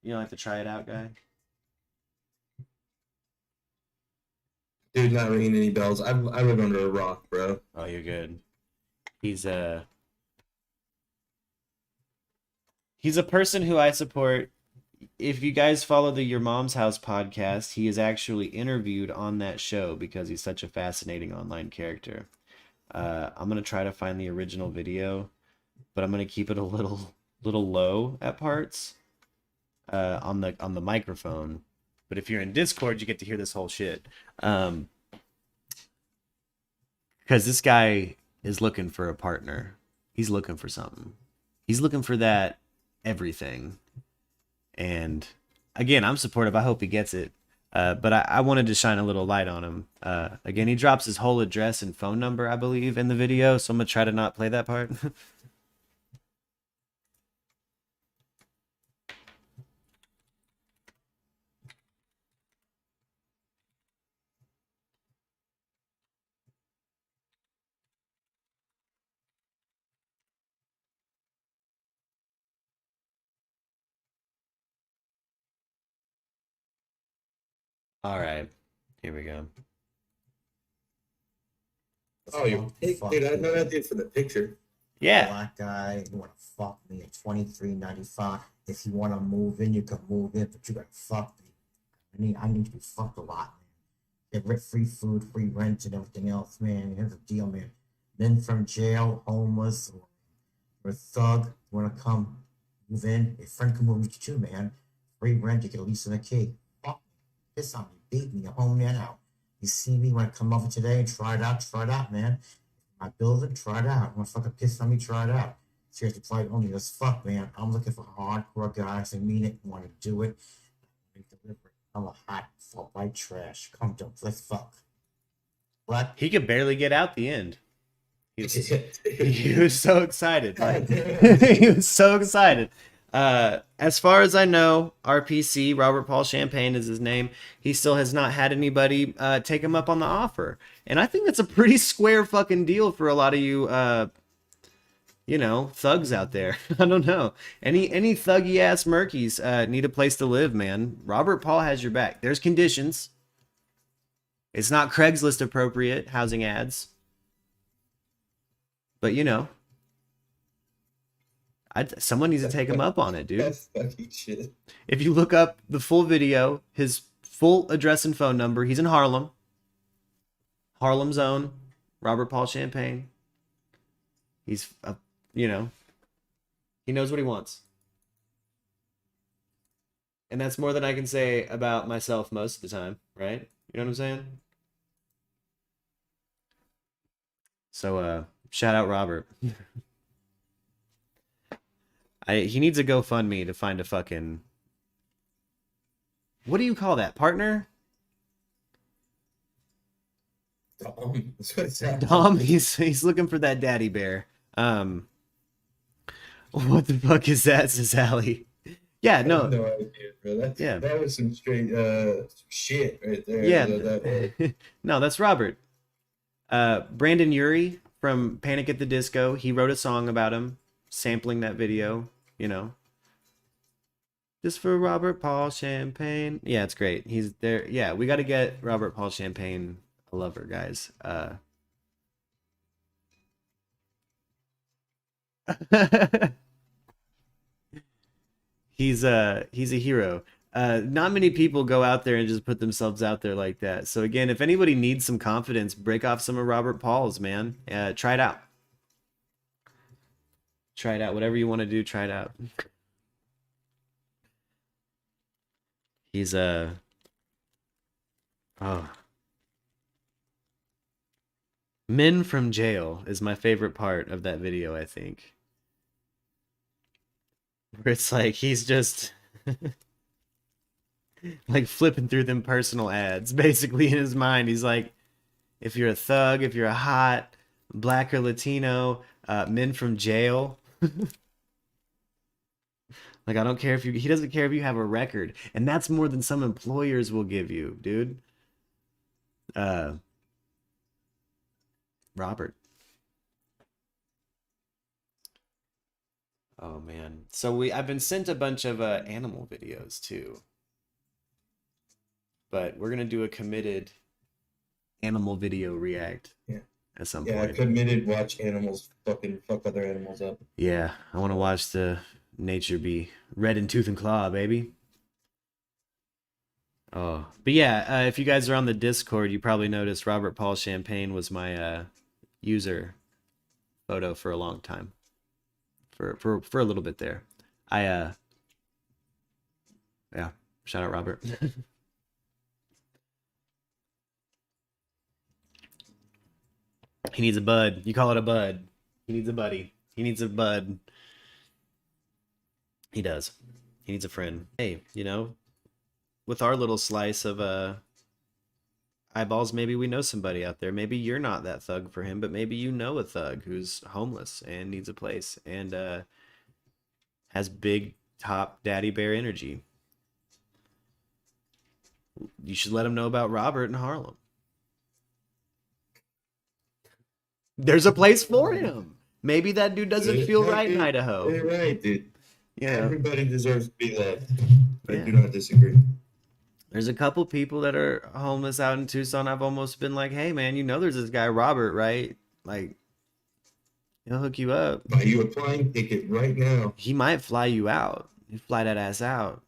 know, like the Try It Out guy? Dude, not ringing any bells. I live under a rock, bro. Oh, you're good. He's a person who I support. If you guys follow the Your Mom's House podcast, he is actually interviewed on that show because he's such a fascinating online character. I'm gonna try to find the original video, but I'm gonna keep it a little low at parts on the microphone. But if you're in Discord, you get to hear this whole shit. Because this guy is looking for a partner. He's looking for something. He's looking for that everything. And again, I'm supportive. I hope he gets it. But I wanted to shine a little light on him. Again, he drops his whole address and phone number, I believe, in the video. So I'm going to try to not play that part. All right. Here we go. Oh, you dude, I know that dude for the picture. Yeah. Black guy, you want to fuck me at $23.95. If you want to move in, you can move in, but you gotta fuck me. I need to be fucked a lot, man. Get free food, free rent, and everything else, man. Here's the deal, man. Men from jail, homeless, or a thug, you want to come move in? A friend can move with you too, man. Free rent, you get a lease and a key. Fuck me, piss on me, beat me, you're home man out. You see me when I come over today and try it out, man. My building, try it out. Want to fucking piss on me, try it out. Seriously, play only as fuck, man. I'm looking for hardcore guys that mean it, want to do it. I'm a hot for white trash. Come to let's fuck. What? He could barely get out the end. He was so excited. He was so excited. As far as I know, RPC, Robert Paul Champagne is his name. He still has not had anybody take him up on the offer. And I think that's a pretty square fucking deal for a lot of you, thugs out there. I don't know. Any thuggy ass murkies need a place to live, man. Robert Paul has your back. There's conditions. It's not Craigslist appropriate housing ads. But someone needs to take him up on it, dude. That's fucking shit. If you look up the full video, his full address and phone number, he's in Harlem. Harlem Zone, Robert Paul Champagne. He's, he knows what he wants. And that's more than I can say about myself most of the time, right? You know what I'm saying? So, shout out Robert. He needs a GoFundMe to find a fucking... What do you call that? Partner? Dom. That's what it sounds Dom, like. he's looking for that daddy bear. What the fuck is that, says Allie? Yeah, no. I have no idea, bro. That was some straight shit right there. Yeah. No, that's Robert. Brandon Urie from Panic at the Disco, he wrote a song about him, sampling that video, Just for Robert Paul Champagne. Yeah, it's great. He's there. Yeah, we got to get Robert Paul Champagne a lover, guys. He's a hero. Not many people go out there and just put themselves out there like that. So again, if anybody needs some confidence, break off some of Robert Paul's, man. Try it out. Try it out. Whatever you want to do, try it out. He's Men from Jail is my favorite part of that video, I think. Where it's like he's just like flipping through them personal ads. Basically in his mind, he's like, if you're a thug, if you're a hot black or Latino, men from jail. Like, I don't care if he doesn't care if you have a record. And that's more than some employers will give you, dude. Robert. Oh man. So I've been sent a bunch of animal videos too. But we're gonna do a committed animal video react. Yeah. At some Yeah, point. committed watch animals fucking fuck other animals up. Yeah, I want to watch the nature be red in tooth and claw, baby. Oh, but yeah, if you guys are on the Discord, you probably noticed Robert Paul Champagne was my user photo for a long time. For a little bit there. Yeah, shout out Robert. He needs a bud. You call it a bud. He needs a buddy. He needs a bud. He does. He needs a friend. Hey, you know, with our little slice of eyeballs, maybe we know somebody out there. Maybe you're not that thug for him, but maybe you know a thug who's homeless and needs a place and has big top daddy bear energy. You should let him know about Robert in Harlem. There's a place for him. Maybe that dude doesn't feel right in Idaho. You're right, dude. Yeah. Everybody deserves to be loved. I Yeah. do not disagree. There's a couple people that are homeless out in Tucson. I've almost been like, hey man, you know there's this guy Robert, right? Like, he'll hook you up. Buy you a plane ticket right now. He might fly you out. He'd fly that ass out.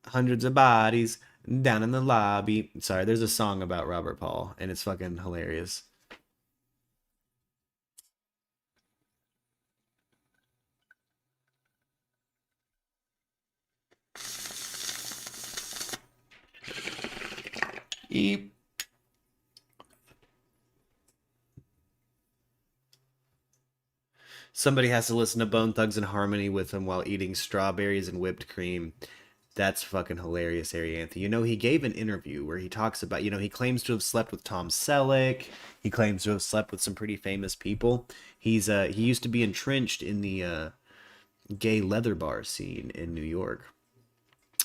Hundreds of bodies down in the lobby. Sorry, there's a song about Robert Paul, and it's fucking hilarious. Eep. Somebody has to listen to Bone Thugs and Harmony with him while eating strawberries and whipped cream. That's fucking hilarious, Arianthe. You know, he gave an interview where he talks about, you know, he claims to have slept with Tom Selleck. He claims to have slept with some pretty famous people. He used to be entrenched in the gay leather bar scene in New York.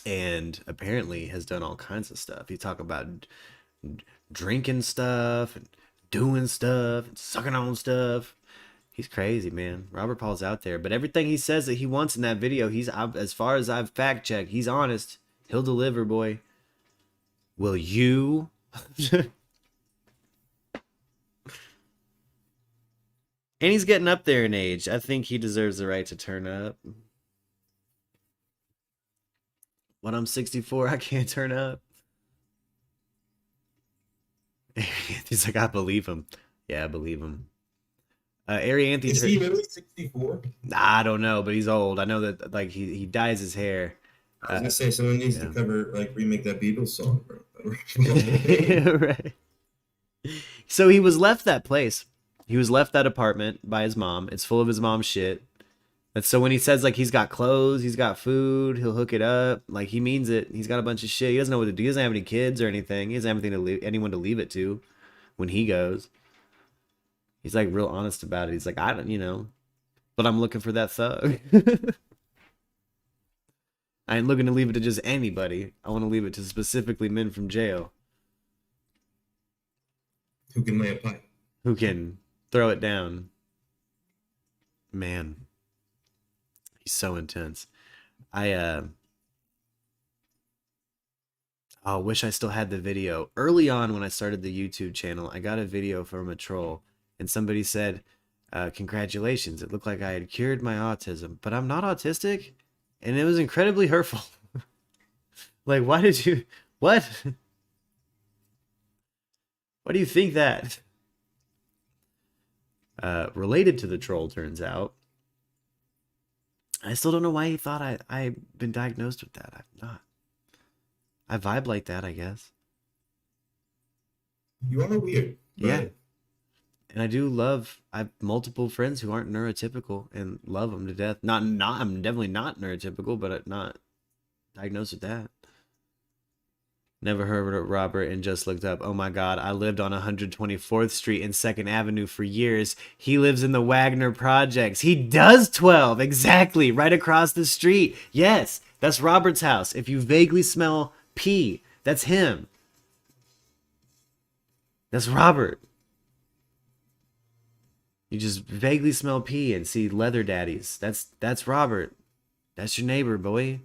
And apparently has done all kinds of stuff. He talk about drinking stuff and doing stuff and sucking on stuff. He's crazy, man. Robert Paul's out there. But everything he says that he wants in that video, as far as I've fact checked, he's honest. He'll deliver, boy. Will you? And he's getting up there in age. I think he deserves the right to turn up. When I'm 64, I can't turn up. He's like, I believe him. Yeah, I believe him. Arianthe. Is he really 64? I don't know, but he's old. I know that like he dyes his hair. I was gonna say someone needs to remake that Beatles song, bro. Right. So he was left that place. He was left that apartment by his mom. It's full of his mom's shit. And so when he says like he's got clothes, he's got food, he'll hook it up. Like he means it. He's got a bunch of shit. He doesn't know what to do. He doesn't have any kids or anything. He doesn't have anyone to leave it to when he goes. He's like real honest about it. He's like, I don't, you know, but I'm looking for that thug. I ain't looking to leave it to just anybody. I want to leave it to specifically men from jail. Who can lay a pipe? Who can throw it down. Man. He's so intense. I wish I still had the video. Early on when I started the YouTube channel, I got a video from a troll. And somebody said, congratulations, it looked like I had cured my autism, but I'm not autistic. And it was incredibly hurtful. Like, why did you, what? Why do you think that? Related to the troll, turns out. I still don't know why he thought I've been diagnosed with that. I'm not. I vibe like that, I guess. You are weird. Yeah. Right? And I do love, I have multiple friends who aren't neurotypical and love them to death. I'm definitely not neurotypical, but I'm not diagnosed with that. Never heard of Robert and just looked up. Oh my God, I lived on 124th Street and 2nd Avenue for years. He lives in the Wagner Projects. He does 12, exactly, right across the street. Yes, that's Robert's house. If you vaguely smell pee, that's him. That's Robert. You just vaguely smell pee and see leather daddies. That's Robert. That's your neighbor, boy.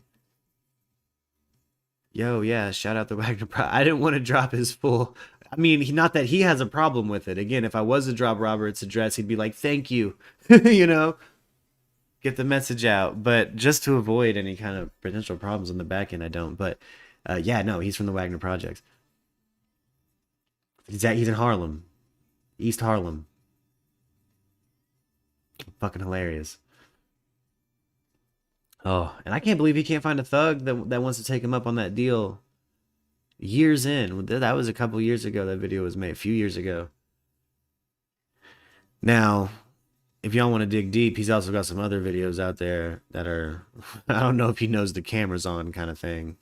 Yo, yeah, shout out the Wagner I didn't want to drop his full... I mean, not that he has a problem with it. Again, if I was to drop Robert's address, he'd be like, thank you. You know? Get the message out. But just to avoid any kind of potential problems on the back end, I don't. But, yeah, no, he's from the Wagner Projects. He's in Harlem. East Harlem. Fucking hilarious. Oh, and I can't believe he can't find a thug that wants to take him up on that deal. Years in. That was a couple years ago that video was made. A few years ago. Now, if y'all want to dig deep, he's also got some other videos out there that are... I don't know if he knows the camera's on kind of thing.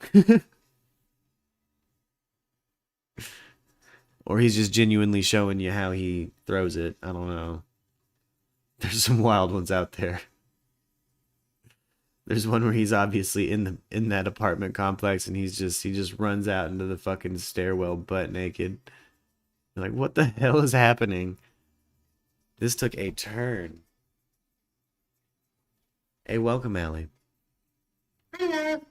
Or he's just genuinely showing you how he throws it. I don't know. There's some wild ones out there. There's one where he's obviously in that apartment complex and he just runs out into the fucking stairwell butt naked. You're like, what the hell is happening? This took a turn. Hey, welcome, Allie. Hello.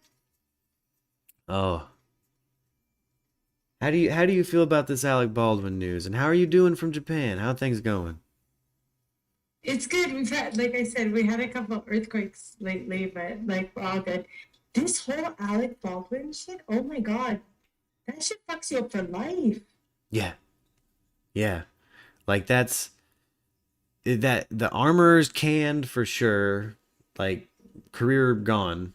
Oh. How do you feel about this Alec Baldwin news? And how are you doing from Japan? How are things going? It's good. We've had, like I said, we had a couple of earthquakes lately, but like we're all good. This whole Alec Baldwin shit, oh my God. That shit fucks you up for life. Yeah. Yeah. Like that the armor's canned for sure. Like career gone.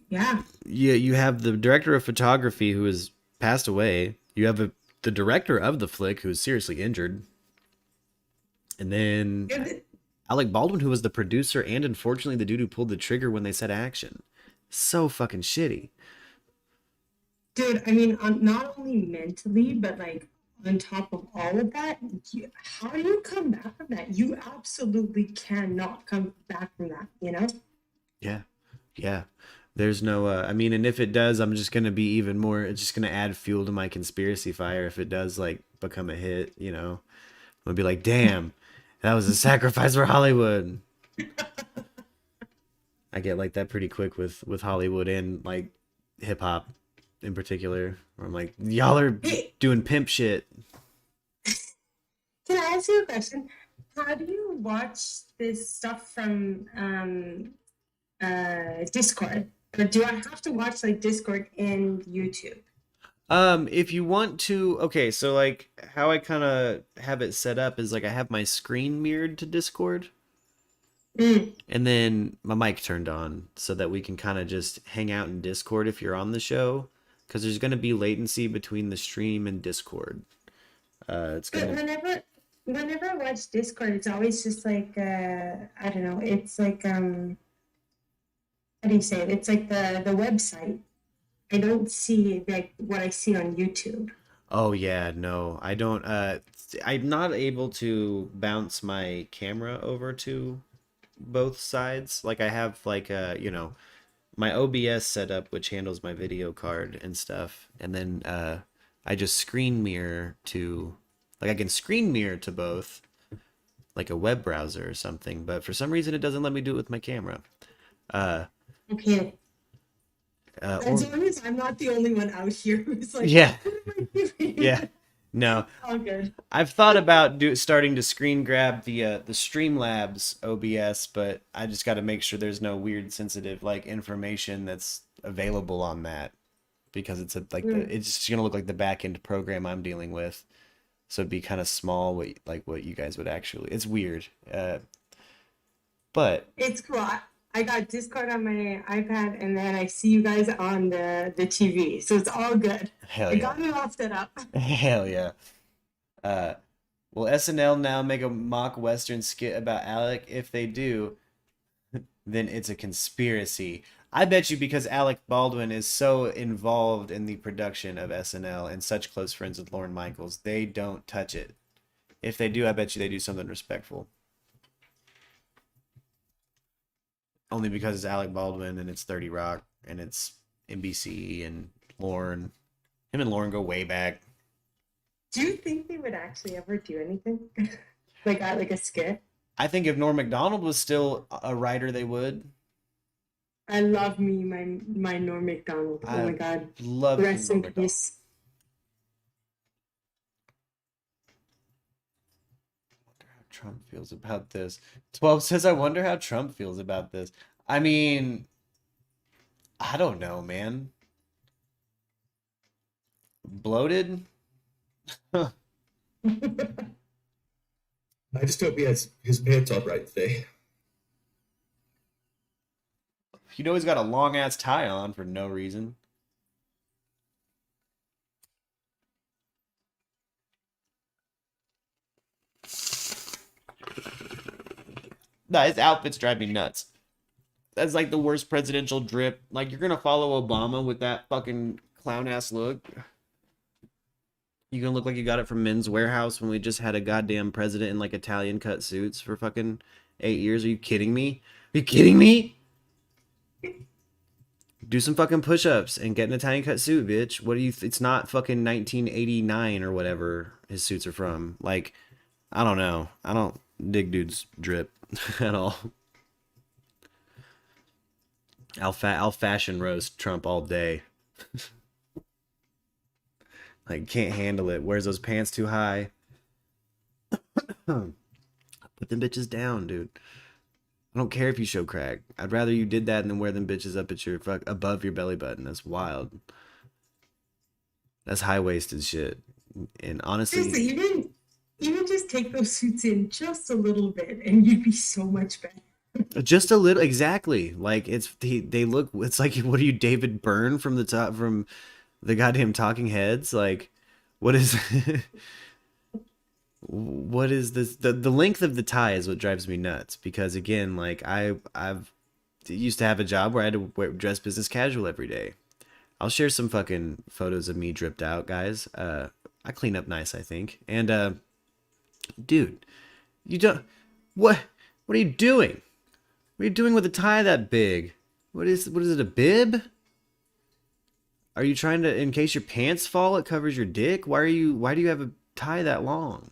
Yeah. You have the director of photography who has passed away. You have the director of the flick who is seriously injured. And then Alec Baldwin, who was the producer and unfortunately the dude who pulled the trigger when they said action. So fucking shitty. Dude, I mean, not only mentally, but like on top of all of that, how do you come back from that? You absolutely cannot come back from that, you know? Yeah. Yeah. There's no, I mean, and if it does, I'm just going to be even more, it's just going to add fuel to my conspiracy fire if it does, like, become a hit, you know? I'm going to be like, damn, that was a sacrifice for Hollywood. I get like that pretty quick with Hollywood and, like, hip-hop in particular. Where I'm like, y'all are doing pimp shit. Can I ask you a question? How do you watch this stuff from Discord? Or do I have to watch like Discord and YouTube? If you want to, okay, so like how I kind of have it set up is like I have my screen mirrored to Discord. And then my mic turned on so that we can kind of just hang out in Discord if you're on the show, because there's going to be latency between the stream and Discord. It's But gonna... whenever I watch Discord, it's always just like I don't know. It's like how do you say it? It's like the website. I don't see like what I see on YouTube. Oh yeah, no, I don't. I'm not able to bounce my camera over to both sides. Like I have like you know, my OBS setup, which handles my video card and stuff, and then I just screen mirror to, like I can screen mirror to both, like a web browser or something. But for some reason, it doesn't let me do it with my camera. Okay. As long as I'm not the only one out here who's like, yeah, what am I doing? yeah, no. All good. I've thought about starting to screen grab the Streamlabs OBS, but I just got to make sure there's no weird sensitive like information that's available on that, because it's it's just gonna look like the back end program I'm dealing with, so it'd be kind of small. What you guys would actually, it's weird, but It's cool. I got Discord on my iPad, and then I see you guys on the TV, so it's all good. Hell I yeah. got it all set up. Hell yeah. Will SNL now make a mock Western skit about Alec? If they do, then it's a conspiracy. I bet you because Alec Baldwin is so involved in the production of SNL and such close friends with Lorne Michaels, they don't touch it. If they do, I bet you they do something respectful. Only because it's Alec Baldwin and it's 30 Rock and it's NBC and Lorne. Him and Lorne go way back. Do you think they would actually ever do anything like a skit? I think if Norm Macdonald was still a writer, they would. I love me my Norm Macdonald. Oh my god. Love Rest in peace. Trump feels about this. 12 says, I wonder how Trump feels about this. I mean, I don't know, man. Bloated? I just hope he has his pants on right today. You know he's got a long-ass tie on for no reason. Nah, his outfits drive me nuts. That's like the worst presidential drip. Like, you're gonna follow Obama with that fucking clown-ass look? You gonna look like you got it from Men's Warehouse when we just had a goddamn president in like Italian cut suits for fucking 8 years? Are you kidding me? Are you kidding me? Do some fucking push-ups and get an Italian cut suit, bitch. What do you? It's not fucking 1989 or whatever his suits are from. Like, I don't know. I don't dig dude's drip at all. I'll fashion roast Trump all day. Like, can't handle it. Wears those pants too high. Put them bitches down, dude. I don't care if you show crack. I'd rather you did that than wear them bitches up at your above your belly button. That's wild. That's high-waisted shit. And honestly, seriously, even just take those suits in just a little bit, and you'd be so much better. just a little, exactly. Like they look. It's like, what are you, David Byrne from the goddamn Talking Heads? Like, what is? What is this? The length of the tie is what drives me nuts, because again, like I've used to have a job where I had to dress business casual every day. I'll share some fucking photos of me dripped out, guys. I clean up nice, I think. And dude, you don't what are you doing? What are you doing with a tie that big? What is it, a bib? Are you trying to, in case your pants fall, it covers your dick? Why do you have a tie that long?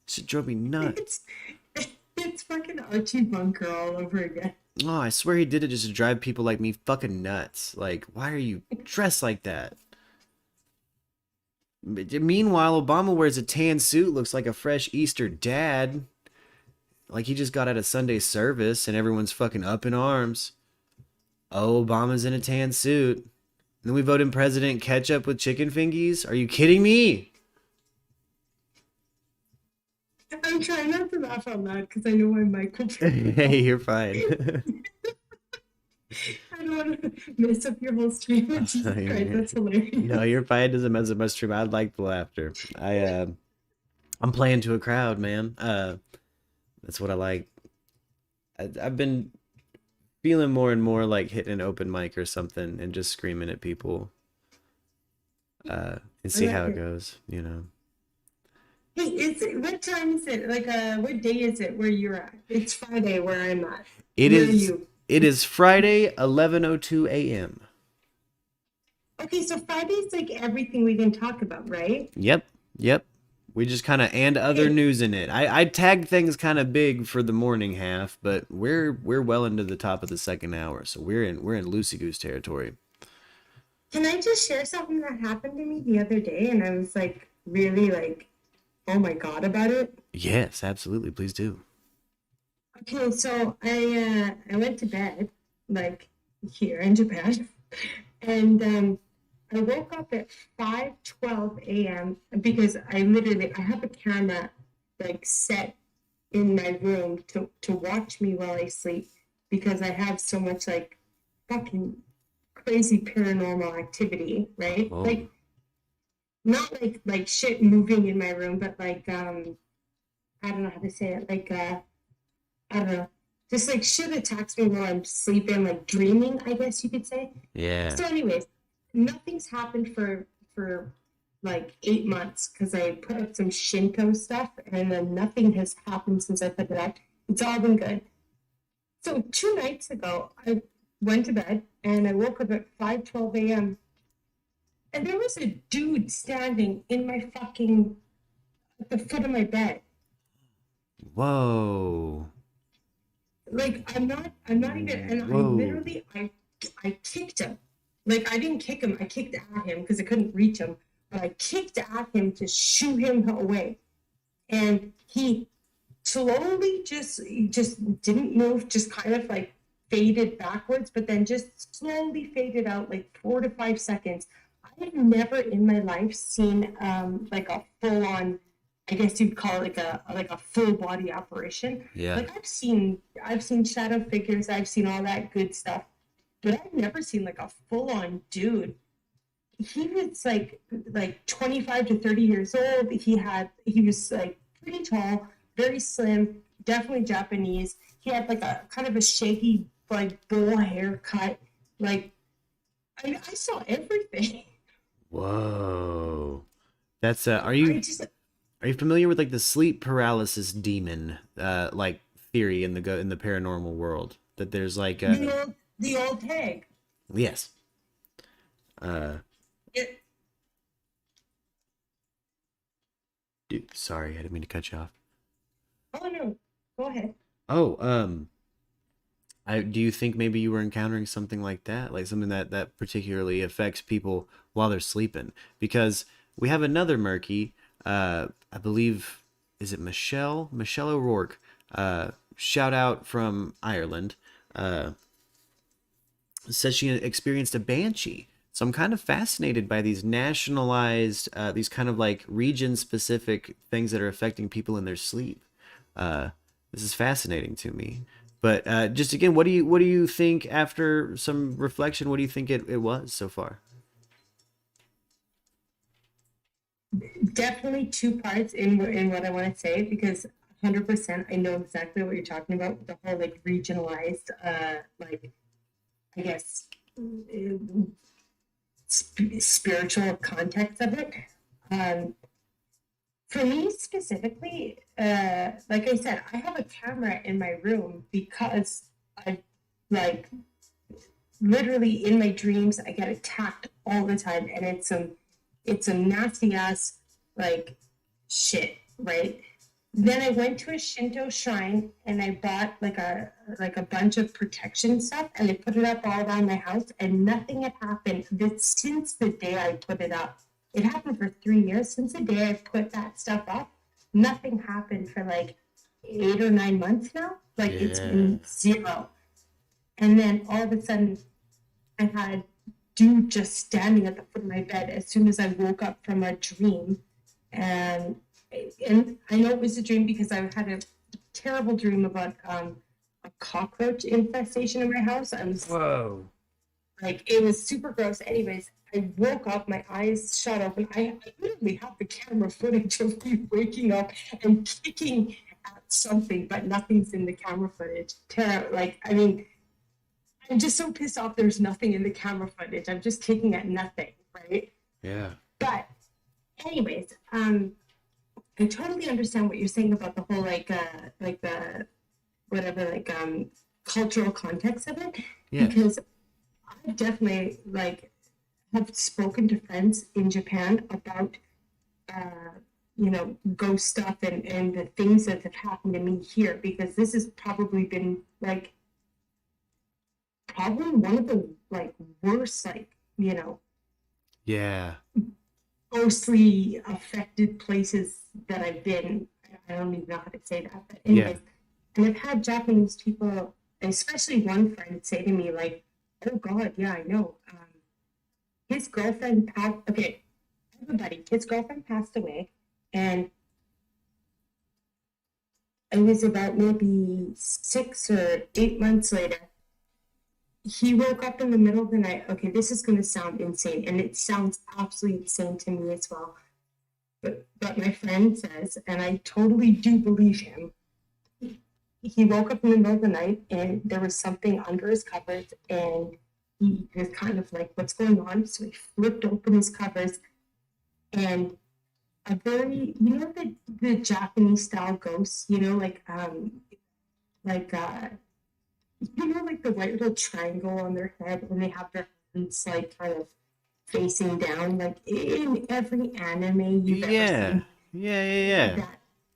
Shit drove me nuts. It's fucking Archie Bunker all over again. Oh, I swear he did it just to drive people like me fucking nuts. Like, why are you dressed like that? Meanwhile, Obama wears a tan suit, looks like a fresh Easter dad. Like he just got out of Sunday service and everyone's fucking up in arms. Oh, Obama's in a tan suit. And then we vote in President Ketchup with chicken fingies? Are you kidding me? I'm trying not to laugh out loud because I know my mic will turn. Hey, you're fine. I don't want to mess up your whole stream. Jesus Christ, that's hilarious. No, you're fine. It doesn't mess up my stream. I like the laughter. I'm playing to a crowd, man. That's what I like. I've been feeling more and more like hitting an open mic or something and just screaming at people. And see how it goes, you know. Hey, what time is it? Like, what day is it where you're at? It's Friday where I'm at. It Where is. are you? It is Friday, 11:02 a.m. Okay, so Friday's like everything we can talk about, right? Yep. We just kind of and other news in it. I tagged things kind of big for the morning half, but we're well into the top of the second hour, so we're in loosey goose territory. Can I just share something that happened to me the other day, and I was like really like, oh my god about it? Yes, absolutely. Please do. Okay, so I went to bed like here in Japan, and I woke up at 5:12 a.m. because I have a camera like set in my room to watch me while I sleep, because I have so much like fucking crazy paranormal activity, right? Oh. Like not like shit moving in my room, but like I don't know how to say it, like I don't know, just like shit attacks me while I'm sleeping, like dreaming, I guess you could say. Yeah. So anyways, nothing's happened for like 8 months because I put up some Shinto stuff, and then nothing has happened since I put it up. It's all been good. So 2 nights ago, I went to bed and I woke up at 5:12 a.m. and there was a dude standing in my fucking at the foot of my bed. Whoa. Like I'm not even, and Whoa. I kicked him. Like I didn't kick him, I kicked at him because I couldn't reach him. But I kicked at him to shoo him away. And he slowly just didn't move, just kind of like faded backwards, but then just slowly faded out like 4 to 5 seconds. I have never in my life seen like a full on, I guess you'd call it like a full body apparition. Yeah. Like I've seen shadow figures, I've seen all that good stuff, but I've never seen like a full on dude. He was like 25 to 30 years old. He was like pretty tall, very slim, definitely Japanese. He had like a kind of a shaggy like bowl haircut. Like I saw everything. Whoa. That's are you familiar with like the sleep paralysis demon like theory in the paranormal world, that there's like the old tag. Yes. Dude, sorry, I didn't mean to cut you off. Oh no, go ahead. Oh, do you think maybe you were encountering something like that, like something that particularly affects people while they're sleeping? Because we have another Murky, I believe, is it Michelle O'Rourke? Shout out from Ireland. Says she experienced a banshee. So I'm kind of fascinated by these nationalized, these kind of like region-specific things that are affecting people in their sleep. This is fascinating to me. But just again, what do you think after some reflection? What do you think it was so far? Definitely 2 parts in what I want to say, because 100% I know exactly what you're talking about with the whole like regionalized, like I guess spiritual context of it. For me specifically, like I said, I have a camera in my room because I like literally in my dreams I get attacked all the time, and it's a nasty ass like shit, right? Then I went to a Shinto shrine and I bought like a bunch of protection stuff, and I put it up all around my house, and nothing had happened since the day I put it up. It happened for 3 years. Since the day I put that stuff up, nothing happened for like 8 or 9 months now. Like it's been zero. And then all of a sudden I had dude just standing at the foot of my bed as soon as I woke up from a dream. And I know it was a dream because I had a terrible dream about a cockroach infestation in my house. I was like, it was super gross. Anyways, I woke up, my eyes shut open. I literally have the camera footage of me waking up and kicking at something, but nothing's in the camera footage. Like, I mean, I'm just so pissed off there's nothing in the camera footage. I'm just kicking at nothing, right? Yeah. But anyways, I totally understand what you're saying about the whole like the whatever like cultural context of it. Yeah. Because I definitely like have spoken to friends in Japan about ghost stuff and the things that have happened to me here, because this has probably been like probably one of the like worst Yeah. ghostly affected places that I've been. I don't even know how to say that, but anyways. And I've had Japanese people, especially one friend, say to me like, "Oh God, yeah, I know. His girlfriend passed. Okay, everybody, his girlfriend passed away, and it was about maybe 6 or 8 months later. He woke up in the middle of the night. Okay, this is going to sound insane, and it sounds absolutely insane to me as well. But my friend says, and I totally do believe him, he woke up in the middle of the night and there was something under his covers, and he was kind of like, what's going on? So he flipped open his covers, and a very, the Japanese style ghosts, like like the white little triangle on their head, and they have their hands like kind of facing down, like in every anime you've ever seen. Yeah.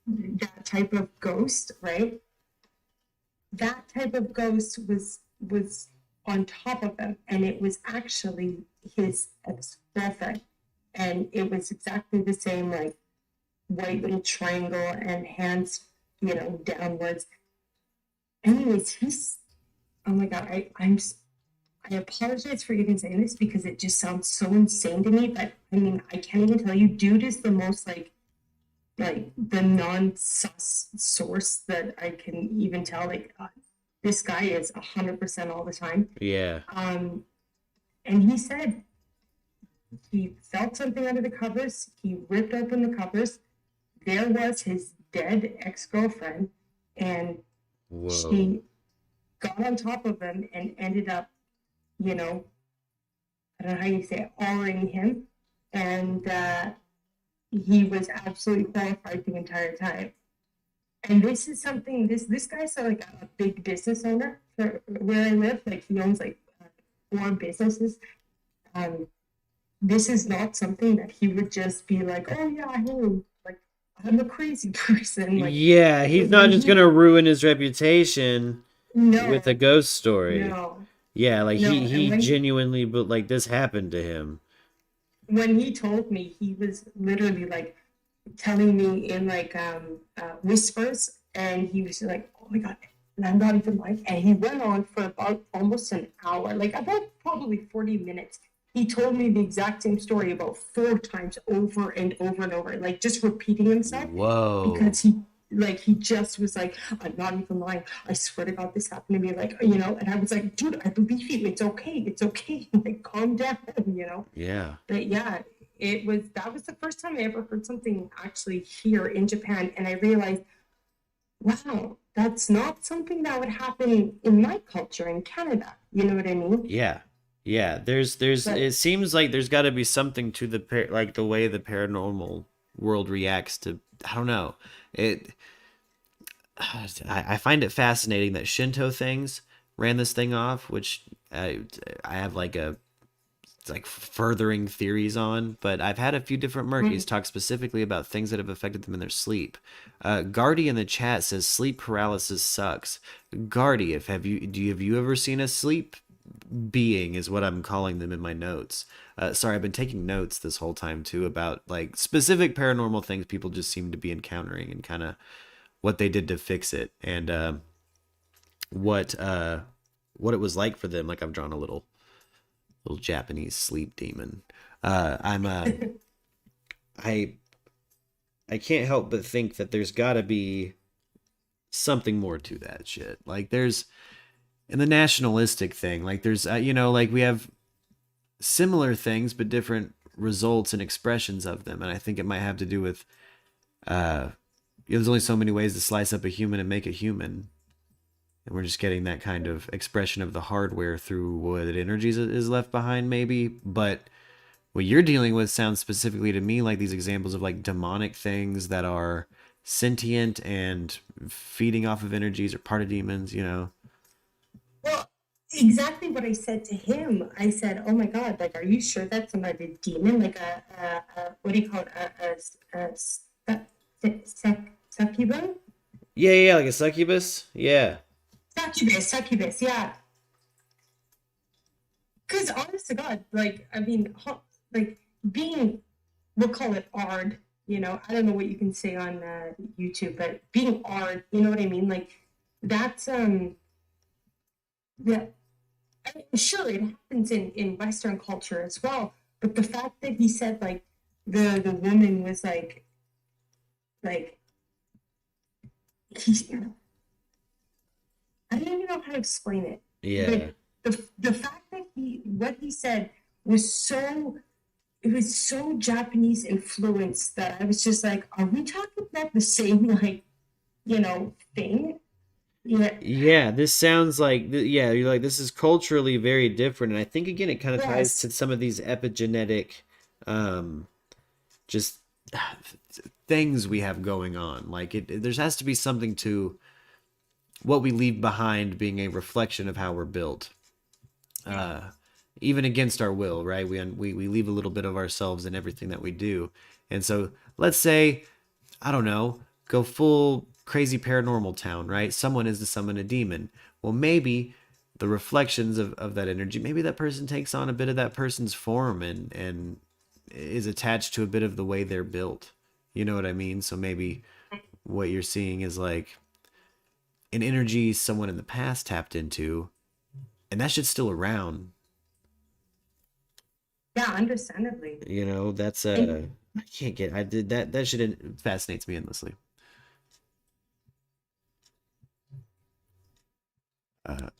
That type of ghost, right? That type of ghost was on top of him, and it was actually his ex-girlfriend, and it was exactly the same, like white little triangle and hands, downwards. Anyways, oh my god, I apologize for even saying this because it just sounds so insane to me, but I mean, I can't even tell you, dude is the most like the non-sus source that I can even tell. Like, this guy is 100% all the time. Yeah. And he said he felt something under the covers. He ripped open the covers. There was his dead ex-girlfriend, and she got on top of him and ended up, I don't know how you say it, awing him, and he was absolutely horrified the entire time. And this is something, this guy's like a big business owner for where I live. Like, he owns like 4 businesses. This is not something that he would just be like, oh yeah, hey, like, I'm a crazy person. Like, yeah, he's not just gonna ruin his reputation with a ghost story. No. Yeah, like No, he genuinely, but like this happened to him. When he told me, he was literally like telling me in like whispers, and he was like, oh my god, and I'm not even lying. And he went on for about almost an hour, like about probably 40 minutes. He told me the exact same story about 4 times over and over and over, like just repeating himself. Whoa. Because he just was like, I'm not even lying. I swear to God, this happened to me. Like, and I was like, dude, I believe you. It's okay. Like, calm down, Yeah. But yeah, that was the first time I ever heard something actually here in Japan. And I realized, wow, that's not something that would happen in my culture in Canada. You know what I mean? Yeah. Yeah. There's it seems like there's got to be something to the way the paranormal world reacts to, I don't know. I find it fascinating that Shinto things ran this thing off, which I have like furthering theories on, but I've had a few different Murkies talk specifically about things that have affected them in their sleep. Gardy in the chat says sleep paralysis sucks. Gardy, have you ever seen a sleep being, is what I'm calling them in my notes. Sorry, I've been taking notes this whole time too about like specific paranormal things people just seem to be encountering and kind of what they did to fix it, and what it was like for them. Like, I've drawn a little Japanese sleep demon. I can't help but think that there's got to be something more to that shit. Like, there's in the nationalistic thing, like there's like we have similar things but different results and expressions of them, and I think it might have to do with there's only so many ways to slice up a human and make it human, and we're just getting that kind of expression of the hardware through what energies is left behind, maybe. But what you're dealing with sounds specifically to me like these examples of like demonic things that are sentient and feeding off of energies or part of demons, Well, exactly what I said to him. I said, oh my god, like, are you sure that's not a demon? Like what do you call it? Succubus? Yeah, like a succubus. Yeah. Succubus, yeah. Because honest to God, like, I mean, like, being, we'll call it ard, I don't know what you can say on YouTube, but being ard, you know what I mean? Like, that's, yeah, I mean, sure, it happens in Western culture as well, but the fact that he said, like, the woman was, like, I don't even know how to explain it. Yeah. But the fact that what he said was so Japanese influenced that I was just like, are we talking about the same, like, thing? Yeah, this sounds like yeah, you're like this is culturally very different, and I think again it kind of ties Yes. to some of these epigenetic, just things we have going on. Like there has to be something to what we leave behind being a reflection of how we're built. Even against our will, right? We leave a little bit of ourselves in everything that we do. And so let's say, I don't know, go full crazy paranormal town, right? Someone is to summon a demon. Well, maybe the reflections of that energy, maybe that person takes on a bit of that person's form and is attached to a bit of the way they're built. You know what I mean? So maybe what you're seeing is like an energy someone in the past tapped into, and that shit's still around. Yeah, understandably. You know, that's I can't get I did that shit fascinates me endlessly.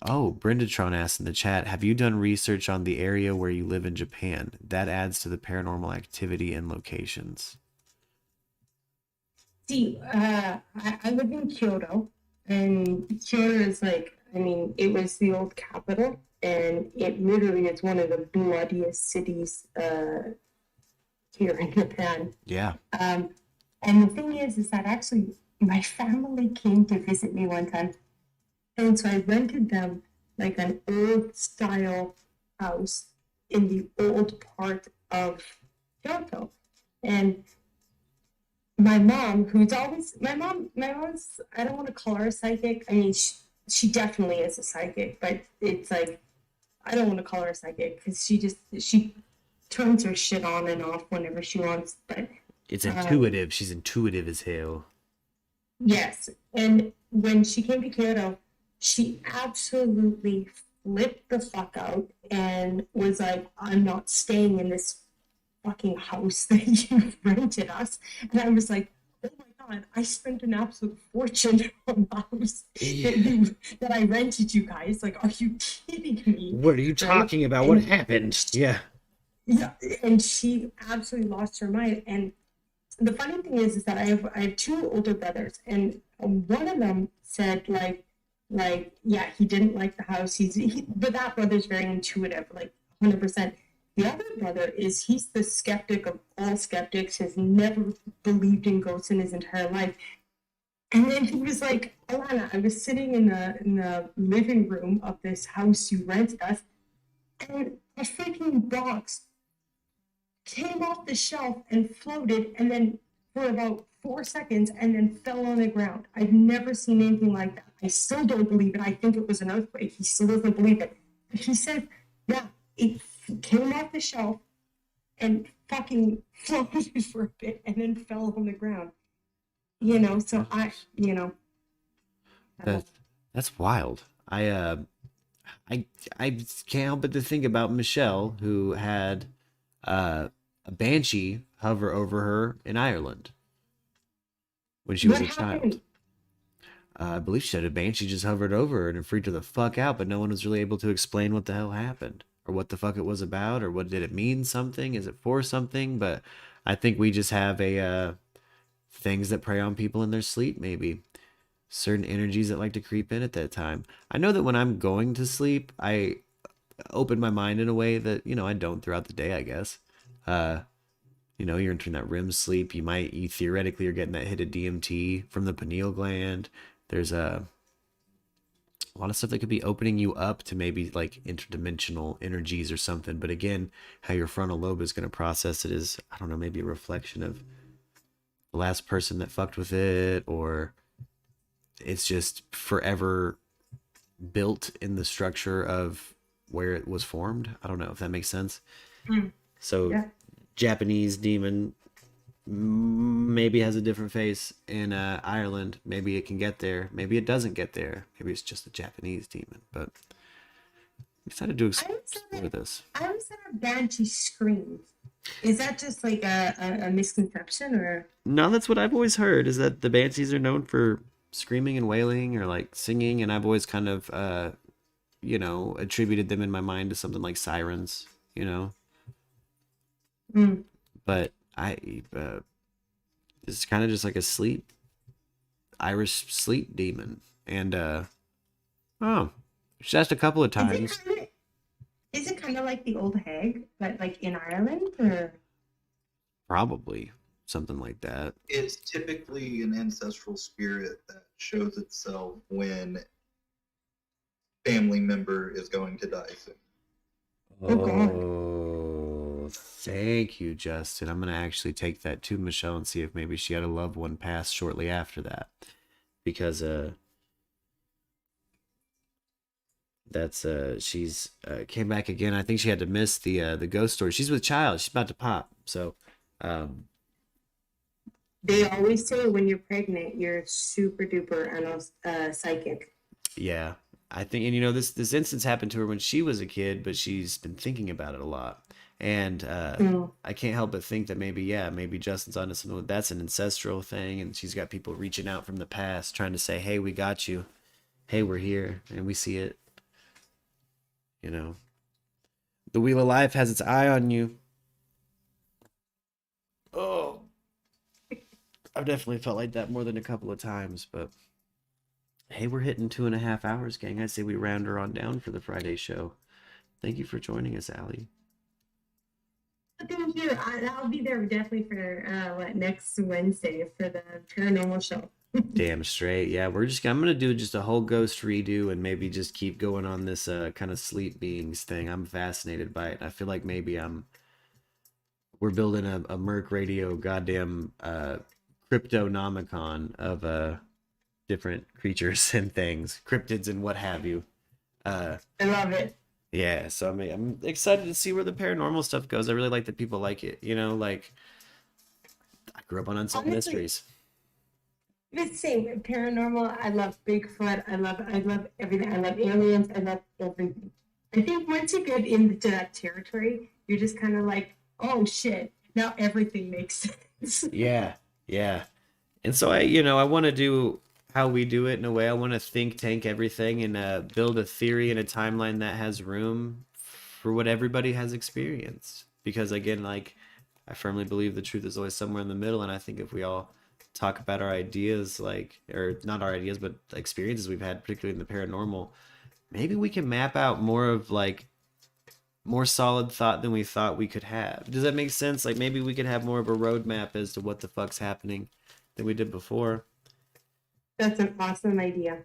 Brendatron asked in the chat, have you done research on the area where you live in Japan? That adds to the paranormal activity and locations. See, I live in Kyoto, and Kyoto is like, I mean, it was the old capital, and it literally is one of the bloodiest cities here in Japan. Yeah. And the thing is that actually my family came to visit me one time, and so I rented them like an old style house in the old part of Kyoto, and my mom, mom's, I don't want to call her a psychic. I mean, she definitely is a psychic, but it's like, I don't want to call her a psychic because she turns her shit on and off whenever she wants. But it's intuitive. She's intuitive as hell. Yes. And when she came to Kyoto, she absolutely flipped the fuck out and was like, I'm not staying in this fucking house that you rented us. And I was like, oh my god, I spent an absolute fortune on the house that I rented you guys. Like, are you kidding me? What are you talking about? What happened? Yeah. Yeah, and she absolutely lost her mind. And the funny thing is that I have two older brothers, and one of them said like yeah, he didn't like the house. But that brother's very intuitive, like 100%. The other brother he's the skeptic of all skeptics, has never believed in ghosts in his entire life. And then he was like, Alana, I was sitting in the living room of this house you rented us, and a freaking box came off the shelf and floated, and then for about 4 seconds, and then fell on the ground. I've never seen anything like that. I still don't believe it. I think it was an earthquake. He still doesn't believe it. But he said, yeah, it came off the shelf and fucking floated for a bit and then fell on the ground. You know, so That's wild. I can't help but to think about Michelle, who had a banshee hover over her in Ireland when she was a child. I believe she said a banshee just hovered over her and it freaked her the fuck out, but no one was really able to explain what the hell happened or what the fuck it was about or what did it mean something? Is it for something? But I think we just have things that prey on people in their sleep, maybe. Certain energies that like to creep in at that time. I know that when I'm going to sleep, I open my mind in a way that, I don't throughout the day, I guess. You're entering that REM sleep. You theoretically are getting that hit of DMT from the pineal gland. There's a lot of stuff that could be opening you up to maybe like interdimensional energies or something. But again, how your frontal lobe is going to process it is, I don't know, maybe a reflection of the last person that fucked with it, or it's just forever built in the structure of where it was formed. I don't know if that makes sense. So yeah. Japanese demon maybe has a different face in Ireland. Maybe it can get there. Maybe it doesn't get there. Maybe it's just a Japanese demon. But I'm excited to explore this. I always said a banshee screams. Is that just like a misconception, or? No, that's what I've always heard, is that the banshees are known for screaming and wailing or like singing, and I've always kind of attributed them in my mind to something like sirens, but it's kind of just like a Irish sleep demon, and Oh, she's asked a couple of times. Is it kind of like the old hag, but like in Ireland, or? Probably something like that. It's typically an ancestral spirit that shows itself when family member is going to die soon. Oh, thank you, Justin. I'm gonna actually take that to Michelle and see if maybe she had a loved one pass shortly after that, because that's she's came back again. I think she had to miss the ghost story. She's with child. She's about to pop. So, They always say when you're pregnant, you're super duper psychic. yeah, I think, and this instance happened to her when she was a kid, but she's been thinking about it a lot. And I can't help but think that maybe Justin's onto something. That's an ancestral thing, and she's got people reaching out from the past, trying to say, "Hey, we got you. Hey, we're here, and we see it." The wheel of life has its eye on you. Oh, I've definitely felt like that more than a couple of times, but hey, we're hitting 2.5 hours, gang. I say we round her on down for the Friday show. Thank you for joining us, Allie. Thank you. I'll be there definitely for next Wednesday for the paranormal show. Damn straight. Yeah, I'm gonna do just a whole ghost redo and maybe just keep going on this kind of sleep beings thing. I'm fascinated by it. I feel like maybe we're building a MURKradio goddamn cryptonomicon of different creatures and things, cryptids and what have you. I love it. Yeah, so I'm excited to see where the paranormal stuff goes. I really like that people like it. Like I grew up on Unsolved Mysteries. The same paranormal. I love Bigfoot. I love everything. I love aliens. I love everything. I think once you get into that territory, you're just kind of like, oh shit, now everything makes sense. Yeah. And so I want to do how we do it in a way. I want to think tank everything and build a theory and a timeline that has room for what everybody has experienced. Because again, like I firmly believe the truth is always somewhere in the middle. And I think if we all talk about our ideas, or not our ideas, but experiences we've had, particularly in the paranormal, maybe we can map out more of more solid thought than we thought we could have. Does that make sense? Like maybe we could have more of a roadmap as to what the fuck's happening than we did before. That's an awesome idea.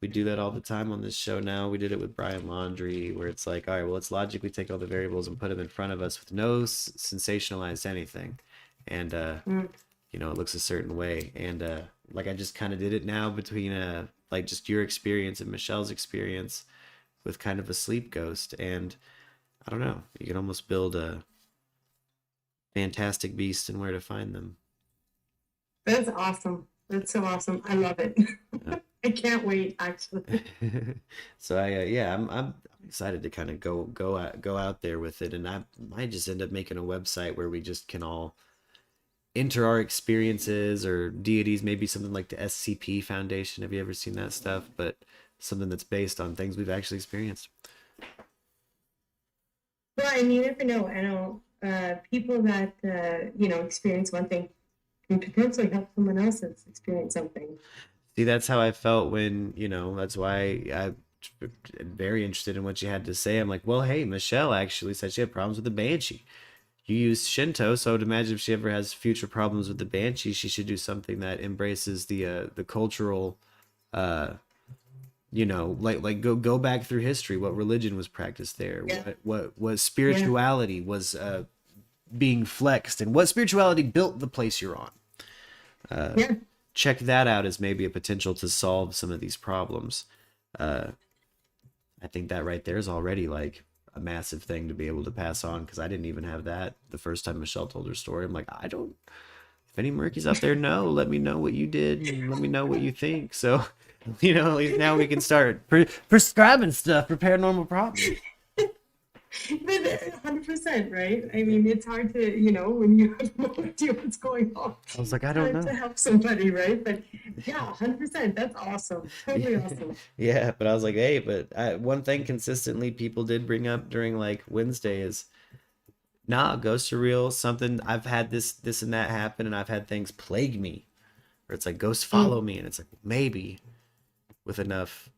We do that all the time on this show now. We did it with Brian Laundrie, where it's like, all right, well, let's logically take all the variables and put them in front of us with no sensationalize anything. And, it looks a certain way. And I just kind of did it now between just your experience and Michelle's experience with kind of a sleep ghost. And I don't know, you can almost build a fantastic beast and where to find them. That's awesome. That's so awesome. I love it. I can't wait, actually. So I'm excited to kind of go out there with it, and I might just end up making a website where we just can all enter our experiences or deities, maybe something like the SCP Foundation. Have you ever seen that stuff? But something that's based on things we've actually experienced. Well, and you never know. I know people that experience one thing can potentially help someone else that's experienced something. See, that's how I felt when, that's why I'm very interested in what you had to say. I'm like, well, hey, Michelle actually said she had problems with the Banshee. You use Shinto, so I would imagine if she ever has future problems with the Banshee, she should do something that embraces the cultural, go back through history, what religion was practiced there, what spirituality was being flexed, and what spirituality built the place you're on. Check that out as maybe a potential to solve some of these problems. I think that right there is already a massive thing to be able to pass on, because I didn't even have that the first time Michelle told her story. I'm like, if any Murkies out there know, let me know what you did and let me know what you think. So, at least now we can start prescribing stuff for paranormal problems. But 100%, right? I mean, it's hard to, when you have no idea what's going on. I was like, I don't know. To help somebody, right? But yeah, 100%. That's awesome. Totally awesome. Yeah, but I was like, hey, but one thing consistently people did bring up during Wednesday is, ghosts are real. Something, I've had this and that happen, and I've had things plague me. Or it's like, ghosts follow me. And it's like, maybe with enough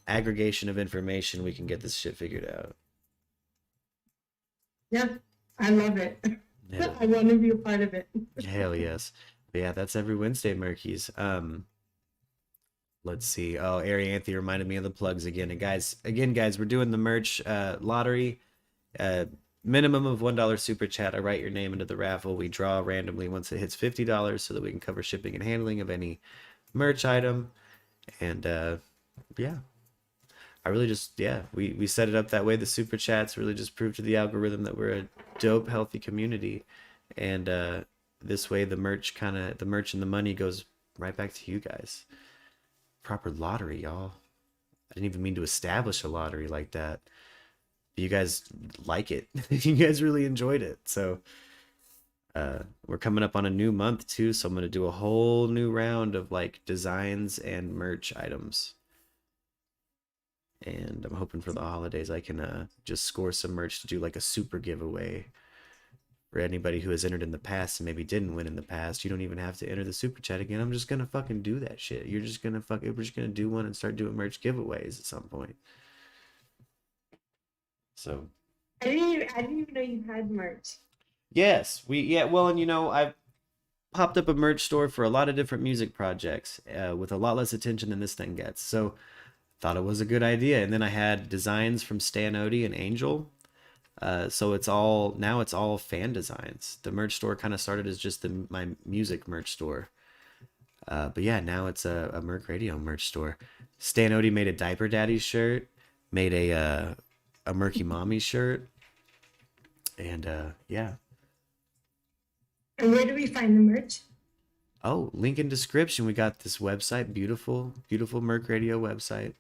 aggregation of information, we can get this shit figured out. Yeah, I love it. Yeah. I want to be a part of it. Hell yes. But yeah, that's every Wednesday, Murkies. Let's see. Oh, Ari Anthony reminded me of the plugs again. And guys, we're doing the merch lottery. Minimum of $1 super chat. I write your name into the raffle. We draw randomly once it hits $50 so that we can cover shipping and handling of any merch item. And yeah. I really just, we set it up that way. The super chats really just prove to the algorithm that we're a dope, healthy community. And this way the merch and the money goes right back to you guys. Proper lottery, y'all. I didn't even mean to establish a lottery like that. You guys like it. You guys really enjoyed it. So we're coming up on a new month too. So I'm going to do a whole new round of like designs and merch items. And I'm hoping for the holidays I can just score some merch to do like a super giveaway for anybody who has entered in the past and maybe didn't win in the past. You don't even have to enter the super chat again. I'm just gonna fucking do that shit. We're just gonna do one and start doing merch giveaways at some point. So I didn't even know you had merch. yes, well, and I've popped up a merch store for a lot of different music projects with a lot less attention than this thing gets. So thought it was a good idea. And then I had designs from Stan Odie and Angel. So it's all fan designs. The merch store kind of started as just my music merch store. But yeah, now it's a MURKradio merch store. Stan Odie made a Diaper Daddy shirt, made a Murky Mommy shirt. And yeah. And where do we find the merch? Oh, link in description. We got this website, beautiful MURKradio website.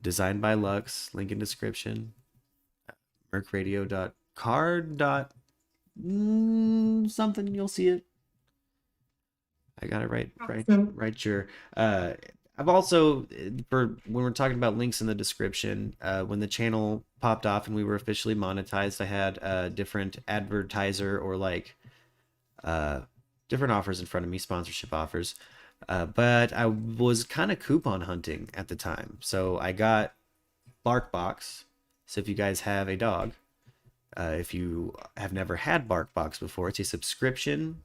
Designed by Lux, link in description. MURKradio.card. Something, you'll see it. I got it right. Awesome. Right sure. I've also, for when we're talking about links in the description, when the channel popped off and we were officially monetized, I had different advertiser or like different offers in front of me, sponsorship offers. But I was kind of coupon hunting at the time. So I got BARKBOX. So if you guys have a dog, if you have never had BARKBOX before, it's a subscription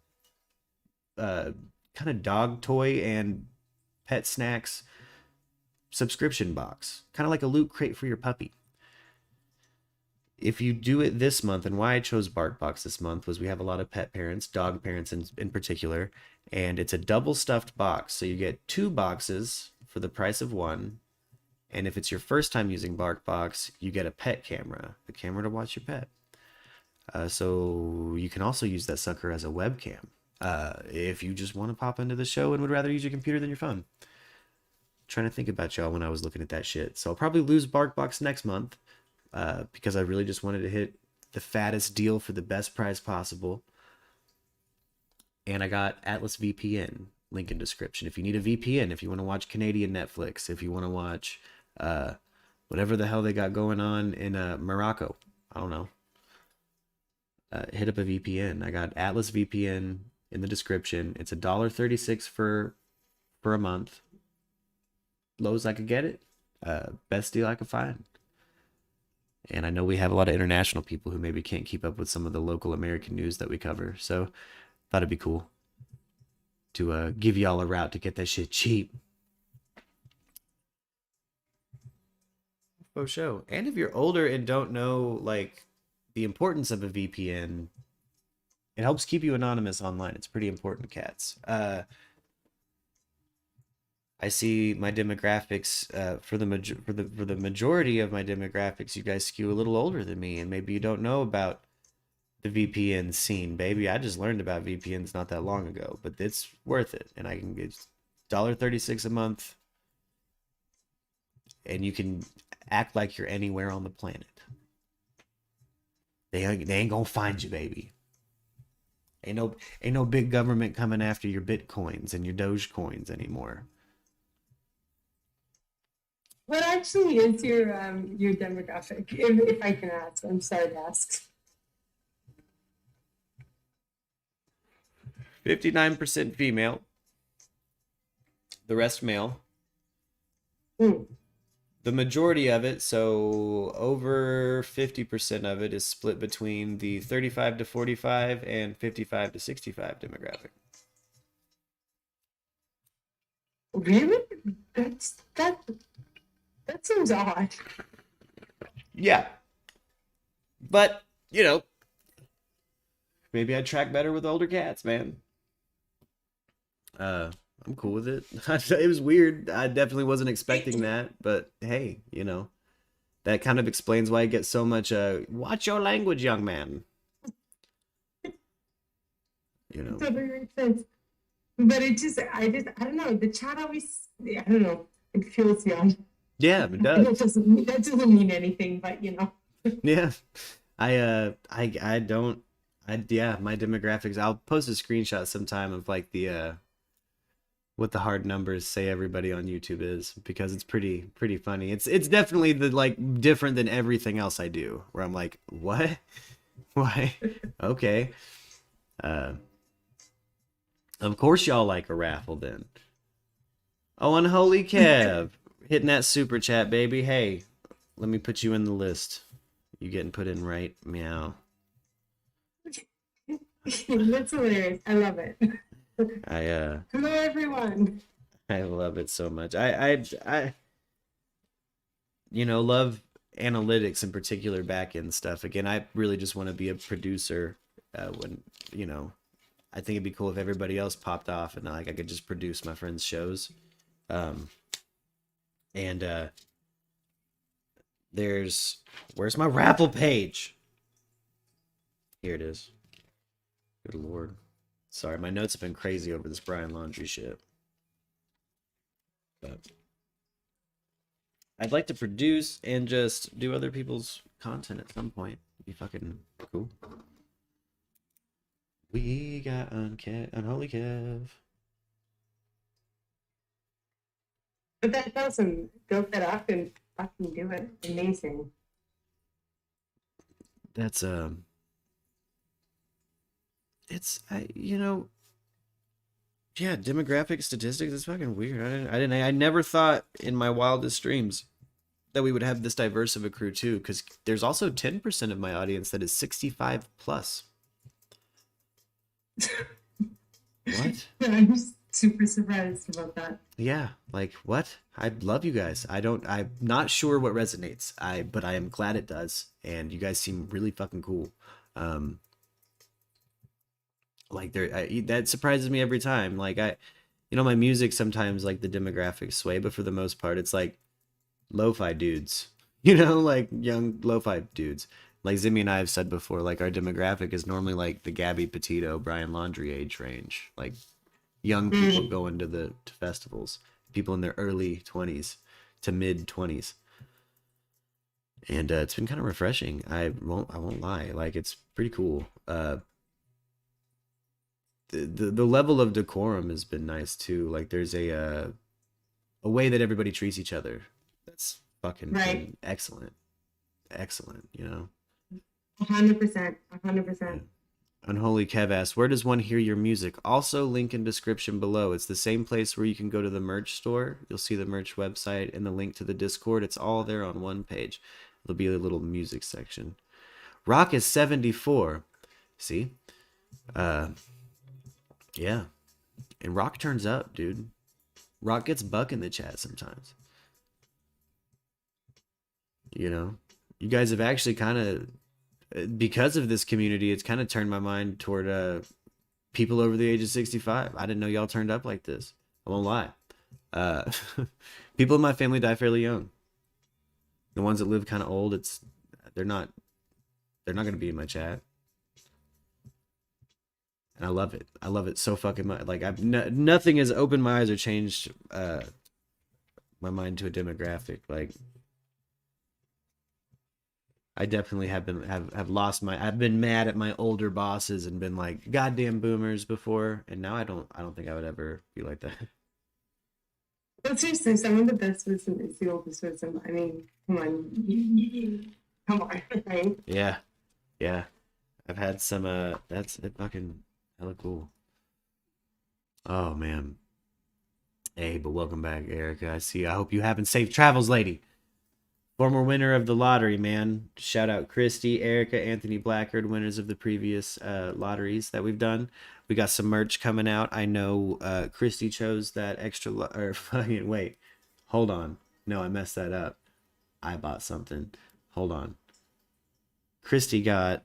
kind of dog toy and pet snacks subscription box. Kind of like a loot crate for your puppy. If you do it this month, and why I chose BARKBOX this month was we have a lot of pet parents, dog parents in particular, and it's a double stuffed box. So you get 2 boxes for the price of 1. And if it's your first time using BARKBOX, you get a pet camera, a camera to watch your pet. So you can also use that sucker as a webcam if you just want to pop into the show and would rather use your computer than your phone. Trying to think about y'all when I was looking at that shit. So I'll probably lose BARKBOX next month. Because I really just wanted to hit the fattest deal for the best price possible. And I got Atlas VPN, link in description. If you need a VPN, if you want to watch Canadian Netflix, if you want to watch whatever the hell they got going on in Morocco, I don't know. Hit up a VPN. I got Atlas VPN in the description. It's $1.36 for a month. Lowest I could get it. Best deal I could find. And I know we have a lot of international people who maybe can't keep up with some of the local American news that we cover. So thought it'd be cool to give y'all a route to get that shit cheap. For sure. And if you're older and don't know like the importance of a VPN, it helps keep you anonymous online. It's pretty important, cats. I see my demographics for the majority of my demographics. You guys skew a little older than me, and maybe you don't know about the VPN scene, baby. I just learned about VPNs not that long ago, but it's worth it, and I can get $1.36 a month, and you can act like you're anywhere on the planet. They ain't gonna find you, baby. Ain't no big government coming after your Bitcoins and your Dogecoins anymore. What actually is your demographic, if I can ask? I'm sorry to ask. 59% female. The rest male. The majority of it, so over 50% of it, is split between the 35 to 45 and 55 to 65 demographic. Really? That seems odd. Yeah. But, you know, maybe I track better with older cats, man. I'm cool with it. It was weird. I definitely wasn't expecting that, but hey, you know, that kind of explains why I get so much watch your language, young man. You know. Totally makes sense. But I don't know. The chat always, I don't know. It feels young. Yeah, it does. That doesn't mean anything, but you know. Yeah. Yeah, my demographics. I'll post a screenshot sometime of like the what the hard numbers say everybody on YouTube is, because it's pretty funny. It's definitely the like different than everything else I do, where I'm like, what? Why? Okay. Of course y'all like a raffle then. Oh, Unholy Kev hitting that super chat, baby. Hey, let me put you in the list. You getting put in right? Meow. That's hilarious. I love it. Hello everyone. I love it so much. I you know, love analytics, in particular back end stuff. Again, I really just want to be a producer. When, you know, I think it'd be cool if everybody else popped off and like I could just produce my friends' shows. Where's my raffle page? Here it is. Good Lord. Sorry, my notes have been crazy over this Brian Laundrie shit. But I'd like to produce and just do other people's content at some point. It'd be fucking cool. We got Unholy Kev. But that's awesome. Build that up and fucking do it. Amazing. That's you know, yeah, demographic statistics is fucking weird. I never thought in my wildest dreams that we would have this diverse of a crew too, because there's also 10% of my audience that is 65 plus. What? I'm super surprised about that. Yeah, like what? I love you guys. I'm not sure what resonates. But I am glad it does, and you guys seem really fucking cool. Like that surprises me every time. Like you know, my music sometimes like the demographics sway, but for the most part, it's like lo-fi dudes. You know, like young lo-fi dudes. Like Zimmy and I have said before, like our demographic is normally like the Gabby Petito, Brian Laundrie age range. Like young people going to festivals, people in their early 20s to mid 20s. And it's been kind of refreshing. I won't lie. Like it's pretty cool. The level of decorum has been nice too. Like there's a way that everybody treats each other. That's fucking been excellent. Excellent, you know. 100%. 100%. Unholy Kev asks, where does one hear your music? Also, link in description below. It's the same place where you can go to the merch store. You'll see the merch website and the link to the Discord. It's all there on one page. There'll be a little music section. Rock is 74. See? Yeah. And Rock turns up, dude. Rock gets buck in the chat sometimes. You know? You guys have actually kind of, because of this community, it's kind of turned my mind toward people over the age of 65. I didn't know y'all turned up like this. I won't lie. People in my family die fairly young. The ones that live kind of old, they're not going to be in my chat. And I love it. I love it so fucking much. Like nothing has opened my eyes or changed my mind to a demographic. Like I definitely have lost I've been mad at my older bosses and been like goddamn boomers before, and now I don't think I would ever be like that. But seriously, some of the best wisdom is the oldest wisdom. I mean, come on. Come on, right? Yeah. Yeah. I've had some that's fucking hella cool. Oh man. Hey, but welcome back, Erica. I see. I hope you having safe travels, lady. Former winner of the lottery, man. Shout out Christy, Erica, Anthony Blackard, winners of the previous lotteries that we've done. We got some merch coming out. I know Christy chose that extra or fucking wait. Hold on. No, I messed that up. I bought something. Hold on. Christy got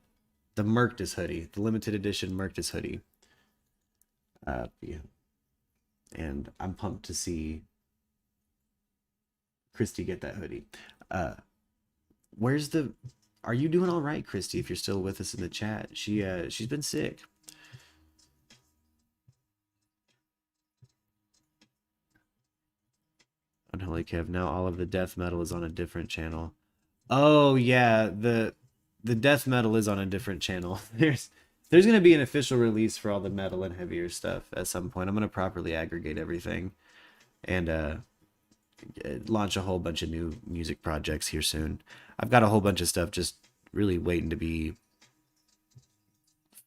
the Merkdis hoodie, the limited edition Merkdis hoodie. Yeah. And I'm pumped to see Christy get that hoodie. Are you doing all right, Christy, if you're still with us in the chat? She's been sick. Unholy Kev, now all of the death metal is on a different channel. Oh yeah, the death metal is on a different channel. There's gonna be an official release for all the metal and heavier stuff at some point. I'm gonna properly aggregate everything and launch a whole bunch of new music projects here soon. I've got a whole bunch of stuff just really waiting to be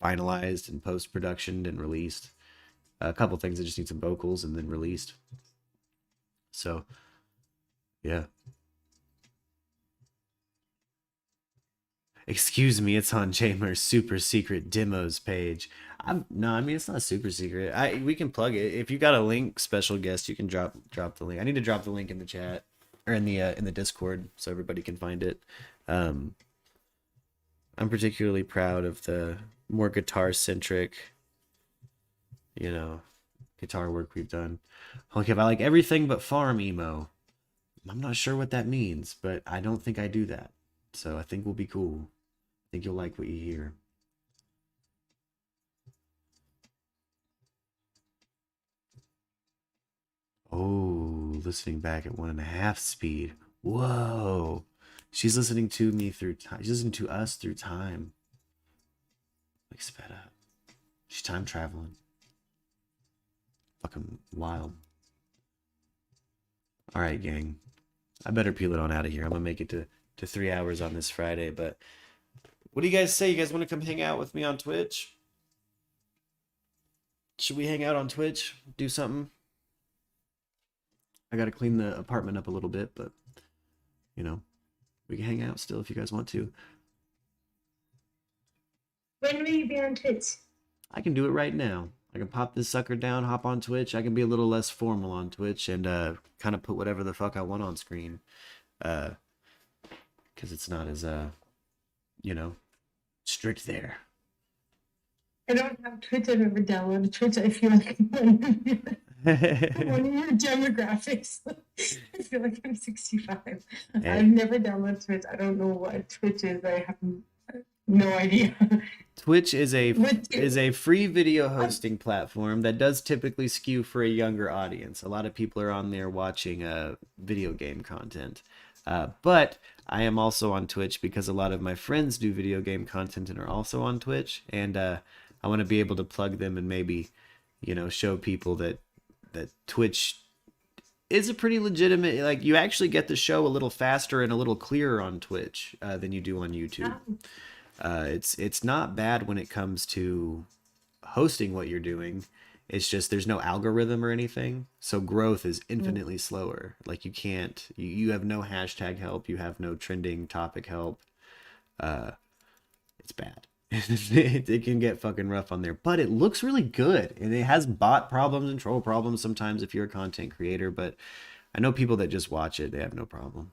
finalized and post-production and released. A couple things that just need some vocals and then released. So, yeah. Excuse me, it's on Jamer's super secret demos page. No, I mean it's not super secret. We can plug it. If you got a link, special guest, you can drop the link. I need to drop the link in the chat or in the Discord so everybody can find it. I'm particularly proud of the more guitar centric, guitar work we've done. Okay, I like everything but farm emo. I'm not sure what that means, but I don't think I do that. So I think we'll be cool. I think you'll like what you hear. Oh, listening back at 1.5 speed. Whoa. She's listening to me through time. She's listening to us through time. Like sped up. She's time traveling. Fucking wild. All right, gang. I better peel it on out of here. I'm gonna make it to 3 hours on this Friday, but what do you guys say? You guys want to come hang out with me on Twitch? Should we hang out on Twitch? Do something? I gotta clean the apartment up a little bit, but we can hang out still if you guys want to. When will you be on Twitch? I can do it right now. I can pop this sucker down, hop on Twitch. I can be a little less formal on Twitch and kind of put whatever the fuck I want on screen. Because it's not as, strict there. I don't have Twitch. I've never downloaded Twitch. I feel like I'm one of your demographics. I feel like I'm 65. I've never downloaded Twitch. I don't know what Twitch is. I have no idea. Twitch is a free video hosting platform that does typically skew for a younger audience. A lot of people are on there watching video game content. But I am also on Twitch because a lot of my friends do video game content and are also on Twitch. And I want to be able to plug them and maybe, show people that Twitch is a pretty legitimate, like you actually get the show a little faster and a little clearer on Twitch than you do on YouTube. It's not bad when it comes to hosting what you're doing. It's just there's no algorithm or anything, so growth is infinitely slower. Like you have no hashtag help, you have no trending topic help. It's bad. It can get fucking rough on there, but it looks really good, and it has bot problems and troll problems sometimes if you're a content creator. But I know people that just watch it, they have no problem.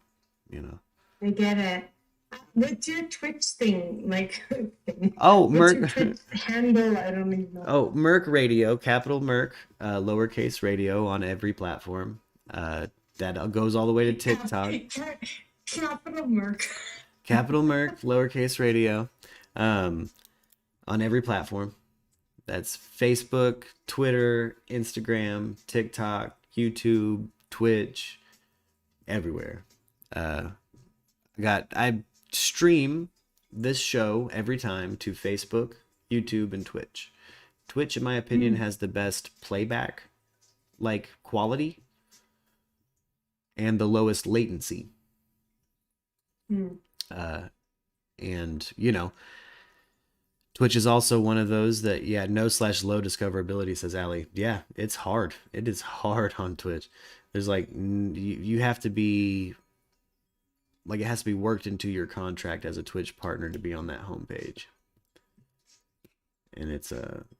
I get it. What's your Twitch thing like? Oh, what's your Twitch handle? I don't even know. Oh, MURKradio, capital Merk, lowercase radio on every platform. That goes all the way to TikTok. Capital Merk. Capital Merk, lowercase radio, on every platform. That's Facebook, Twitter, Instagram, TikTok, YouTube, Twitch, everywhere. I stream this show every time to Facebook, YouTube, and Twitch. Twitch, in my opinion, has the best playback, quality, and the lowest latency. And Twitch is also one of those that, yeah, no/low discoverability, says Ali. Yeah, it's hard. It is hard on Twitch. There's like, you have to be, like, it has to be worked into your contract as a Twitch partner to be on that homepage. And it's,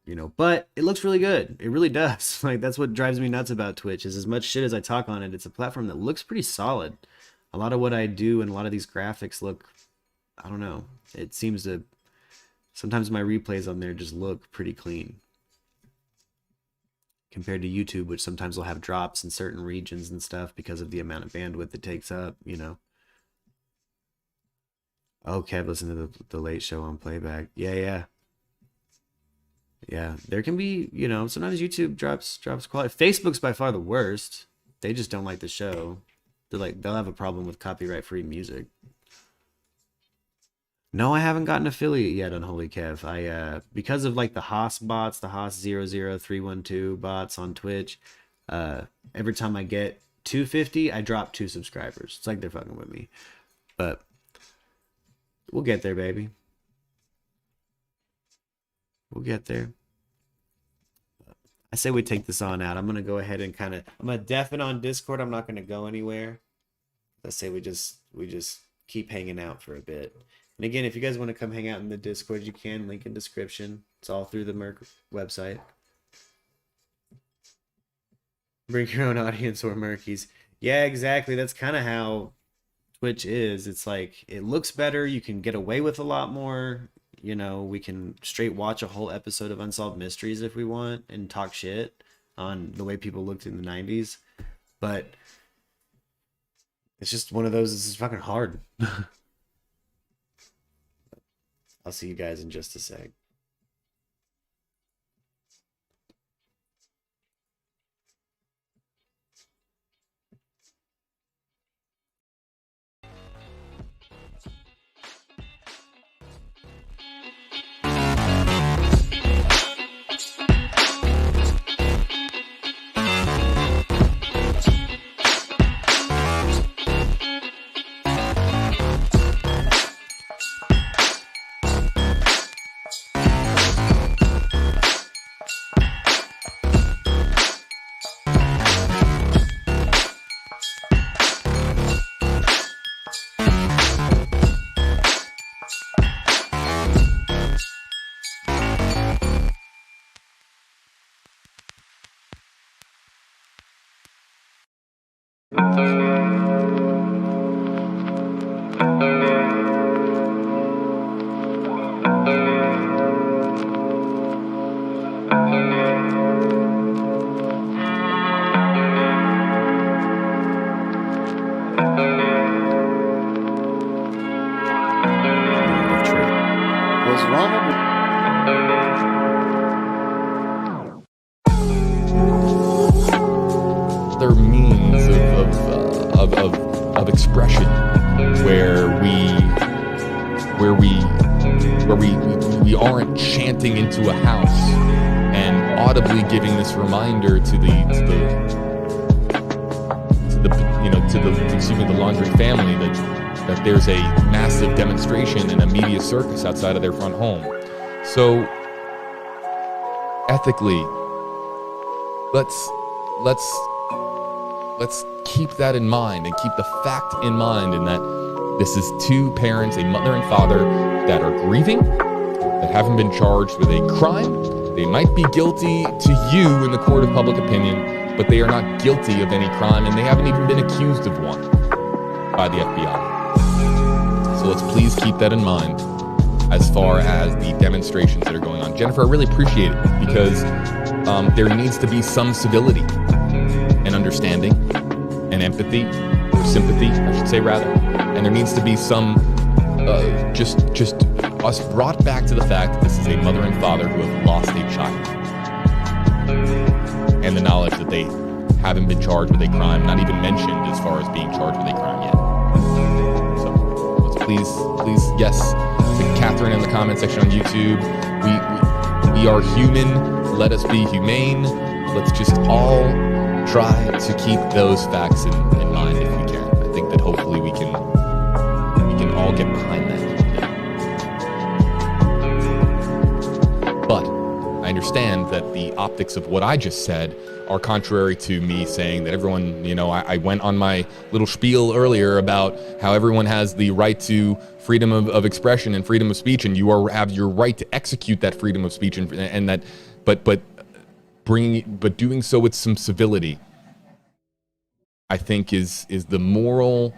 you know, but it looks really good. It really does. Like, that's what drives me nuts about Twitch, is as much shit as I talk on it, it's a platform that looks pretty solid. A lot of what I do and a lot of these graphics look, I don't know, it seems to, sometimes my replays on there just look pretty clean compared to YouTube, which sometimes will have drops in certain regions and stuff because of the amount of bandwidth it takes up, you know. Oh, Kev, listen to the Late Show on playback. Yeah. Yeah, there can be, you know, sometimes YouTube drops quality. Facebook's by far the worst. They just don't like the show. They're like, they'll have a problem with copyright-free music. No, I haven't gotten affiliate yet on Holy Kev. I because of like the Haas bots, the Haas 00312 bots on Twitch, every time I get 250, I drop 2 subscribers. It's like they're fucking with me. But we'll get there, baby. We'll get there. I say we take this on out. I'm going to go ahead and I'm going to deafen on Discord. I'm not going to go anywhere. Let's say we just keep hanging out for a bit. And again, if you guys want to come hang out in the Discord, you can. Link in description. It's all through the Merc website. Bring your own audience or Merkies. Yeah, exactly. That's kind of how Twitch is. It's like, it looks better. You can get away with a lot more. You know, we can straight watch a whole episode of Unsolved Mysteries if we want and talk shit on the way people looked in the 90s. But it's just one of those, this is fucking hard. I'll see you guys in just a sec. There are means of expression where we aren't chanting into a house and audibly giving this reminder to the Laundry family that there's a massive demonstration and a media circus outside of their front home. So ethically, let's keep that in mind and keep the fact in mind, in that this is 2 parents, a mother and father, that are grieving, that haven't been charged with a crime. They might be guilty to you in the court of public opinion, but they are not guilty of any crime, and they haven't even been accused of one by the FBI. So let's please keep that in mind as far as the demonstrations that are going on. Jennifer, I really appreciate it, because there needs to be some civility and understanding and empathy, or sympathy, I should say, rather. And there needs to be some just us brought back to the fact that this is a mother and father who have lost a child, and the knowledge that they haven't been charged with a crime, not even mentioned as far as being charged with a crime yet. So let's please, yes, to Catherine in the comment section on YouTube, we are human. Let us be humane. Let's just all try to keep those facts in mind if we can. I think that hopefully we can all get behind that. understand that the optics of what I just said are contrary to me saying that everyone, I went on my little spiel earlier about how everyone has the right to freedom of expression and freedom of speech, and you have your right to execute that freedom of speech, and that, but doing so with some civility, I think is the moral